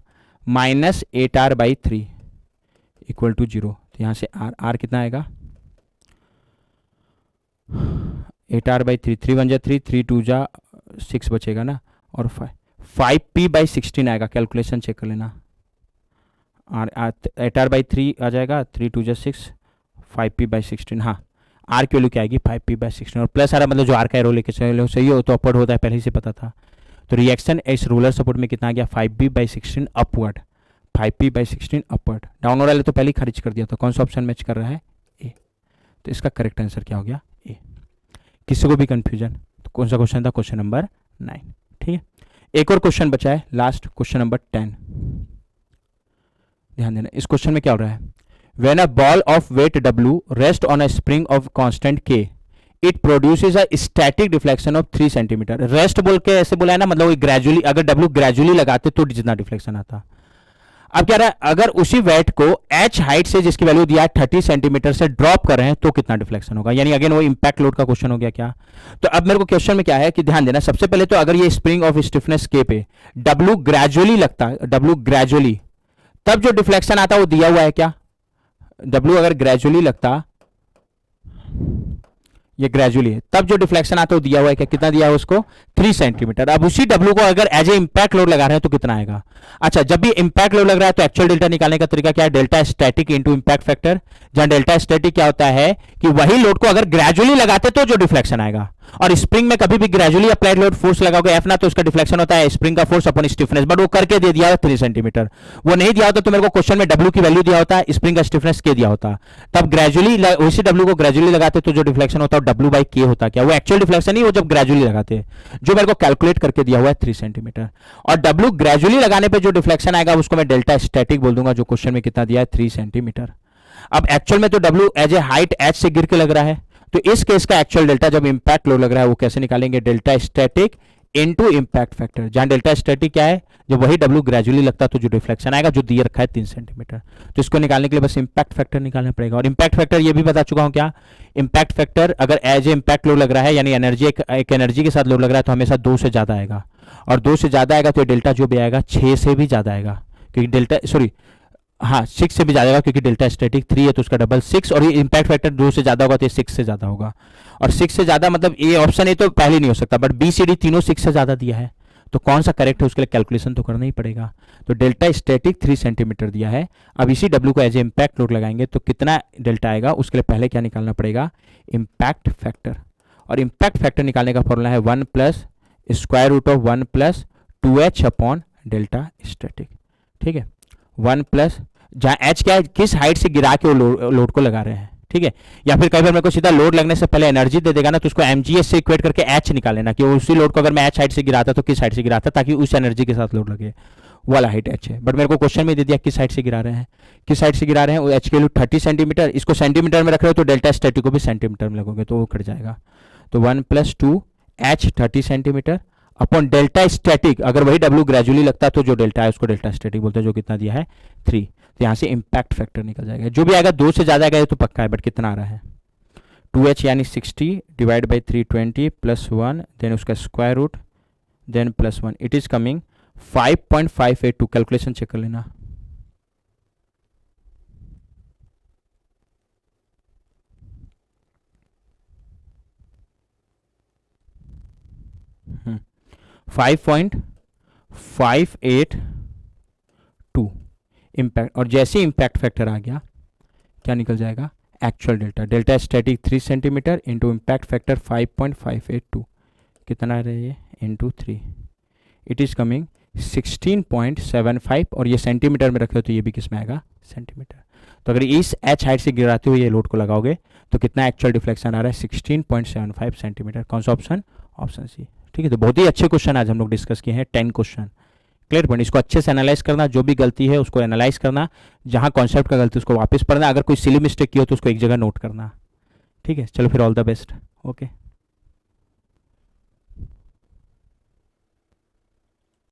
माइनस 8R/3 इक्वल टू 0। तो यहां से R कितना आएगा, 8R/3, 3 1 जा 3, 3 2 जा 6 बचेगा ना, और 5P/16 आएगा। कैलकुलेशन चेक कर लेना, 8R/3 आ जाएगा, 3 2 जा 6, 5P/16, हाँ R की वैल्यू क्या आएगी 5P/16, और प्लस आ रहा मतलब जो R का एरो लेके चलो सही हो तो अपवर्ड होता है, पहले ही से पता था। तो रिएक्शन इस रूलर सपोर्ट में कितना आ गया 5P/16 upward, 5P/16 upward. Downward वाले तो पहले ही खारिज कर दिया था, कौन सा ऑप्शन मैच कर रहा है, ए। तो इसका करेक्ट आंसर क्या हो गया, ए। किसी को भी कंफ्यूजन, तो कौन सा क्वेश्चन था, क्वेश्चन नंबर 9। ठीक है, एक और क्वेश्चन बचा है, लास्ट क्वेश्चन नंबर 10। ध्यान देना, इस क्वेश्चन में क्या हो रहा है, when a ball of weight W rests on a spring of constant K, it produces a static deflection of 3 centimetre. Rest बोल के ऐसे बोला है ना, मतलब ग्रेजुअली, अगर W ग्रेजुअली लगाते तो जितना डिफ्लेक्शन आता। अब क्या रहा है, अगर उसी वेट को H हाइट से जिसकी वैल्यू दिया है 30 सेंटीमीटर से ड्रॉप कर रहे हैं तो कितना डिफ्लेक्शन होगा, यानी अगेन वो इंपैक्ट लोड का क्वेश्चन हो गया क्या। तो अब मेरे को क्वेश्चन में क्या है कि ध्यान देना, सबसे पहले तो अगर ये स्प्रिंग ऑफ स्टिफनेस K पे W ग्रेजुअली लगता है, W ग्रेजुअली, तब जो डिफ्लेक्शन आता वो दिया हुआ है क्या, W अगर ग्रेजुअली लगता, ये ग्रेजुअली है, तब जो डिफ्लेक्शन आता है वो दिया हुआ है क्या, कितना दिया है उसको 3 सेंटीमीटर। अब उसी W को अगर एज ए इंपैक्ट लोड लगा रहे हैं तो कितना आएगा। अच्छा, जब भी इंपैक्ट लोड लग रहा है तो एक्चुअल डेल्टा निकालने का तरीका क्या है, delta static into impact factor, जहां डेल्टा स्टैटिक क्या होता है कि वही लोड को अगर ग्रेजुअली लगाते तो जो डिफ्लेक्शन आएगा, और स्प्रिंग में कभी भी ग्रेजुअली अप्लाइड लोड फोर्स लगाओगे एफ ना, तो उसका डिफ्लेक्शन होता है स्प्रिंग का फोर्स अपॉन स्टिफनेस, बट वो करके दे दिया 3 सेंटीमीटर। वो नहीं दिया होता तो मेरे को क्वेश्चन में W की वैल्यू दिया होता, स्प्रिंग का स्टिफनेस K दिया होता, तब ग्रेजुअली उसी W को ग्रेजुअली लगाते तो जो डिफ्लेक्शन होता है W/K होता। क्या वो एक्चुअल डिफ्लेक्शन नहीं, वो जब ग्रेजुअली लगाते, जो मेरे को कैलकुलेट करके दिया हुआ है 3 सेंटीमीटर, और W ग्रेजुअली लगाने पे जो डिफ्लेक्शन आएगा उसको मैं डेल्टा स्टैटिक बोल दूंगा, जो क्वेश्चन में कितना दिया है 3 सेंटीमीटर। अब एक्चुअल में तो W as a height H से गिर के लग रहा है, तो इस केस का एक्चुअल डेल्टा जब इंपैक्ट लोड लग रहा है वो कैसे निकालेंगे, delta static into impact factor, जहां डेल्टा स्टैटिक क्या है, जब वही W ग्रेजुअली लगता तो जो डिफ्लेक्शन आएगा, जो दिए रखा है 3 सेंटीमीटर, तो इसको निकालने के लिए बस इंपैक्ट फैक्टर निकालना पड़ेगा। और इंपैक्ट फैक्टर ये भी बता चुका हूं क्या, इंपैक्ट फैक्टर अगर एज ए इंपैक्ट लोड लग रहा है, यानी एनर्जी एक एनर्जी के साथ लोड लग रहा है, तो हमेशा 2 से ज्यादा आएगा, और 2 से ज्यादा आएगा तो डेल्टा जो भी आएगा 6 से भी ज्यादा आएगा, क्योंकि डेल्टा 6 से भी ज्यादा होगा, क्योंकि डेल्टा स्टैटिक 3 है तो उसका डबल 6, और ये इंपैक्ट फैक्टर 2 से ज्यादा होगा तो ये 6 से ज्यादा होगा, और 6 से ज्यादा मतलब ये ऑप्शन ए तो पहले नहीं हो सकता, बट बी सी डी तीनों 6 से ज्यादा दिया है, तो कौन सा करेक्ट है उसके लिए कैलकुलेशन तो करना ही पड़ेगा। तो डेल्टा स्टैटिक 3 सेंटीमीटर दिया है, अब इसी W को एज ए इंपैक्ट लोड लगाएंगे तो कितना डेल्टा आएगा, उसके लिए पहले क्या निकालना पड़ेगा, इंपैक्ट फैक्टर, और इंपैक्ट फैक्टर निकालने का फॉर्मूला है 1 + √1 + 2H अपॉन डेल्टा स्टैटिक। ठीक है, 1 प्लस जहाँ एच क्या है, किस हाइट से गिरा के वो लोड को लगा रहे हैं, ठीक है। या फिर कई बार मेरे को सीधा लोड लगने से पहले एनर्जी दे देगा ना, तो उसको एमजीएस से इक्वेट करके एच निकाल लेना कि उसी लोड को अगर मैं एच हाइट से गिराता तो किस हाइट से गिराता, ताकि उस एनर्जी के साथ लोड लगे, वो वाला हाइट एच है। बट मेरे को क्वेश्चन में दे दिया किस हाइट से गिरा रहे हैं, किस हाइट से गिरा रहे हैं, एच की वैल्यू 30 सेंटीमीटर, इसको सेंटीमीटर में रख रहे हो तो डेल्टा स्टैटिक को भी सेंटीमीटर में लगोगे तो वो कट जाएगा। तो 1 + 2 H 30 centimetre upon delta static, अगर वही डब्ल्यू ग्रेजुअली लगता है तो जो डेल्टा है उसको डेल्टा स्टैटिक बोलते हैं, जो कितना दिया है 3। तो यहाँ से इम्पैक्ट फैक्टर निकल जाएगा, जो भी आएगा 2 से ज़्यादा आएगा तो पक्का है, बट कितना आ रहा है 2h यानी 60 डिवाइड बाई 320 + 1 देन उसका square root then +1, it is coming 5.582। Calculation check कर लेना। हम्म 5.582 इम्पैक्ट, और जैसे इम्पैक्ट फैक्टर आ गया क्या निकल जाएगा, actual delta, delta static 3 centimetre into impact factor 5.582, कितना है ये इंटू 3, इट इज़ कमिंग 16.75, और ये सेंटीमीटर में रखे हो तो ये भी किस में आएगा, सेंटीमीटर। तो अगर इस एच हाइट से गिराते हुए ये लोड को लगाओगे तो कितना एक्चुअल डिफ्लेक्शन आ रहा है, 16.75 सेंटीमीटर। कौन सा ऑप्शन, ऑप्शन सी, ठीक है। तो बहुत ही अच्छे क्वेश्चन आज हम लोग डिस्कस किए हैं, 10 क्वेश्चन क्लियर पॉइंट। इसको अच्छे से एनालाइज करना, जो भी गलती है उसको एनालाइज करना, जहां कॉन्सेप्ट का गलती उसको वापस पढ़ना, अगर कोई सिली मिस्टेक की हो तो उसको एक जगह नोट करना, ठीक है। चलो फिर ऑल द बेस्ट, ओके।